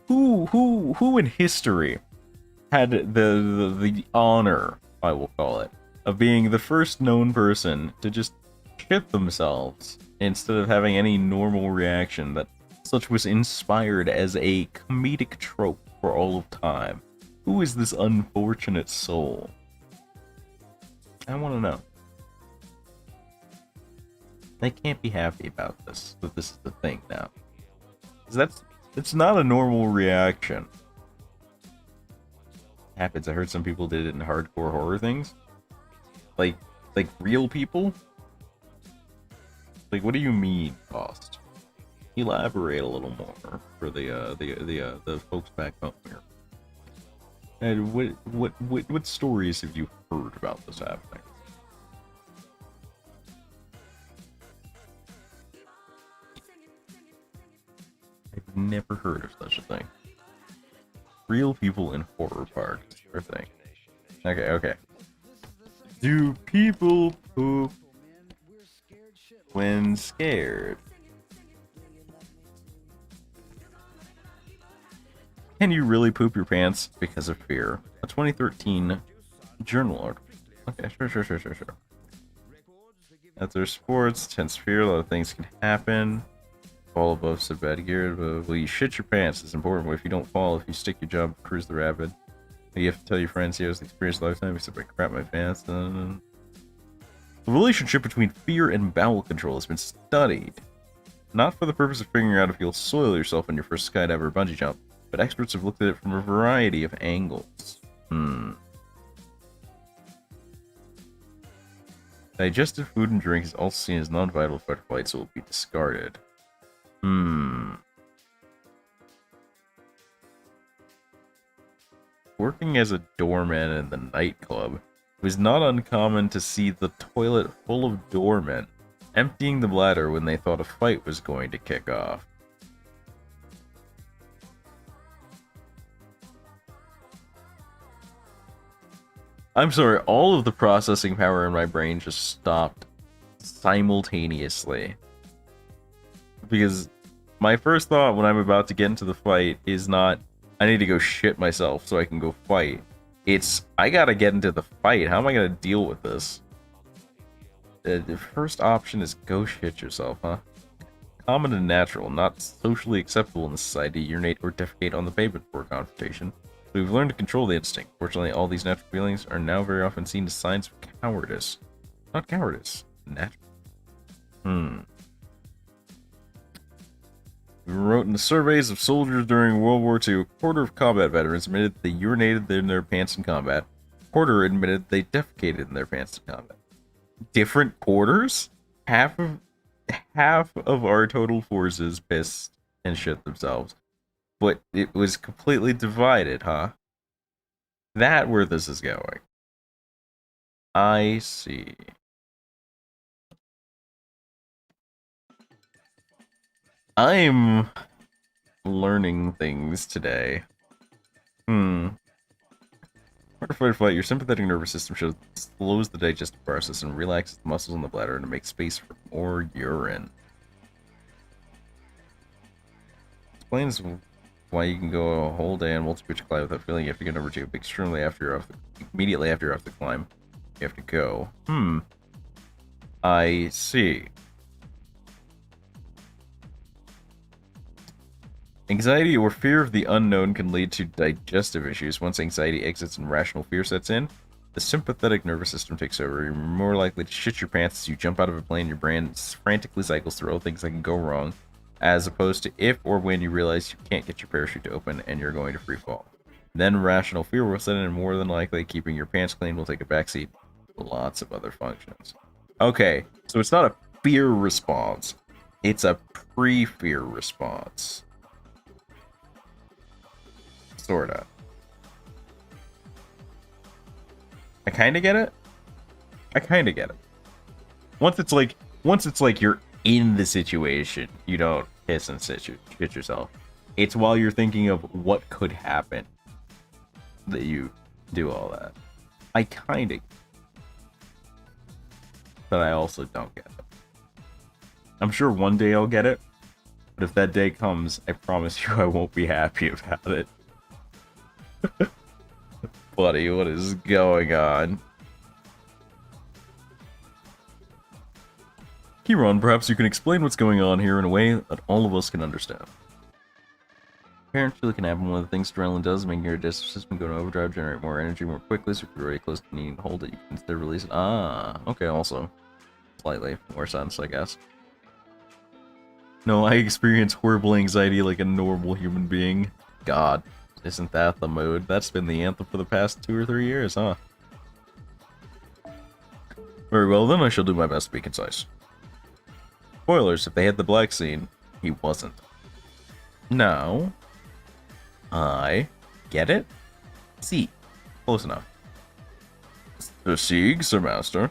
who in history had the honor, I will call it, of being the first known person to just shit themselves instead of having any normal reaction that such was inspired as a comedic trope for all of time? Who is this unfortunate soul? I want to know. They can't be happy about this, that this is the thing now. 'Cause it's not a normal reaction. Happens. I heard some people did it in hardcore horror things. Like real people? Like, what do you mean, cost? Elaborate a little more for the folks back home here. And what stories have you heard about this happening? I've never heard of such a thing. Real people in horror parks are a thing. Okay. Do people poop when scared? Can you really poop your pants because of fear? A 2013 journal article. Okay, sure. After sports, tense fear, a lot of things can happen. Fall above said bad gear. Well, you shit your pants. It's important. But if you don't fall, if you stick your jump, cruise the rapid. You have to tell your friends he has the experience of a lifetime, except I crap my pants. The relationship between fear and bowel control has been studied. Not for the purpose of figuring out if you'll soil yourself on your first skydive or bungee jump, but experts have looked at it from a variety of angles. Digested food and drink is also seen as non-vital for flight, so will be discarded. Working as a doorman in the nightclub, it was not uncommon to see the toilet full of doormen, emptying the bladder when they thought a fight was going to kick off. I'm sorry, all of the processing power in my brain just stopped simultaneously. Because my first thought when I'm about to get into the fight is not, I need to go shit myself so I can go fight. It's, I gotta get into the fight. How am I gonna deal with this? The first option is go shit yourself, huh? Common and natural, not socially acceptable in this society, urinate or defecate on the pavement for a confrontation. So we've learned to control the instinct. Fortunately, all these natural feelings are now very often seen as signs of cowardice. Not cowardice, natural. We wrote in the surveys of soldiers during World War II, a quarter of combat veterans admitted they urinated in their pants in combat. A quarter admitted they defecated in their pants in combat. Different quarters? Half of our total forces pissed and shit themselves. But it was completely divided, huh? That where this is going. I see. I'm learning things today. Fight or flight, your sympathetic nervous system slows the digestive process and relaxes the muscles in the bladder to make space for more urine. Explains why you can go a whole day on multi-pitch climb without feeling you have to get number 2, but immediately after you're off the climb, you have to go. I see. Anxiety or fear of the unknown can lead to digestive issues. Once anxiety exits and rational fear sets in, the sympathetic nervous system takes over. You're more likely to shit your pants as you jump out of a plane. Your brain frantically cycles through all things that can go wrong, as opposed to if or when you realize you can't get your parachute to open and you're going to free fall. Then rational fear will set in, and more than likely keeping your pants clean will take a backseat. Lots of other functions. Okay, so it's not a fear response. It's a pre-fear response. Sorta. I kinda get it. Once it's like you're in the situation, you don't piss and shit yourself. It's while you're thinking of what could happen that you do all that. I kinda, but I also don't get it. I'm sure one day I'll get it, but if that day comes, I promise you I won't be happy about it. Buddy, what is going on? Kieran, perhaps you can explain what's going on here in a way that all of us can understand. Apparently, can happen. One of the things adrenaline does, making your digestive system go into overdrive, generate more energy more quickly, so if you're already close to needing to hold it, you can instead release it. Ah, okay, also. Slightly more sense, I guess. No, I experience horrible anxiety like a normal human being. God. Isn't that the mood? That's been the anthem for the past 2 or 3 years, huh? Very well, then I shall do my best to be concise. Spoilers, if they had the black scene, he wasn't. Now, I get it? See, close enough. Sir Sieg, Sir Master.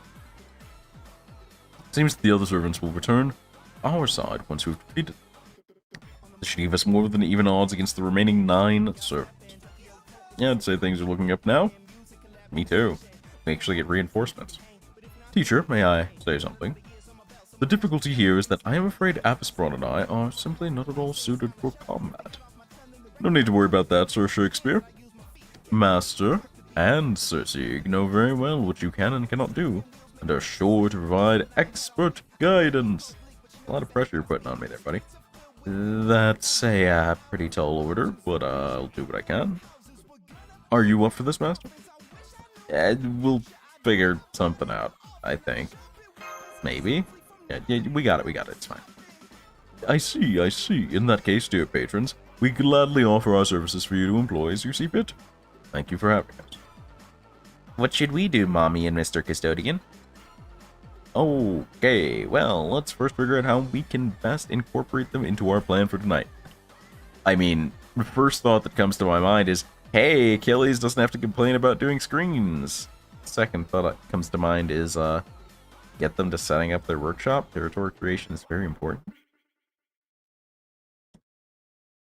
Seems the other servants will return our side once we've defeated. This should give us more than even odds against the remaining 9 servants. Yeah, I'd say things are looking up now. Me too. We actually get reinforcements. Teacher, may I say something? The difficulty here is that I am afraid Apispron and I are simply not at all suited for combat. No need to worry about that, Sir Shakespeare. Master and Sir Sieg know very well what you can and cannot do, and are sure to provide expert guidance. A lot of pressure you're putting on me there, buddy. That's a pretty tall order, but I'll do what I can. Are you up for this, Master? We'll figure something out, I think. Maybe? Yeah, we got it, it's fine. I see. In that case, dear patrons, we gladly offer our services for you to employ as you see fit. Thank you for having us. What should we do, Mommy and Mr. Custodian? Okay, well, let's first figure out how we can best incorporate them into our plan for tonight. I mean, the first thought that comes to my mind is, hey, Achilles doesn't have to complain about doing screens. Second thought that comes to mind is, get them to setting up their workshop. Territory creation is very important.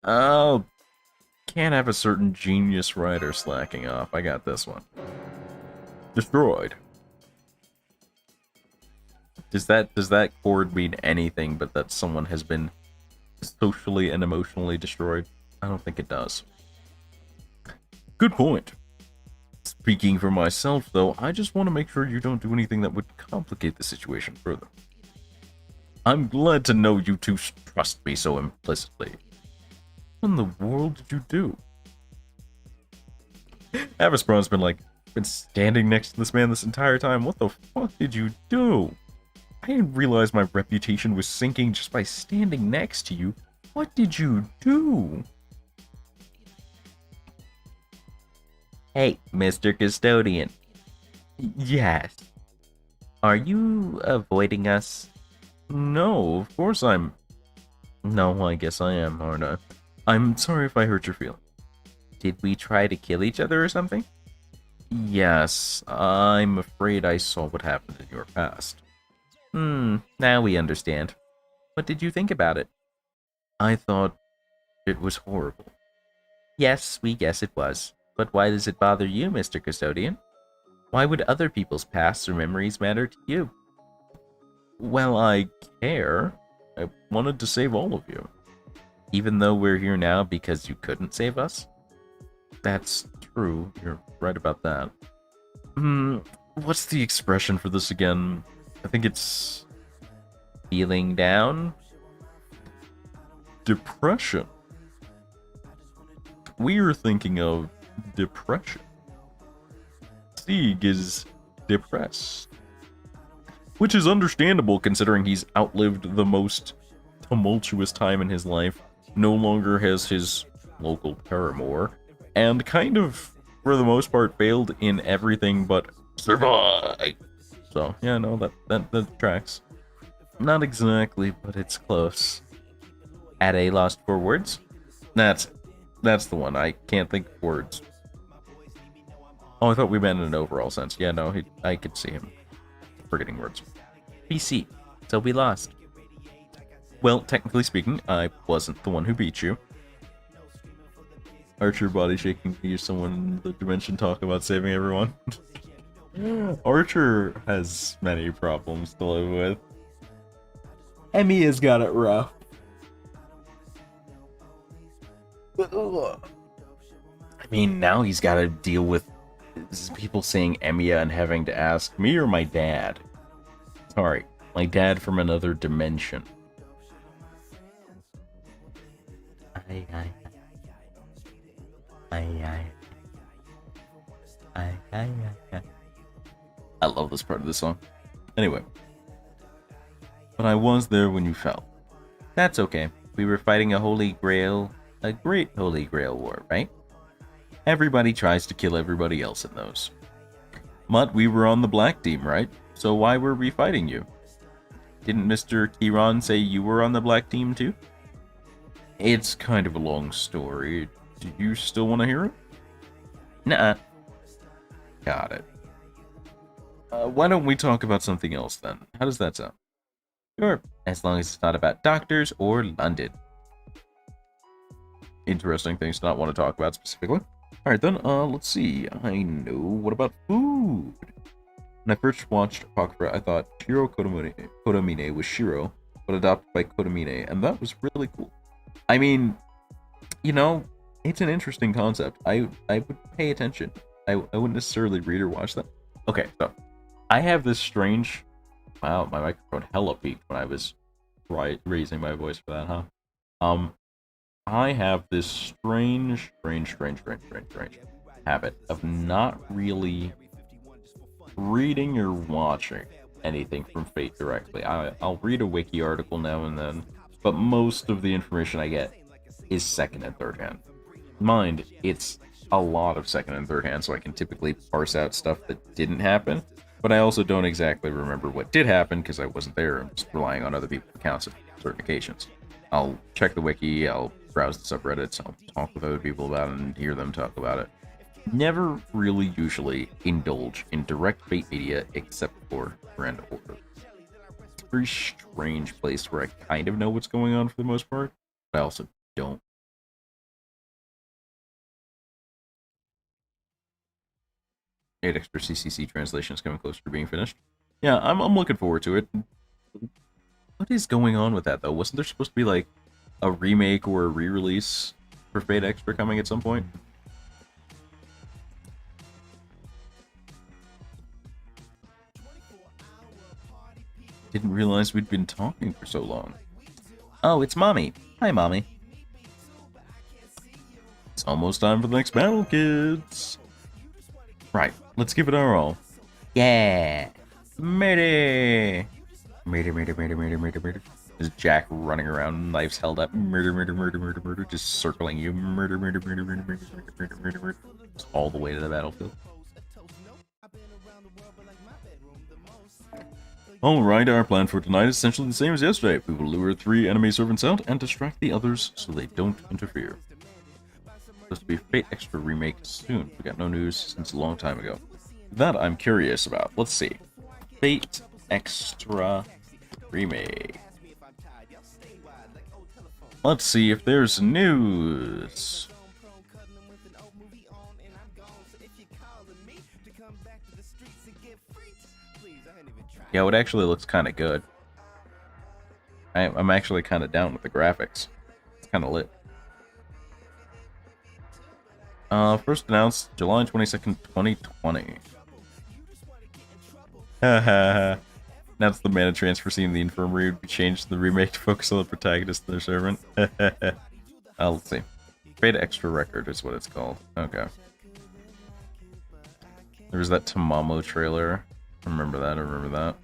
Oh, can't have a certain genius writer slacking off. I got this one. Destroyed. Does that chord mean anything but that someone has been socially and emotionally destroyed? I don't think it does. Good point. Speaking for myself, though, I just want to make sure you don't do anything that would complicate the situation further. I'm glad to know you two trust me so implicitly. What in the world did you do? Avasprawn's been standing next to this man this entire time. What the fuck did you do? I didn't realize my reputation was sinking just by standing next to you. What did you do? Hey, Mr. Custodian. Yes. Are you avoiding us? No, of course I'm... No, I guess I am, aren't I? I'm sorry if I hurt your feelings. Did we try to kill each other or something? Yes, I'm afraid I saw what happened in your past. Now we understand. What did you think about it? I thought it was horrible. Yes, we guess it was. But why does it bother you, Mr. Custodian? Why would other people's pasts or memories matter to you? Well, I care. I wanted to save all of you. Even though we're here now because you couldn't save us? That's true. You're right about that. What's the expression for this again? I think it's... feeling down? Depression. We're thinking of depression. Sieg is depressed. Which is understandable considering he's outlived the most tumultuous time in his life, no longer has his local paramour, and kind of, for the most part, failed in everything but survive. So, yeah, no, that tracks. Not exactly, but it's close. At a lost for words? That's the one. I can't think of words. Oh, I thought we meant in an overall sense. Yeah, no, I could see him forgetting words. PC. So we lost. Well, technically speaking, I wasn't the one who beat you. Archer body shaking to hear someone in the dimension talk about saving everyone. Archer has many problems to live with. Emmy has got it rough. I mean, now he's got to deal with people saying Emiya and having to ask me or my dad. Sorry, my dad from another dimension. I love this part of the song. Anyway. But I was there when you fell. That's okay. We were fighting a holy grail, a great holy grail war, right? Everybody tries to kill everybody else in those. Mutt, we were on the black team, right? So why were we fighting you? Didn't Mr. Kiran say you were on the black team too? It's kind of a long story. Do you still want to hear it? Nuh-uh. Got it. Why don't we talk about something else then? How does that sound? Sure, as long as it's not about doctors or London. Interesting things to not want to talk about specifically. Alright then, let's see. I know. What about food? When I first watched Apocrypha, I thought Shiro Kodomine was Shiro, but adopted by Kodomine, and that was really cool. I mean, you know, it's an interesting concept. I would pay attention. I wouldn't necessarily read or watch that. Okay, so I have this strange... Wow, my microphone hella peaked when I was raising my voice for that, huh? I have this strange habit of not really reading or watching anything from Fate directly. I'll read a wiki article now and then, but most of the information I get is second and third hand. Mind, it's a lot of second and third hand, so I can typically parse out stuff that didn't happen, but I also don't exactly remember what did happen because I wasn't there. I'm just relying on other people's accounts on certain occasions. I'll check the wiki, I'll browse the subreddits, I'll talk with other people about it and hear them talk about it. Never really usually indulge in direct Fate media except for Grand Order. It's a very strange place where I kind of know what's going on for the most part, but I also don't. Eight extra CCC translation is coming closer to being finished. Yeah, I'm looking forward to it. What is going on with that though? Wasn't there supposed to be like a remake or a re-release for Fate Extra coming at some point? Didn't realize we'd been talking for so long. Oh, it's Mommy. Hi, Mommy. It's almost time for the next battle, kids. Right, let's give it our all. Yeah! Murder! Murder. There's Jack running around, knives held up. Murder. Just circling you. Murder. It's all the way to the battlefield. Alright, our plan for tonight is essentially the same as yesterday. We will lure 3 enemy servants out and distract the others so they don't interfere. Supposed to be Fate Extra remake soon. We got no news since a long time ago. That I'm curious about. Let's see. Fate Extra remake. Let's see if there's news. Yeah, it actually looks kind of good. I'm actually kind of down with the graphics. It's kind of lit. First announced July 22nd, 2020. Haha. Announced the mana transfer scene in the infirmary would be changed to the remake to focus on the protagonist and their servant. Let's see. Fate Extra Record is what it's called. Okay. There was that Tamamo trailer. I remember that.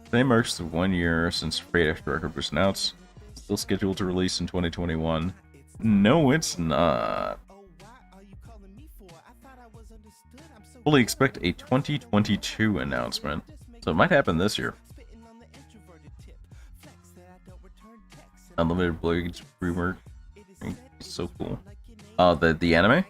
Today marks the 1 year since Fate Extra Record was announced. Still scheduled to release in 2021. No, it's not. Fully expect a 2022 announcement. So it might happen this year. Unlimited Blades rework. So cool. The anime?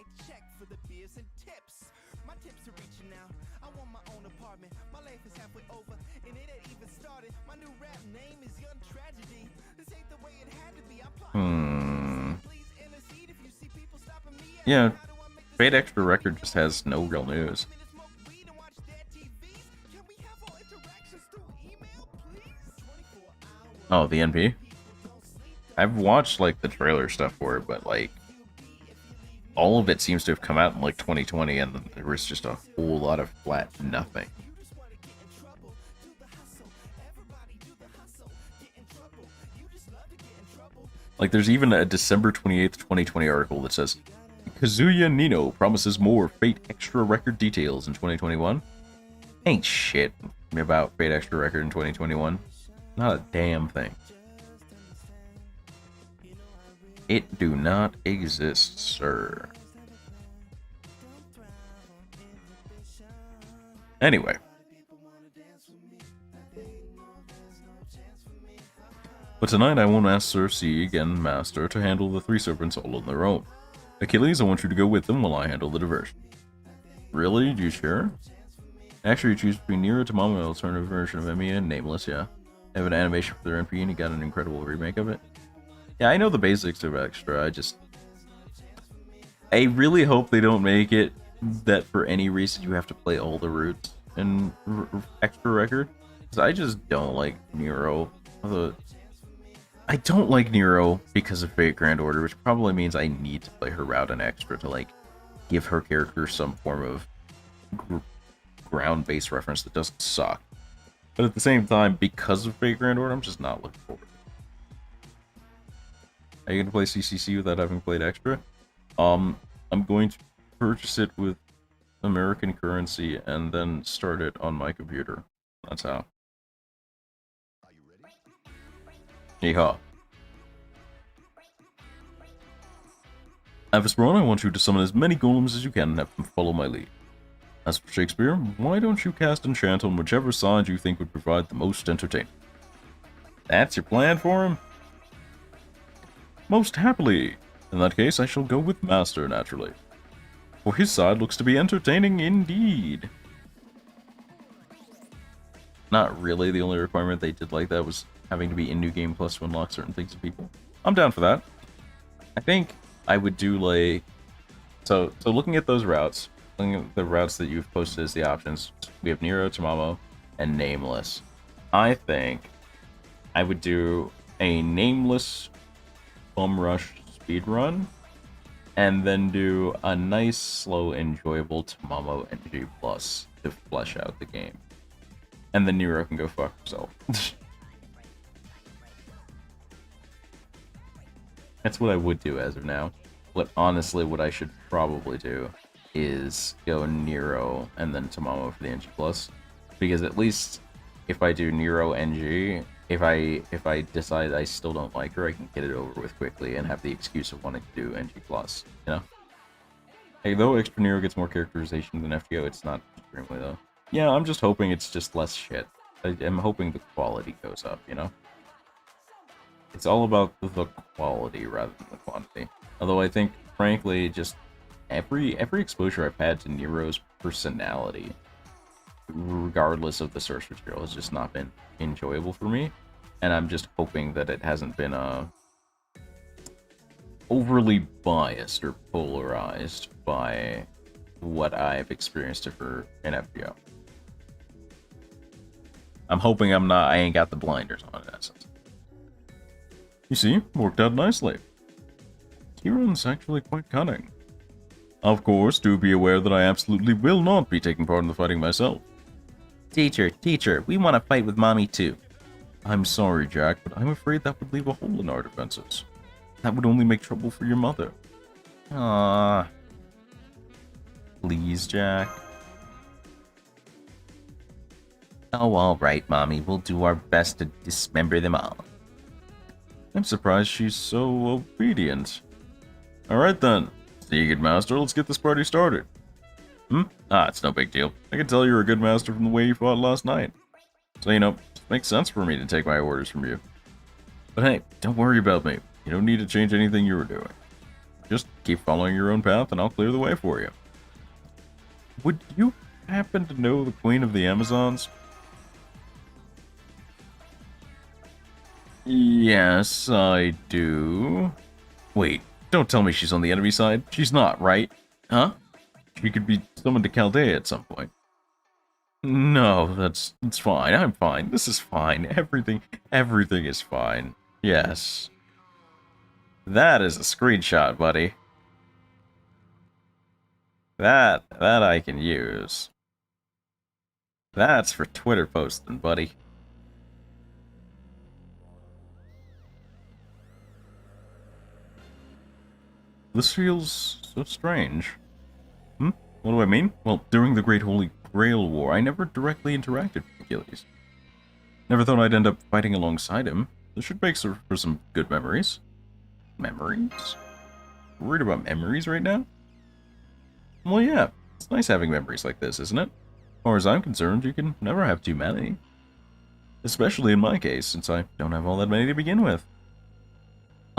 Yeah, Fate Extra Record just has no real news. Oh, the NP? I've watched, like, the trailer stuff for it, but, like, all of it seems to have come out in, like, 2020, and there was just a whole lot of flat nothing. Like, there's even a December 28th, 2020 article that says, Kazuya Nino promises more Fate Extra Record details in 2021. Ain't shit about Fate Extra Record in 2021. Not a damn thing. It do not exist, sir. Anyway. But tonight I won't ask Cersei again, Master, to handle the 3 servants all on their own. Achilles, I want you to go with them while I handle the diversion. Really? You sure? Actually, you choose between Nero, Tamamo, an alternative version of Emiya, and Nameless, yeah. I have an animation for their NP, and you got an incredible remake of it. Yeah, I know the basics of Extra, I really hope they don't make it that for any reason you have to play all the routes in Extra Record. Because I just don't like Nero. I don't like Nero because of Fate Grand Order, which probably means I need to play her route in Extra to, like, give her character some form of ground-based reference that doesn't suck. But at the same time, because of Fate Grand Order, I'm just not looking forward to it. Are you going to play CCC without having played Extra? I'm going to purchase it with American currency and then start it on my computer. That's how. Yeehaw. Avisperon, I want you to summon as many golems as you can and have them follow my lead. As for Shakespeare, why don't you cast Enchant on whichever side you think would provide the most entertainment? That's your plan for him? Most happily. In that case, I shall go with Master, naturally. For his side looks to be entertaining indeed. Not really. The only requirement they did like that was having to be in New Game Plus to unlock certain things to people. I'm down for that. I think I would do like... So looking at those routes, looking at the routes that you've posted as the options, we have Nero, Tamamo, and Nameless. I think I would do a Nameless Bum Rush speedrun, and then do a nice, slow, enjoyable Tamamo NG Plus to flesh out the game. And then Nero can go fuck himself. That's what I would do as of now. But honestly, what I should probably do is go Nero and then Tamamo for the NG Plus. Because at least if I do Nero NG, if I decide I still don't like her, I can get it over with quickly and have the excuse of wanting to do NG Plus, you know? Hey, though Extra Nero gets more characterization than FGO, it's not extremely though. Yeah, I'm just hoping it's just less shit. I'm hoping the quality goes up, you know? It's all about the quality rather than the quantity. Although I think, frankly, just every exposure I've had to Nero's personality, regardless of the source material, has just not been enjoyable for me. And I'm just hoping that it hasn't been overly biased or polarized by what I've experienced of her in FGO. I'm hoping I ain't got the blinders on in that sense. You see, worked out nicely. Kieran's actually quite cunning. Of course, do be aware that I absolutely will not be taking part in the fighting myself. Teacher, we want to fight with Mommy too. I'm sorry, Jack, but I'm afraid that would leave a hole in our defenses. That would only make trouble for your mother. Ah, please, Jack. Oh, all right, Mommy. We'll do our best to dismember them all. I'm surprised she's so obedient. Alright then. See you, good master. Let's get this party started. It's no big deal. I can tell you're a good master from the way you fought last night. So, you know, it makes sense for me to take my orders from you. But hey, don't worry about me. You don't need to change anything you were doing. Just keep following your own path and I'll clear the way for you. Would you happen to know the Queen of the Amazons? Yes, I do. Wait, don't tell me she's on the enemy side. She's not, right? Huh? She could be summoned to Chaldea at some point. No, it's fine. I'm fine. This is fine. Everything is fine. Yes. That is a screenshot, buddy. That I can use. That's for Twitter posting, buddy. This feels so strange. What do I mean? Well, during the Great Holy Grail War, I never directly interacted with Achilles. Never thought I'd end up fighting alongside him. This should make for some good memories. Memories? Worried about memories right now? Well, yeah. It's nice having memories like this, isn't it? As far as I'm concerned, you can never have too many. Especially in my case, since I don't have all that many to begin with.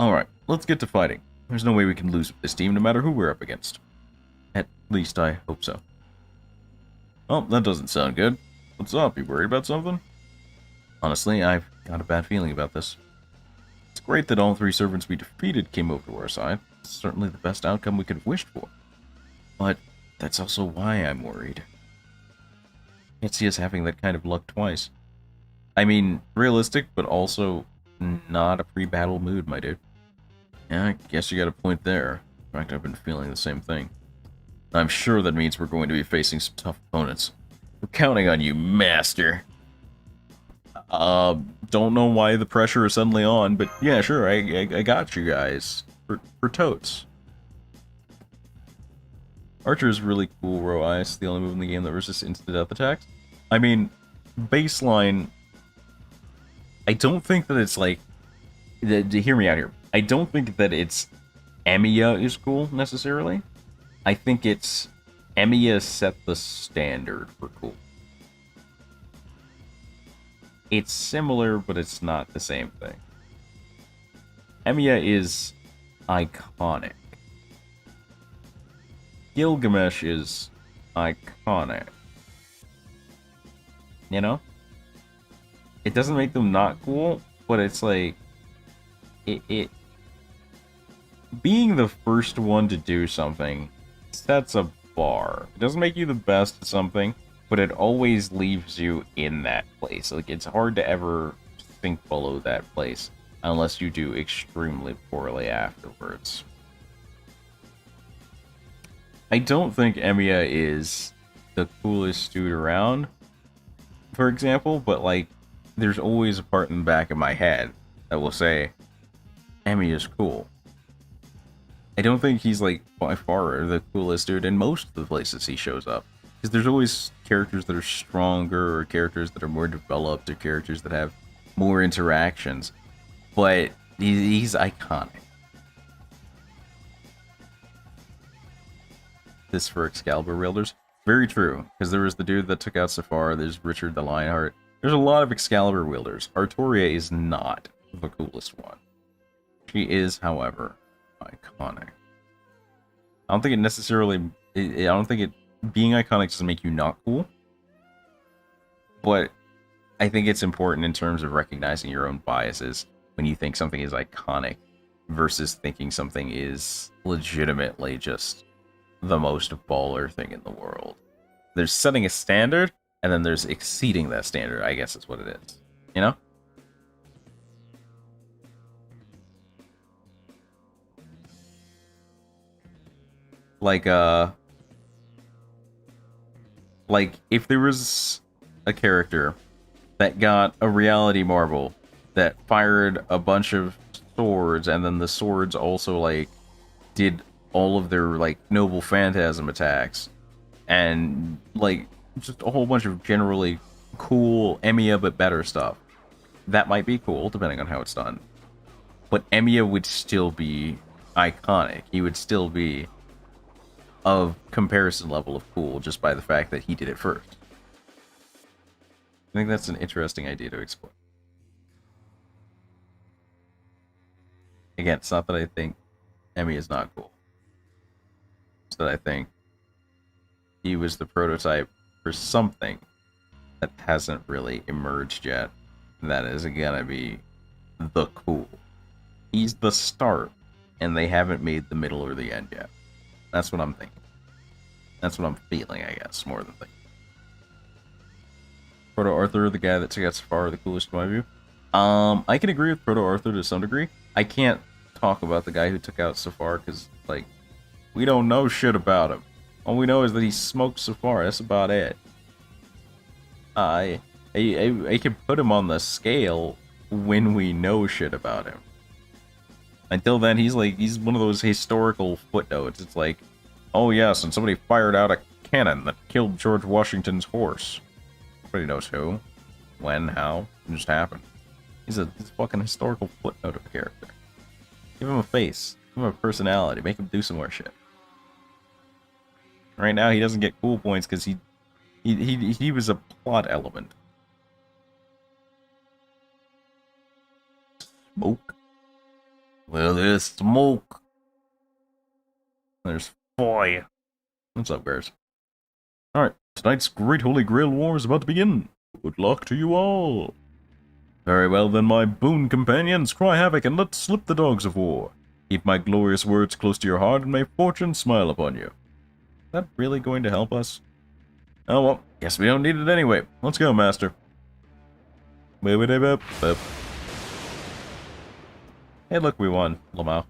Alright, let's get to fighting. There's no way we can lose with this team, no matter who we're up against. At least I hope so. Oh, that doesn't sound good. What's up? You worried about something? Honestly, I've got a bad feeling about this. It's great that all three servants we defeated came over to our side. It's certainly the best outcome we could have wished for. But that's also why I'm worried. I can't see us having that kind of luck twice. I mean, realistic, but also not a pre-battle mood, my dude. Yeah, I guess you got a point there. In fact, I've been feeling the same thing. I'm sure that means we're going to be facing some tough opponents. We're counting on you, master. Don't know why the pressure is suddenly on, but yeah, sure, I got you guys. For totes. Archer is really cool, Row Ice, the only move in the game that resists instant death attacks. I mean, baseline, I don't think that it's like... hear me out here. I don't think that it's Emiya is cool, necessarily. I think it's Emiya set the standard for cool. It's similar, but it's not the same thing. Emiya is iconic. Gilgamesh is iconic. You know? It doesn't make them not cool, but it's like... It being the first one to do something sets a bar. It doesn't make you the best at something, but it always leaves you in that place. Like, it's hard to ever sink below that place unless you do extremely poorly afterwards. I don't think Emiya is the coolest dude around, for example, but like, there's always a part in the back of my head that will say, Emiya's cool. I don't think he's, like, by far the coolest dude in most of the places he shows up. Because there's always characters that are stronger, or characters that are more developed, or characters that have more interactions. But he's iconic. This for Excalibur wielders? Very true, because there was the dude that took out Safar, there's Richard the Lionheart. There's a lot of Excalibur wielders. Artoria is not the coolest one. She is, however, iconic. I don't think it necessarily... I don't think it... Being iconic doesn't make you not cool. But I think it's important in terms of recognizing your own biases when you think something is iconic versus thinking something is legitimately just the most baller thing in the world. There's setting a standard, and then there's exceeding that standard, I guess is what it is. You know? Like, if there was a character that got a reality marble that fired a bunch of swords, and then the swords also, like, did all of their, like, noble phantasm attacks, and, like, just a whole bunch of generally cool Emiya but better stuff. That might be cool, depending on how it's done. But Emiya would still be iconic. He would still be of comparison level of cool just by the fact that he did it first. I think that's an interesting idea to explore. Again, it's not that I think Emiya is not cool. It's that I think he was the prototype for something that hasn't really emerged yet. And that is gonna be the cool. He's the start, and they haven't made the middle or the end yet. That's what I'm thinking. That's what I'm feeling, I guess, more than thinking. Proto Arthur, the guy that took out Safar, the coolest in my view. I can agree with Proto Arthur to some degree. I can't talk about the guy who took out Safar because, like, we don't know shit about him. All we know is that he smoked Safar. That's about it. I can put him on the scale when we know shit about him. Until then, he's one of those historical footnotes. It's like, oh yes, and somebody fired out a cannon that killed George Washington's horse. Nobody knows who, when, how. It just happened. He's a fucking historical footnote of a character. Give him a face. Give him a personality. Make him do some more shit. Right now, he doesn't get cool points because he was a plot element. Smoke. Well, there's smoke. There's fire. What's up, guys? Alright, tonight's Great Holy Grail War is about to begin. Good luck to you all. Very well then, my boon companions, cry havoc and let slip the dogs of war. Keep my glorious words close to your heart, and may fortune smile upon you. Is that really going to help us? Oh well, guess we don't need it anyway. Let's go, master. Hey, look, we won, Lamau.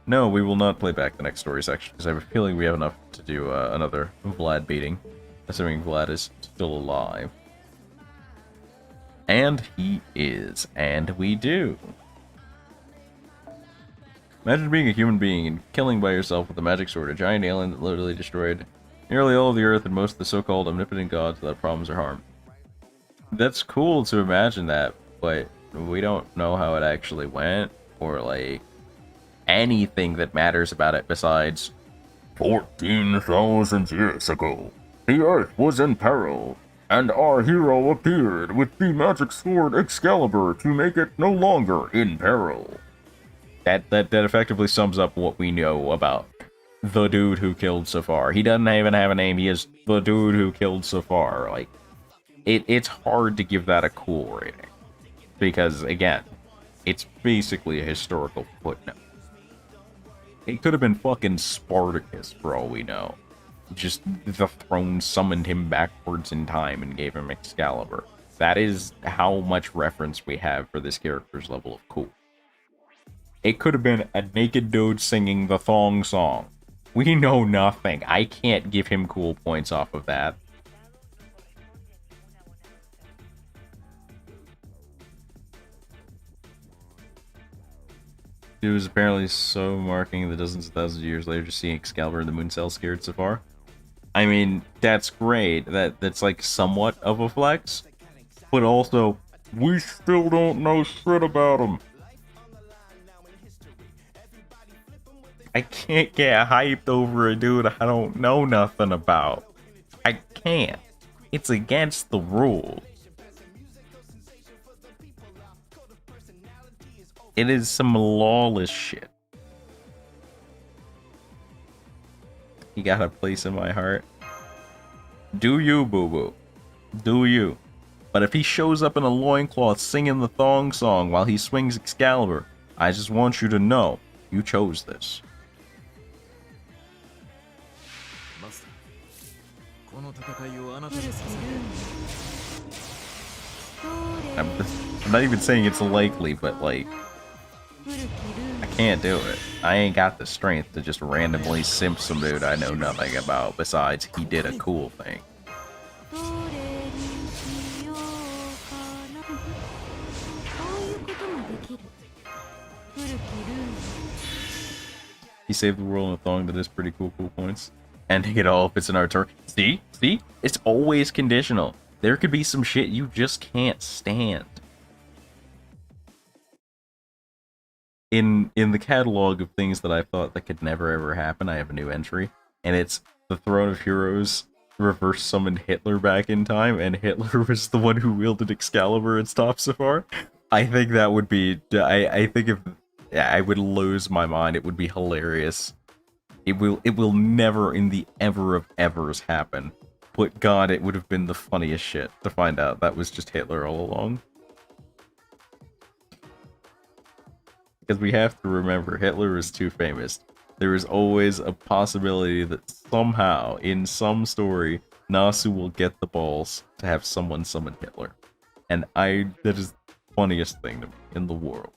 No, we will not play back the next story section, because I have a feeling we have enough to do another Vlad beating. assuming Vlad is still alive. And he is, and we do. Imagine being a human being and killing by yourself with a magic sword, a giant alien that literally destroyed nearly all of the Earth and most of the so-called omnipotent gods without problems or harm. That's cool to imagine that, but we don't know how it actually went, or like anything that matters about it besides 14,000 years ago, the Earth was in peril, and our hero appeared with the magic sword Excalibur to make it no longer in peril. That effectively sums up what we know about the dude who killed Safar. He doesn't even have a name, he is the dude who killed Safar. Like, it's hard to give that a cool rating. Because, again, it's basically a historical footnote. It could have been fucking Spartacus, for all we know. Just the throne summoned him backwards in time and gave him Excalibur. That is how much reference we have for this character's level of cool. It could have been a naked dude singing the thong song. We know nothing. I can't give him cool points off of that. It was apparently so marking that dozens of thousands of years later, just seeing Excalibur and the Moon Cell scared Safar. I mean, that's great. That's like somewhat of a flex, but also we still don't know shit about him. I can't get hyped over a dude I don't know nothing about. I can't. It's against the rules. It is some lawless shit. He got a place in my heart. Do you, boo-boo? Do you? But if he shows up in a loincloth singing the thong song while he swings Excalibur, I just want you to know, you chose this. I'm not even saying it's likely, but like, I can't do it. I ain't got the strength to just randomly simp some dude I know nothing about, besides he did a cool thing. He saved the world in a thong. That is pretty cool points. Ending it all if it's in our turn. See? It's always conditional. There could be some shit you just can't stand. In the catalog of things that I thought that could never ever happen, I have a new entry, and it's the Throne of Heroes reverse summoned Hitler back in time, and Hitler was the one who wielded Excalibur and stopped Safar. I think that would be, I think if I would lose my mind, it would be hilarious. It will never in the ever of evers happen, but God, it would have been the funniest shit to find out that was just Hitler all along. Because we have to remember, Hitler is too famous. There is always a possibility that somehow, in some story, Nasu will get the balls to have someone summon Hitler. And that is the funniest thing to me in the world.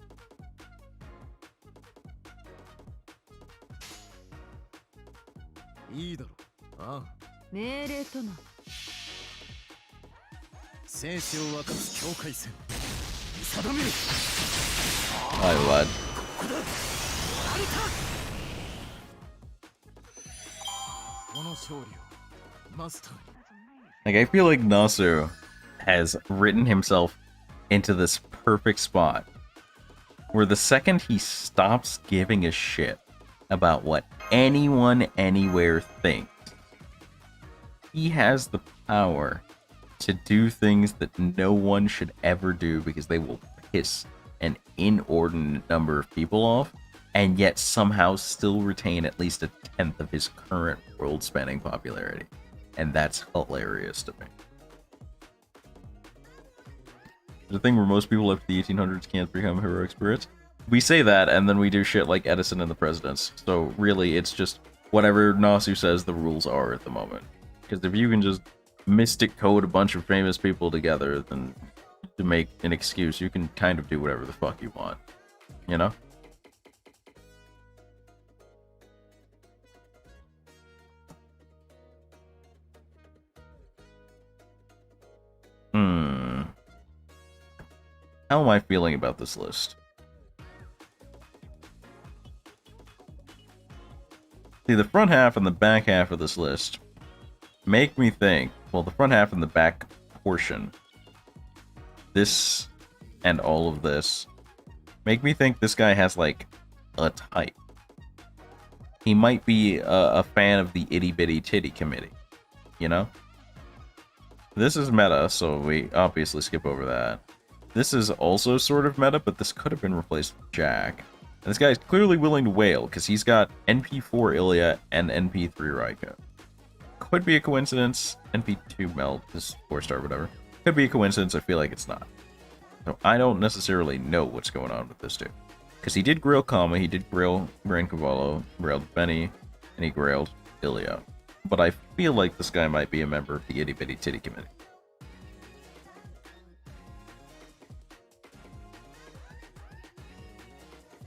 Hi, lad. Like, I feel like Nasu has written himself into this perfect spot where the second he stops giving a shit about what anyone anywhere thinks, he has the power to do things that no one should ever do because they will piss an inordinate number of people off, and yet somehow still retain at least a tenth of his current world-spanning popularity. And that's hilarious to me. The thing where most people after the 1800s can't become heroic spirits. We say that, and then we do shit like Edison and the presidents. So really, it's just whatever Nasu says the rules are at the moment. Because if you can just mystic code a bunch of famous people together, then to make an excuse, you can kind of do whatever the fuck you want. You know? How am I feeling about this list? See, the front half and the back half of this list make me think, well, the front half and the back portion, this and all of this, make me think this guy has, like, a type. He might be a fan of the Itty Bitty Titty Committee, you know? This is meta, so we obviously skip over that. This is also sort of meta, but this could have been replaced with Jack. And this guy's clearly willing to wail, because he's got NP4 Ilya and NP3 Raika. Could be a coincidence. NP2 Meld is 4-star, whatever. Could be a coincidence, I feel like it's not. So I don't necessarily know what's going on with this dude. Because he did grail Kama, he did grail Gran Cavallo, grailed Benny, and he grailed Ilya. But I feel like this guy might be a member of the Itty Bitty Titty Committee.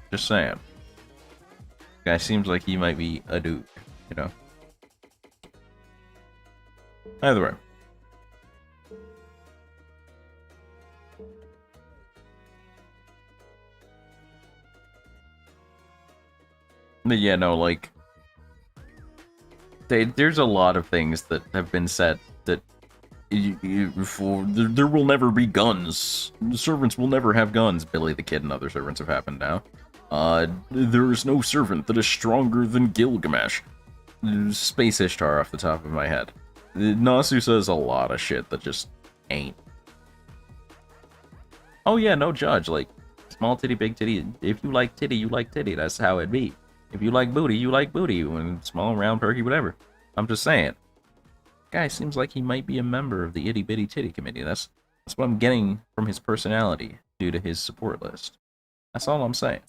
Just saying. Guy seems like he might be a dude, you know? Either way. But yeah, no, like... there's a lot of things that have been said that... there will never be guns. The servants will never have guns. Billy the Kid and other servants have happened now. There is no servant that is stronger than Gilgamesh. Space Ishtar off the top of my head. Nasu says a lot of shit that just ain't. Oh yeah, no judge. Like, small titty, big titty. If you like titty, you like titty. That's how it be. If you like booty, you like booty. When small, round, perky, whatever. I'm just saying. Guy seems like he might be a member of the Itty Bitty Titty Committee. That's what I'm getting from his personality due to his support list. That's all I'm saying.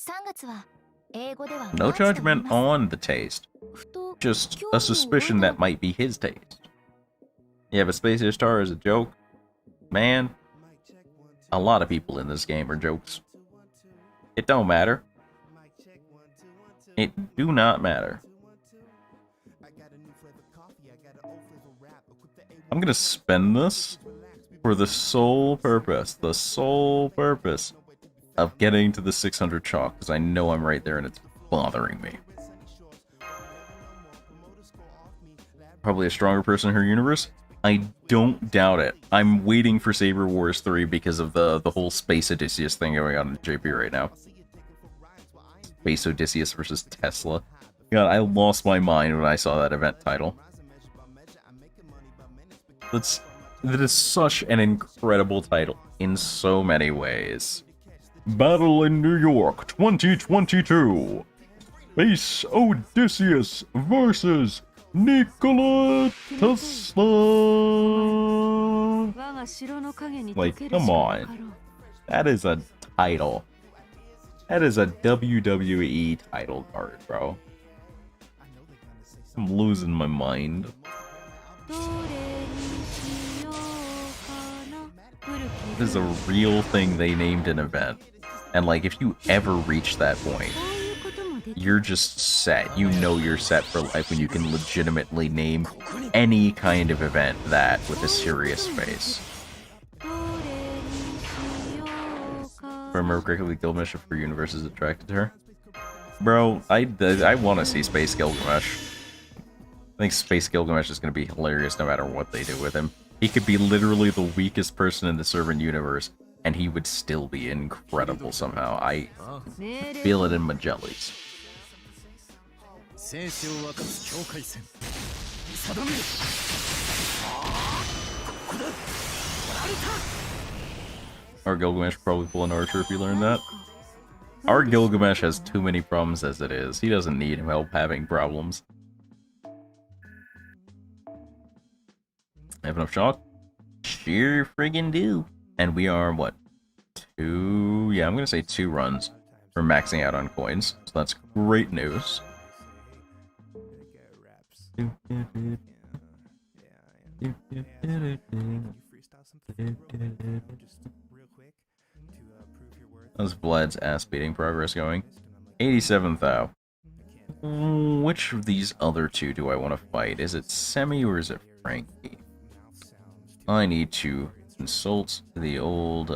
No judgment on the taste. Just a suspicion that might be his taste. Yeah, but Space Ishtar is a joke. Man, a lot of people in this game are jokes. It don't matter. It do not matter. I'm gonna spend this for the sole purpose of getting to the 600 chalk, because I know I'm right there and it's bothering me. Probably a stronger person in her universe? I don't doubt it. I'm waiting for Saber Wars 3 because of the whole Space Odysseus thing going on in JP right now. Space Odysseus versus Tesla. God, I lost my mind when I saw that event title. That is such an incredible title in so many ways. Battle in New York 2022. Space Odysseus versus Nikola Tesla. Like, come on. That is a title. That is a WWE title card, bro. I'm losing my mind. This is a real thing they named an event. And like, if you ever reach that point, you're just set. You know you're set for life when you can legitimately name any kind of event that with a serious face. If I remember correctly, Gilgamesh for universe is attracted to her. Bro, I want to see Space Gilgamesh. I think Space Gilgamesh is going to be hilarious no matter what they do with him. He could be literally the weakest person in the servant universe, and he would still be incredible somehow. I feel it in my jellies. Our Gilgamesh would probably pull an archer if you learned that. Our Gilgamesh has too many problems as it is. He doesn't need help having problems. Have enough shock? Sure friggin' do. And we are, what? 2... yeah, I'm gonna say 2 runs for maxing out on coins. So that's great news. How's Vlad's ass beating progress going? 87th thou. Which of these other two do I want to fight? Is it Semi or is it Frankie? I need to consult the old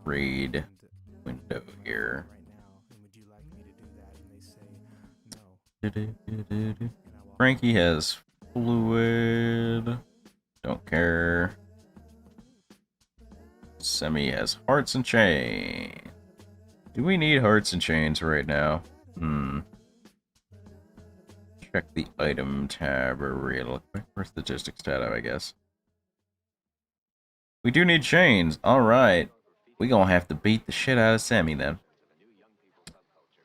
raid window here. Frankie has fluid. Don't care. Semi has hearts and chains. Do we need hearts and chains right now? Check the item tab real quick. Or statistics tab, I guess. We do need chains. Alright. We gonna have to beat the shit out of Semi then.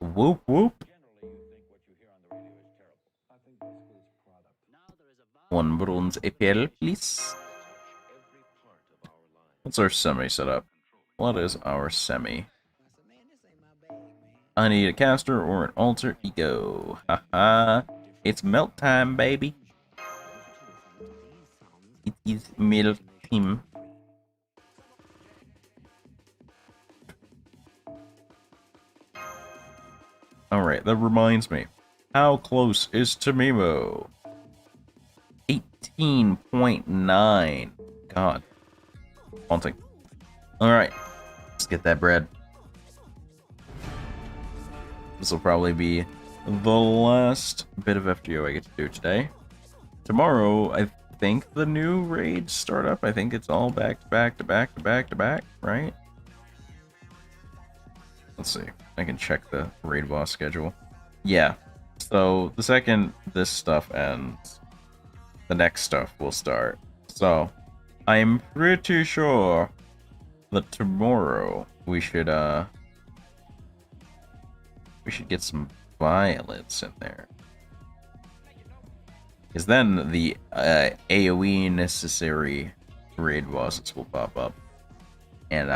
Whoop whoop. One bronze APL, please. What's our semi setup? What is our semi? I need a caster or an altar ego. Haha. It's melt time, baby. It is melt time. Alright, that reminds me. How close is Tamimo? 18.9. God. Haunting. Alright. Let's get that bread. This will probably be the last bit of FGO I get to do today. Tomorrow, I think the new raids start up. I think it's all back to back to back to back to back, right? Let's see. I can check the raid boss schedule. Yeah. So the second this stuff ends, the next stuff will start. So I'm pretty sure that tomorrow we should get some violets in there. Because then the AoE necessary raid bosses will pop up. And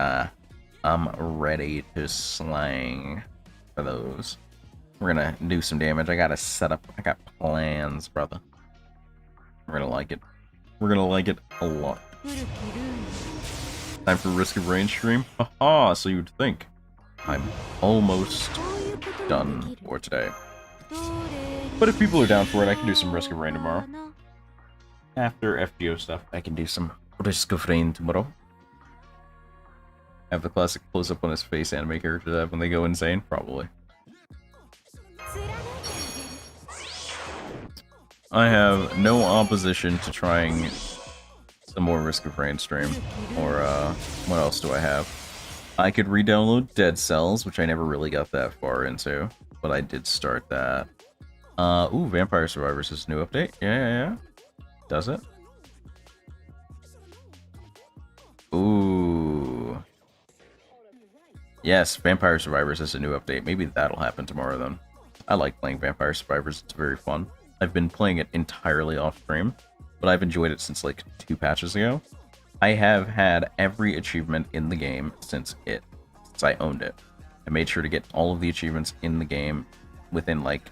I'm ready to slang for those. We're gonna do some damage. I gotta set up. I got plans, brother. We're gonna like it. We're gonna like it a lot. Time for Risk of Rain stream? Haha, so you'd think. I'm almost done for today. But if people are down for it, I can do some Risk of Rain tomorrow. After FGO stuff, I can do some Risk of Rain tomorrow. Have the classic close-up on his face anime characters have when they go insane? Probably. I have no opposition to trying some more Risk of Rain stream. Or, what else do I have? I could re-download Dead Cells, which I never really got that far into. But I did start that. Ooh, Vampire Survivors is a new update. Yeah. Does it? Ooh. Yes, Vampire Survivors is a new update. Maybe that'll happen tomorrow then. I like playing Vampire Survivors. It's very fun. I've been playing it entirely off stream, but I've enjoyed it since like 2 patches ago. I have had every achievement in the game since I owned it. I made sure to get all of the achievements in the game within like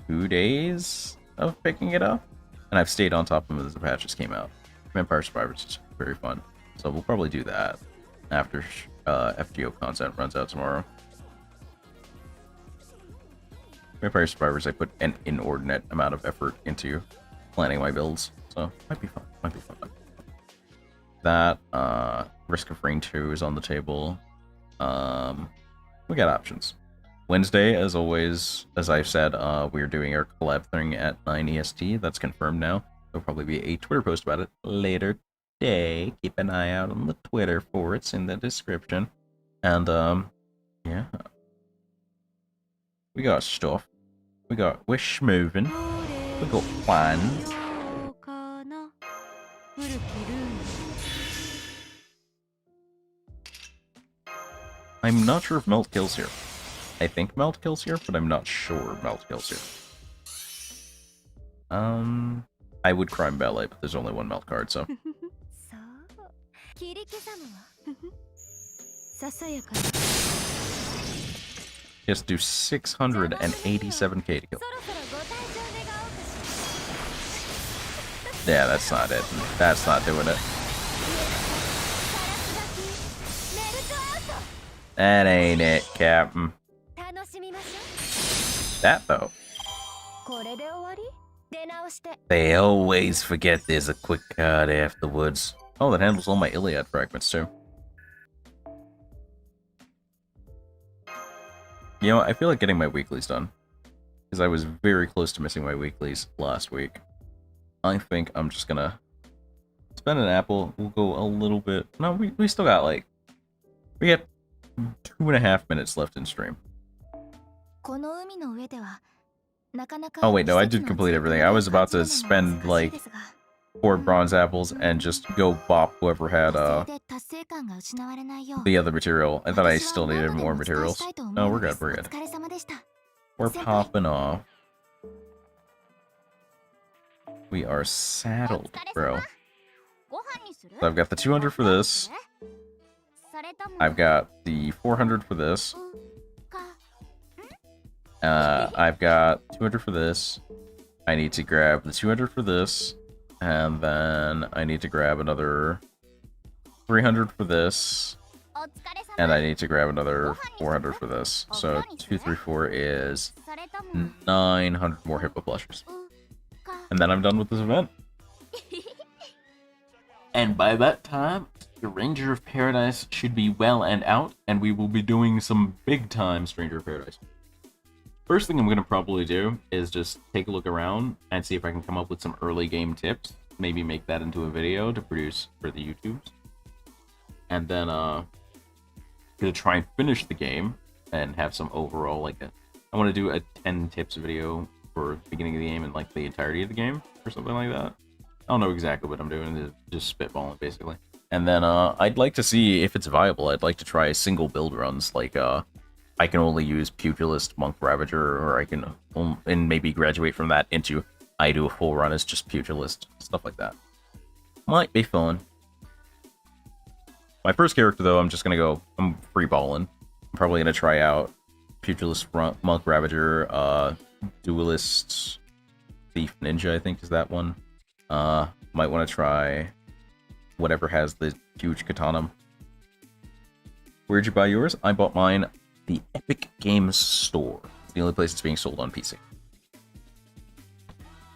2 days of picking it up, and I've stayed on top of them as the patches came out. Vampire Survivors is very fun, so we'll probably do that after FGO content runs out tomorrow. Vampire Survivors, I put an inordinate amount of effort into planning my builds, so might be fun. That Risk of Rain 2 is on the table. We got options. Wednesday, as always, as I've said, we're doing our collab thing at 9 EST. That's confirmed now. There'll probably be a Twitter post about it later today. Keep an eye out on the Twitter for it. It's in the description. And, yeah. We got stuff. We're schmoving. We got plans. I'm not sure if Melt kills here. I think Melt kills here, but I'm not sure Melt kills here. I would crime ballet, but there's only one Melt card, so. Just do 687k to kill. Yeah, that's not it. That's not doing it. That ain't it, Captain. That, though. They always forget there's a quick card afterwards. Oh, that handles all my Iliad fragments, too. You know, I feel like getting my weeklies done. Because I was very close to missing my weeklies last week. I think I'm just gonna spend an apple. We'll go a little bit. No, we still got like... We got 2.5 minutes left in stream. Oh wait, no, I did complete everything. I was about to spend like 4 bronze apples and just go bop whoever had the other material. I thought I still needed more materials. No, we're good, we're good. We're popping off. We are saddled, bro. So I've got the 200 for this. I've got the 400 for this. I've got 200 for this. I need to grab the 200 for this. And then I need to grab another 300 for this. And I need to grab another 400 for this. So 234 is 900 more Hippo Plushers. And then I'm done with this event. And by that time, the Ranger of Paradise should be well and out, and we will be doing some big-time Stranger of Paradise. First thing I'm going to probably do is just take a look around and see if I can come up with some early game tips. Maybe make that into a video to produce for the YouTubes. And then, gonna try and finish the game and have some overall, like, I want to do a 10 tips video for the beginning of the game and, like, the entirety of the game, or something like that. I don't know exactly what I'm doing, just spitballing, basically. And then, I'd like to see if it's viable. I'd like to try single build runs, like, I can only use Pugilist, Monk Ravager, or I can, and maybe graduate from that into I do a full run as just Pugilist, stuff like that. Might be fun. My first character, though, I'm just gonna go, I'm free balling. I'm probably gonna try out Pugilist, Monk Ravager, Duelist, Thief Ninja, I think is that one. Might want to try whatever has the huge katana. Where'd you buy yours? I bought mine the Epic Games Store. It's the only place it's being sold on PC.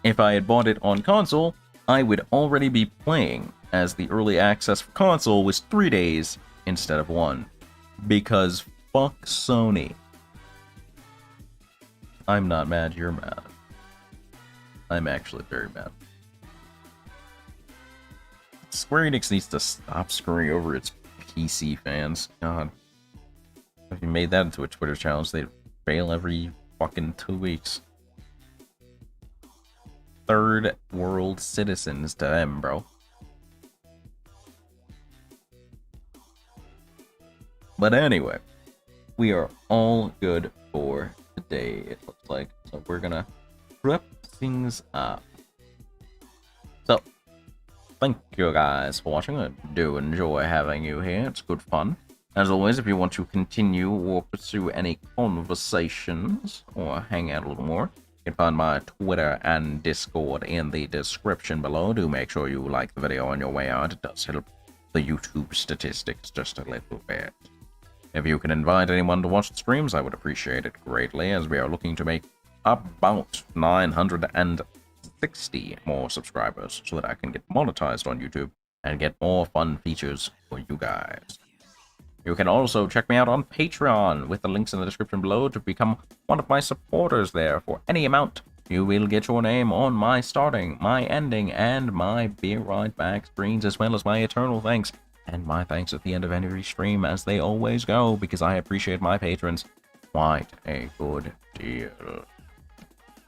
If I had bought it on console, I would already be playing, as the early access for console was 3 days instead of 1. Because fuck Sony. I'm not mad, you're mad. I'm actually very mad. Square Enix needs to stop screwing over its PC fans. God. If you made that into a Twitter challenge, they'd fail every fucking 2 weeks. Third world citizens to them, bro. But anyway, we are all good for today, it looks like. So we're gonna wrap things up. So, thank you guys for watching. I do enjoy having you here. It's good fun. As always, if you want to continue or pursue any conversations or hang out a little more, you can find my Twitter and Discord in the description below. Do make sure you like the video on your way out. It does help the YouTube statistics just a little bit. If you can invite anyone to watch the streams, I would appreciate it greatly, as we are looking to make about 960 more subscribers so that I can get monetized on YouTube and get more fun features for you guys. You can also check me out on Patreon with the links in the description below to become one of my supporters there. For any amount, you will get your name on my starting, my ending, and my Be Right Back screens, as well as my eternal thanks. And my thanks at the end of every stream, as they always go, because I appreciate my patrons quite a good deal.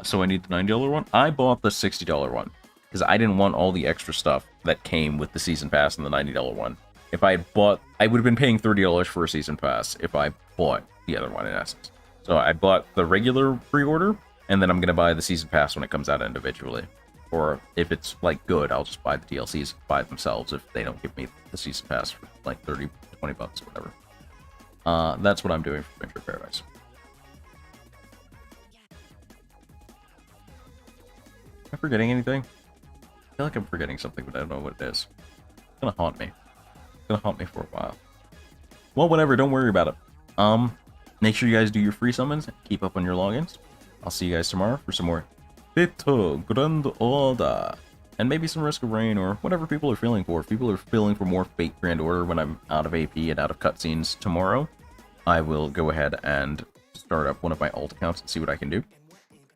So I need the $90 one? I bought the $60 one, because I didn't want all the extra stuff that came with the Season Pass and the $90 one. If I had bought, I would have been paying $30 for a Season Pass if I bought the other one, in essence. So I bought the regular pre-order, and then I'm going to buy the Season Pass when it comes out individually. Or if it's, like, good, I'll just buy the DLCs by themselves if they don't give me the Season Pass for, like, 30, 20 bucks, or whatever. That's what I'm doing for Ranger of Paradise. Am I forgetting anything? I feel like I'm forgetting something, but I don't know what it is. It's gonna haunt me. Gonna haunt me for a while. Well, whatever, don't worry about it. Make sure you guys do your free summons, keep up on your logins. I'll see you guys tomorrow for some more Fito Grand Order, and maybe some Risk of Rain, or whatever people are feeling for. If people are feeling for more Fate Grand Order when I'm out of AP and out of cutscenes tomorrow, I will go ahead and start up one of my alt accounts and see what I can do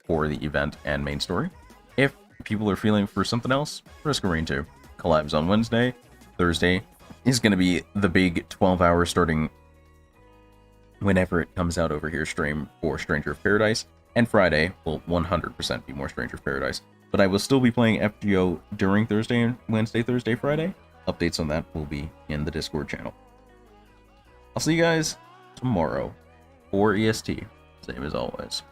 for the event and main story. If people are feeling for something else, Risk of Rain 2. Collabs on Wednesday. Thursday is going to be the big 12-hour starting whenever it comes out over here stream for Stranger of Paradise. And Friday will 100% be more Stranger of Paradise. But I will still be playing FGO during Thursday and Wednesday, Thursday, Friday. Updates on that will be in the Discord channel. I'll see you guys tomorrow, 4 EST, same as always.